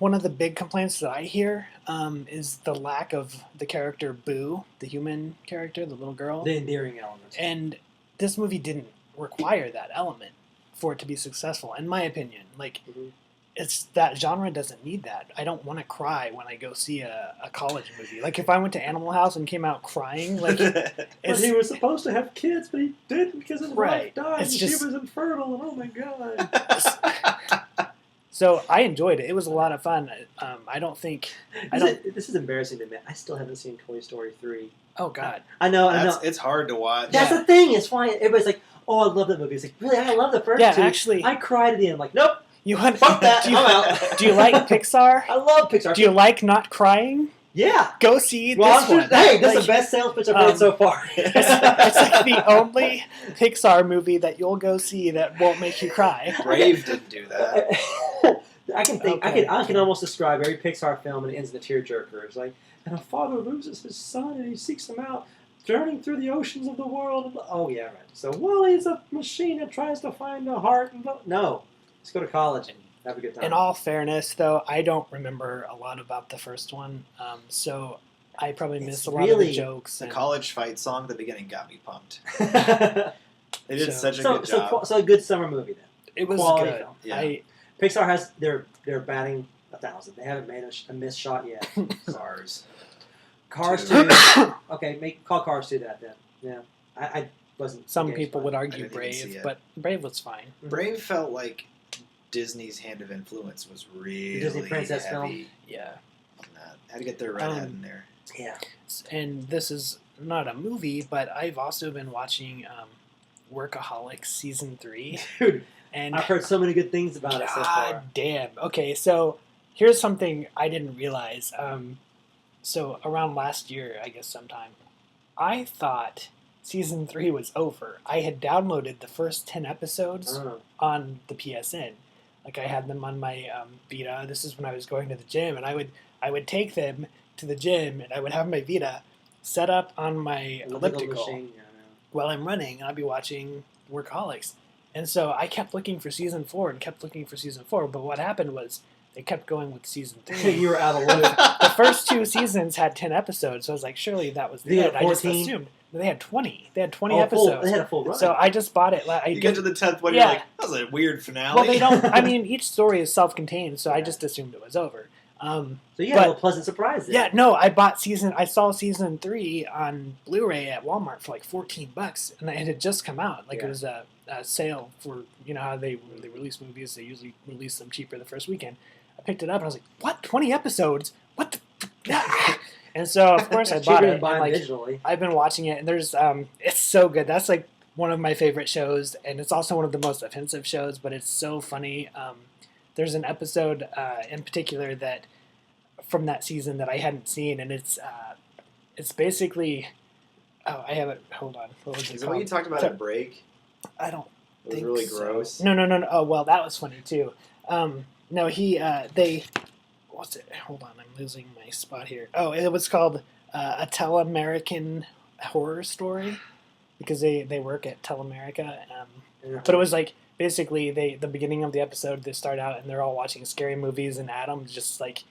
one of the big complaints that I hear is the lack of the character Boo, the human character, the little girl, the endearing elements. and this movie didn't require that element for it to be successful, in my opinion. Like, Mhm. it's that genre doesn't need that. I don't want to cry when I go see a college movie. Like, if I went to Animal House and came out crying, like, But it's, he was supposed to have kids, but he didn't because his Right. wife died. It's and just- she was infertile, and oh my god! so I enjoyed it. It was a lot of fun. I don't think. This is embarrassing to admit. I still haven't seen Toy Story 3. Oh God. I know. I know. It's hard to watch. That's Yeah. the thing. It's why everybody's like, "Oh, I love that movie." It's like, really, I love the first Yeah, two. actually, I cried at the end. I'm like, nope, you want fuck that. Do you, I'm out. do you like Pixar? I love Pixar. Do you like not crying? Yeah. Go see Well, this one. hey, this Like, is the best sales pitch I've heard so far. it's like the only Pixar movie that you'll go see that won't make you cry. Brave didn't do that. I can think. Okay. I can almost describe every Pixar film and it ends in a tearjerker. It's like, and a father loses his son and he seeks him out, journeying through the oceans of the world. Oh yeah, right. So Wally's a machine that tries to find a heart. And no, let's go to college and have a good time. In all fairness, though, I don't remember a lot about the first one, so I probably It's missed a lot of really- the jokes. The and- college fight song at the beginning got me pumped. so, They did So- such a good job. so a good summer movie then. It was quality good. film. Yeah. Pixar has they're batting 1,000. They haven't made a missed shot yet. Cars. Cars Two. 2. Okay, call Cars 2 that then. Yeah, I wasn't. Some engaged people by would it. argue didn't even see Brave, it. but Brave was fine. Brave felt like Disney's hand of influence was really Disney princess film? heavy Yeah. on that. Had to get their redhead in there. Yeah. And this is not a movie, but I've also been watching Workaholics season 3. Dude, And I've heard so many good things about it so far. God damn. Okay, so here's something I didn't realize. So around last year, I guess sometime, I thought season 3 was over. I had downloaded the first 10 episodes Oh. on the PSN. Like I had them on my Vita. This is when I was going to the gym, and I would take them to the gym, and I would have my Vita set up on my elliptical Machine, yeah, while I'm running, and I'd be watching Workaholics. And so I kept looking for season 4 and kept looking for season 4. But what happened was they kept going with season yeah. 3. You were out of luck. The first 2 seasons had 10 episodes, so I was like, surely that was They the had end. I just 14? assumed. But they had 20. They had 20 Oh, episodes. they had a full run. So I just bought it. You get to the 10th one, Yeah. you're like, that was a weird finale. Well, they don't. I mean, each story is self-contained, so I just assumed it was over. so you had a pleasant surprise there. Yeah, no, I saw season 3 on Blu-ray at Walmart for like $14, and it had just come out. Like Yeah. it was a sale for, you know how they release movies. They usually release them cheaper the first weekend. I picked it up and I was like, "What? 20 episodes? What the?" And so of course I bought Cheaper it. than buying And, like, digitally. I've been watching it, and there's it's so good. That's like one of my favorite shows, and it's also one of the most offensive shows. But it's so funny. There's an episode in particular that from that season that I hadn't seen, and it's basically I have it. Hold on, what was it Is that what you called? talked about at break? I don't It was think really so. gross. No. Oh well, that was funny too. No, they. What's it? Hold on, I'm losing my spot here. Oh, it was called a Tell-American horror story because they work at Tell-America. But it was like basically the beginning of the episode they start out and they're all watching scary movies and Adam just like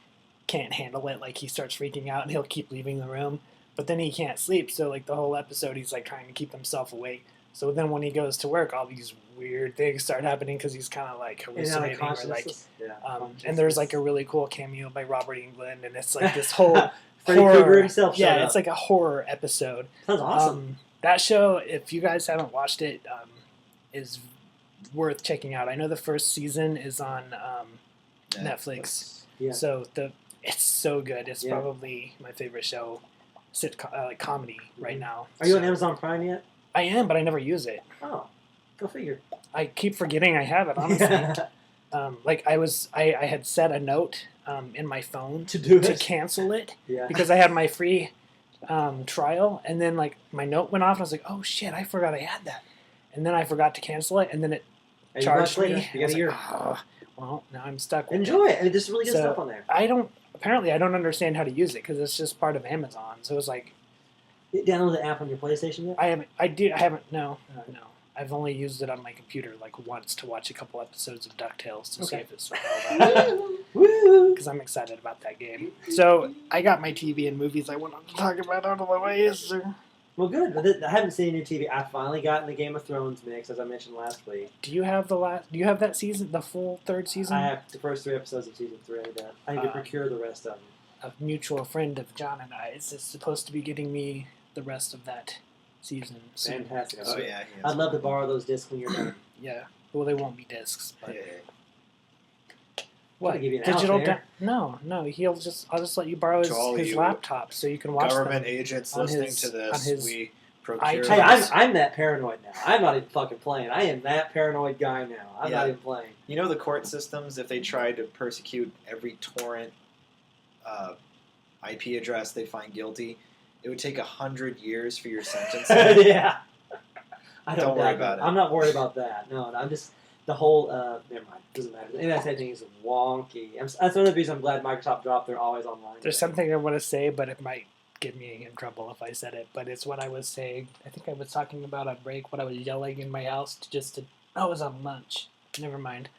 can't handle it. Like he starts freaking out and he'll keep leaving the room, but then he can't sleep. So like the whole episode he's like trying to keep himself awake. So then when he goes to work, all these weird things start happening because he's kind of like hallucinating or like. And there's like a really cool cameo by Robert Englund, and it's like this whole Freddy horror. Krueger himself showed Yeah, up. it's like a horror episode. Sounds awesome. That show, if you guys haven't watched it, is worth checking out. I know the first season is on Netflix, Yeah. so it's so good. It's Yeah. probably my favorite show, like comedy right now. Are you So- on Amazon Prime yet? I am, but I never use it. Oh, go figure. I keep forgetting I have it. Honestly, like I had set a note in my phone To do to it. cancel it Yeah. because I had my free trial, and then like my note went off, and I was like, "Oh shit, I forgot I had that," and then I forgot to cancel it, and then it And you charged watch later. me. You I was got a year. like, "Oh, well, now I'm stuck with Enjoy it." it, and there's really good So, stuff on there. I don't understand how to use it because it's just part of Amazon. So it was like You download the app on your PlayStation yet? I haven't. No. I've only used it on my computer like once to watch a couple episodes of DuckTales to see Okay. if it's held up. Woo! Because I'm excited about that game. So I got my TV and movies I wanted to talk about out of the way. Well, good. But I haven't seen any new TV. I finally got in the Game of Thrones mix, as I mentioned last week. Do you have Do you have that season, the full 3rd season? I have the first 3 episodes of season 3. I need to Uh, procure the rest of them. A mutual friend of John and I is supposed to be getting me the rest of that season. soon. Fantastic. Oh, yeah. he has I'd love to one. borrow those discs when you're done. Yeah. Well, they won't be discs, but Yeah. what? I'll give you an Digital? out there. No. I'll just let you borrow To all his you laptop so you can watch Government them. agents on listening his- to on this, his we procure. Hey, iTunes. I'm that paranoid now. I'm not even fucking playing. I am that paranoid guy now. I'm Yeah. not even playing. You know the court systems, if they tried to persecute every torrent IP address they find guilty, it would take 100 years for your sentence. Yeah. I Don't worry doubt about that. it. I'm not worried about that. No, I'm just the whole. Never mind. Doesn't matter. The NSA thing is wonky. That's one of the reasons I'm glad Microsoft dropped their always online. There's something I want to say, but it might get me in trouble if I said it. But it's what I was saying. I think I was talking about on break what I was yelling in my house I was on lunch. Never mind.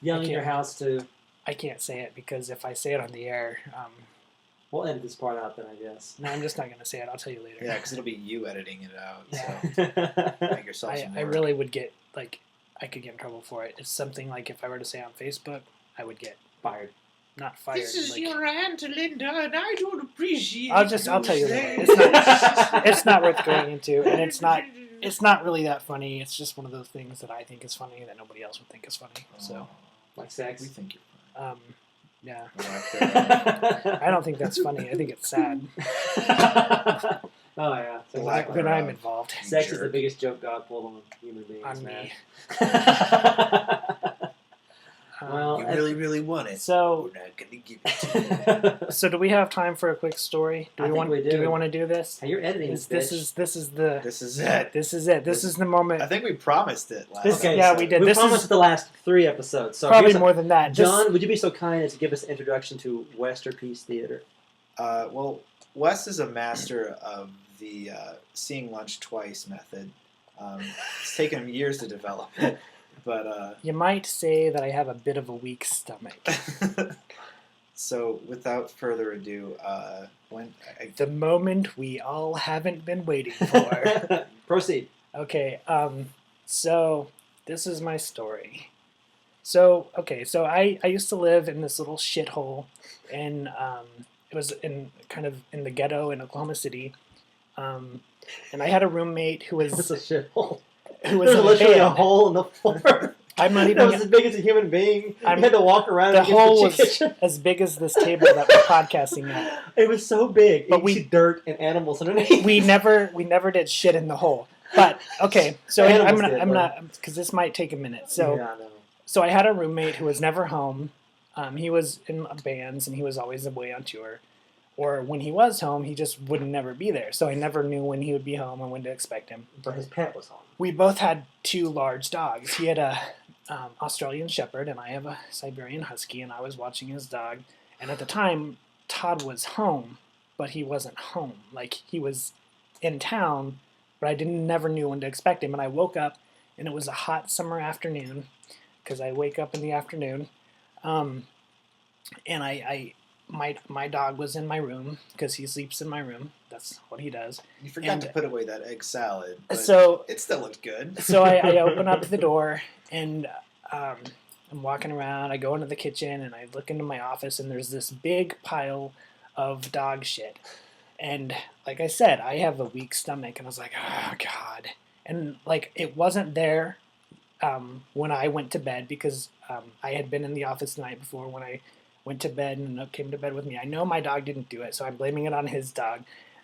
yelling I in your can't- house to. I can't say it because if I say it on the air, We'll edit this part out then, I guess. no, I'm just not going to say it. I'll tell you later. Yeah, because it'll be you editing it out. Yeah. So make yourself some I work. really would get I could get in trouble for it. It's something like if I were to say on Facebook, I would get Fired. not fired. like- aunt Linda, and I don't appreciate. I'll tell you later. It's not worth going into, and it's not really that funny. It's just one of those things that I think is funny that nobody else would think is funny. So, Like we sex. think you're yeah, fine. I don't think that's funny. I think it's sad. I Oh yeah. So Lack when I'm thereof. involved. sex is Jerk. the biggest joke God pulled on human beings. On man. me. Well, You really, really want it. So, We're not gonna give it to you. so do we have time for a quick story? I think we do. Do we want to do this? Hey, you're editing This, this. this is this is the This is it. this is it. This is the moment. I think we promised it last. This- Okay, yeah, episode. we did. We This promised is the last 3 episodes. So probably here's more than that. This- John, would you be so kind as to give us an introduction to Westerpiece Theater? Well, Wes is a master of the seeing lunch twice method. It's taken him years to develop it, but you might say that I have a bit of a weak stomach. so without further ado, The moment we all haven't been waiting for. Proceed. Okay, so this is my story. So I used to live in this little shithole, and it was in kind of in the ghetto in Oklahoma City, and I had a roommate who It's was a shithole. who was There's in a literally a band. hole in the floor. I'm not That was even. as big as a human being. I'm- You had to walk around The and hole get the was kitchen. as big as this table that we're podcasting at. It was so big. But But we- we dirt and animals underneath. We never did shit in the hole. But okay, so I'm Animals gonna did, I'm though. not because this might take a minute. So yeah, I know. So I had a roommate who was never home. He was in bands and he was always away on tour. Or when he was home, he just would never be there. So I never knew when he would be home and when to expect him. But his pet was home. We both had 2 large dogs. He had a Australian Shepherd and I have a Siberian Husky, and I was watching his dog. And at the time, Todd was home, but he wasn't home. Like, he was in town, but I never knew when to expect him. And I woke up, and it was a hot summer afternoon, because I wake up in the afternoon. And my dog was in my room, because he sleeps in my room. That's what he does. you forgot and- to put away that egg salad. But So it still looked good. so I open up the door, and I'm walking around. I go into the kitchen, and I look into my office, and there's this big pile of dog shit. And like I said, I have a weak stomach, and I was like, oh, God. And like, it wasn't there when I went to bed, because I had been in the office the night before when I went to bed, and Nook came to bed with me. I know my dog didn't do it, so I'm blaming it on his dog.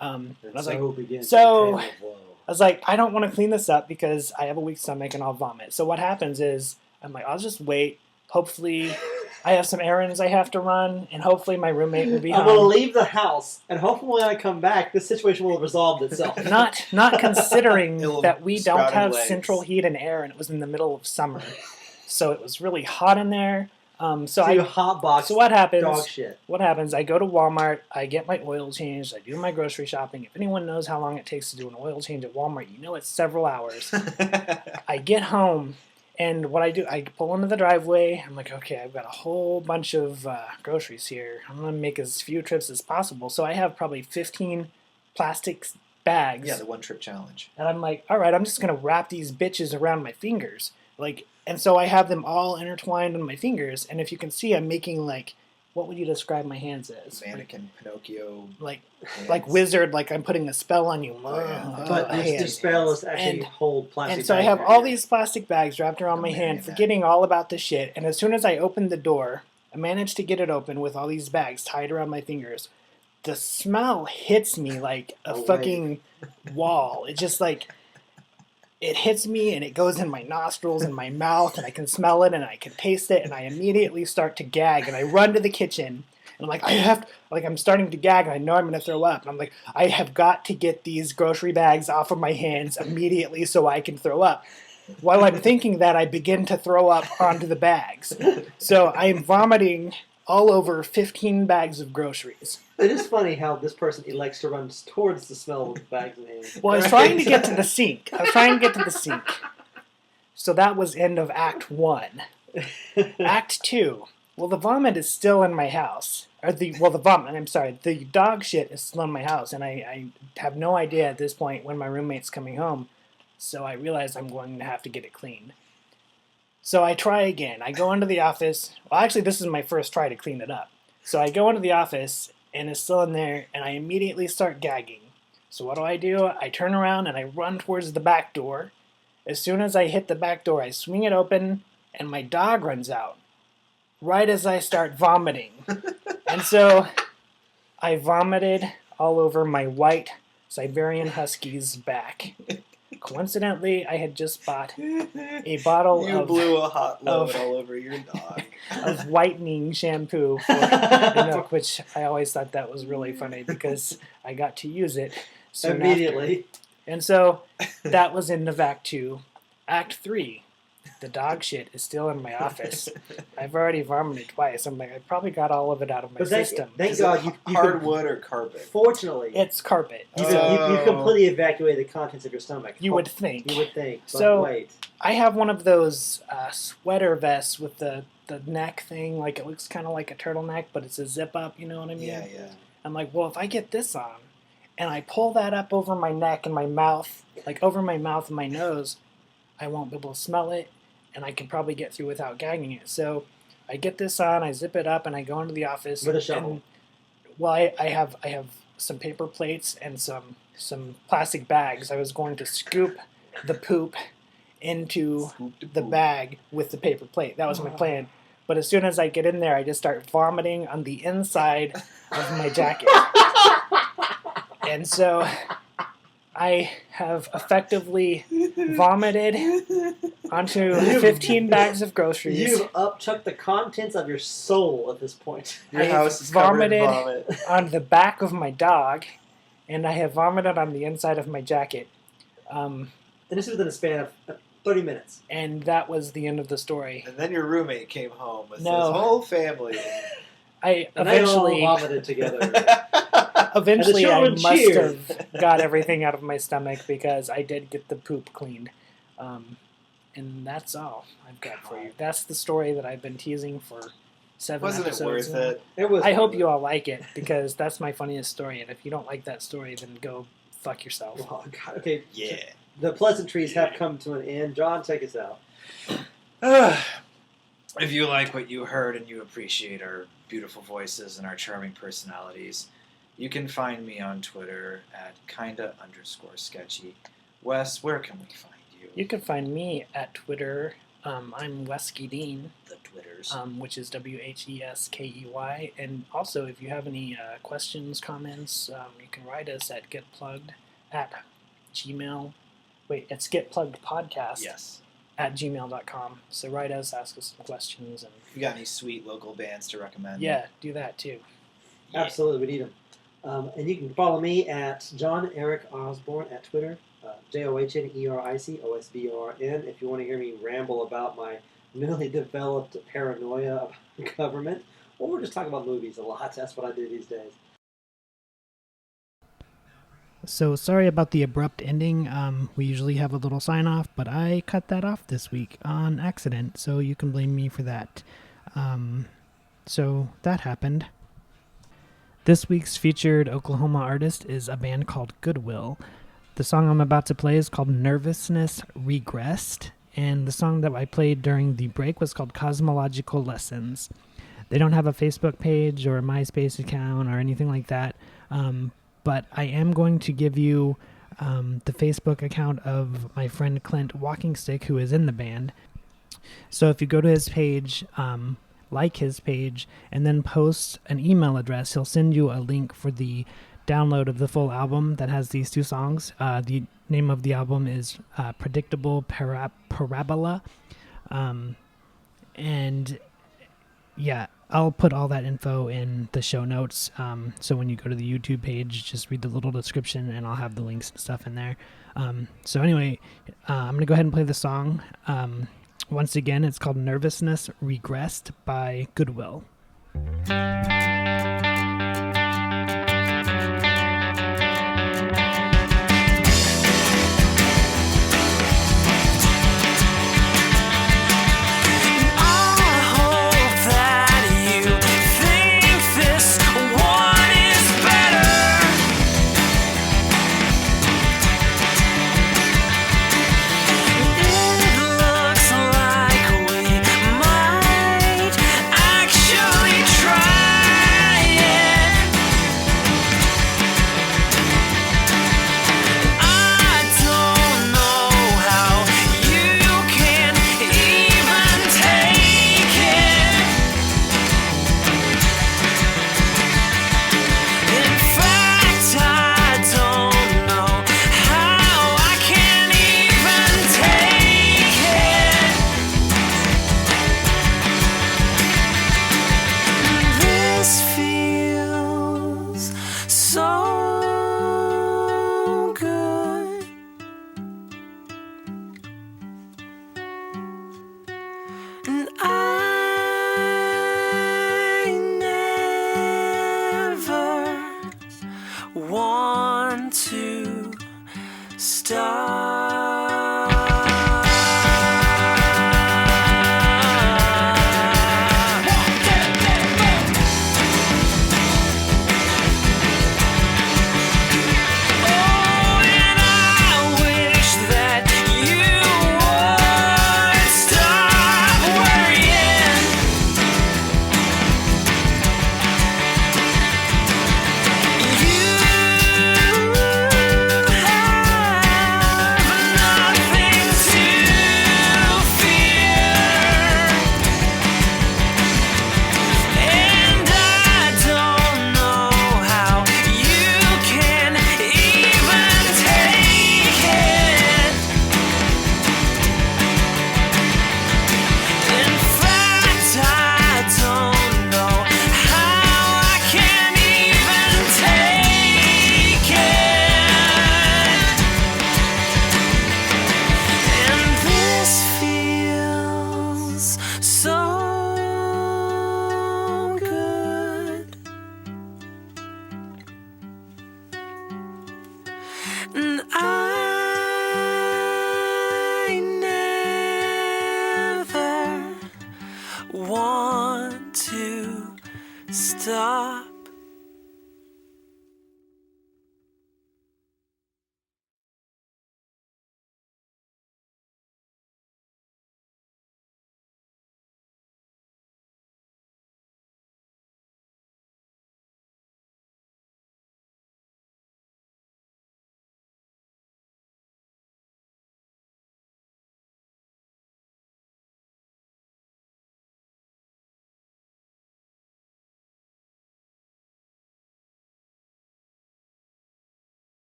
And I was like, begins so- the trail of woe. I was like, I don't want to clean this up because I have a weak stomach and I'll vomit. So what happens is, I'm like, I'll just wait. Hopefully, I have some errands I have to run, and hopefully my roommate will be I'm going to home. leave the house, and hopefully when I come back, this situation will have resolved itself. Not considering It'll that we don't sprouted have legs. central heat and air, and it was in the middle of summer, so it was really hot in there. So you I. hotbox So what happens? dog shit. What happens? I go to Walmart, I get my oil changed, I do my grocery shopping. If anyone knows how long it takes to do an oil change at Walmart, you know it's several hours. I get home, and what I do, I pull into the driveway. I'm like, okay, I've got a whole bunch of groceries here. I'm going to make as few trips as possible. So I have probably 15 plastic bags. Yeah, the one trip challenge. And I'm like, all right, I'm just going to wrap these bitches around my fingers. Like, and so I have them all intertwined on my fingers. And if you can see, I'm making like, what would you describe my hands as? Mannequin, Pinocchio. Like hands. wizard, like I'm putting a spell on you. Oh, yeah. But hand. this spell is actually And- hold plastic. And so I bags have right all here. these plastic bags wrapped around A my hand, marionette. forgetting all about the shit. And as soon as I opened the door, I managed to get it open with all these bags tied around my fingers. The smell hits me like a Oh, fucking wall. It just like, it hits me and it goes in my nostrils and my mouth, and I can smell it and I can taste it, and I immediately start to gag, and I run to the kitchen. And I'm like, I'm starting to gag, and I know I'm going to throw up. And I'm like, I have got to get these grocery bags off of my hands immediately so I can throw up. While I'm thinking that, I begin to throw up onto the bags. So I'm vomiting all over 15 bags of groceries. It is funny how this person elects to run towards the smell of the bags in hand. Well, I was trying to get to the sink. So that was end of Act 1. Act 2. Well, the vomit is still in my house. The dog shit is still in my house, and I have no idea at this point when my roommate's coming home, so I realize I'm going to have to get it cleaned. So I try again. I go into the office. Well, actually, this is my first try to clean it up. So I go into the office, and it's still in there, and I immediately start gagging. So what do? I turn around, and I run towards the back door. As soon as I hit the back door, I swing it open, and my dog runs out. Right as I start vomiting. And so I vomited all over my white Siberian Huskies back. Coincidentally, I had just bought a bottle You of blew a hot load of- all over your dog. of whitening shampoo for the milk, which I always thought that was really funny because I got to use it soon Immediately. after. And so that was in the Act 2. Act 3, the dog shit is still in my office. I've already vomited twice. I'm like, I probably got all of it out of my But system. thank Is God it you could, hardwood or carpet? fortunately, It's carpet. you Oh. completely evacuated the contents of your stomach. You would think. You would think. But So- wait. I have one of those sweater vests with the neck thing. Like, it looks kind of like a turtleneck, but it's a zip up, you know what I mean? Yeah, yeah. I'm like, well, if I get this on and I pull that up over my neck and my mouth, like over my mouth and my nose, I won't be able to smell it, and I can probably get through without gagging it. So I get this on, I zip it up, and I go into the office. With a shovel. And, well, I have some paper plates and some plastic bags. I was going to scoop the poop into the bag with the paper plate. That was my plan. But as soon as I get in there, I just start vomiting on the inside of my jacket. And so I have effectively vomited onto 15 bags of groceries. You've upchucked the contents of your soul at this point. Your I have house is covered in vomited. vomit. On the back of my dog, and I have vomited on the inside of my jacket. And this is within a span of 30 minutes. And that was the end of the story. And then your roommate came home with No. his whole family. I And they all eventually, vomited together. eventually, I children must cheered. have got everything out of my stomach because I did get the poop cleaned. And that's all I've got for you. That's the story that I've been teasing for 7 Wasn't it episodes worth now. it? It was. I hope you all like it because that's my funniest story. And if you don't like that story, then go fuck yourself. Oh, God. Okay. Yeah. The pleasantries have come to an end. John, take us out. If you like what you heard and you appreciate our beautiful voices and our charming personalities, you can find me on Twitter at kinda_sketchy. Wes, where can we find you? You can find me at Twitter. I'm Weskey Dean, The Twitters. which is WHESKEY. And also, if you have any questions, comments, you can write us at getplugged at gmail. Wait, it's getpluggedpodcast Yes. at gmail.com. So write us, ask us some questions, and If you got any sweet local bands to recommend? yeah, do that too. Yeah. Absolutely, we need them. And you can follow me at John Eric Osborne at Twitter, JOHNERICOSBORN. If you want to hear me ramble about my newly developed paranoia about government, or just talk about movies a lot. That's what I do these days. So sorry about the abrupt ending. We usually have a little sign off, but I cut that off this week on accident, so you can blame me for that. So that happened. This week's featured Oklahoma artist is a band called Goodwill. The song I'm about to play is called Nervousness Regressed, and the song that I played during the break was called Cosmological Lessons. They don't have a Facebook page or a MySpace account or anything like that, but I am going to give you the Facebook account of my friend Clint Walking Stick, who is in the band. So if you go to his page, like his page, and then post an email address, he'll send you a link for the download of the full album that has these two songs. The name of the album is Predictable Parabola. And yeah, I'll put all that info in the show notes. So when you go to the YouTube page, just read the little description and I'll have the links and stuff in there. So anyway, I'm going to go ahead and play the song. Once again, it's called Nervousness Regressed by Goodwill. Actually try Stars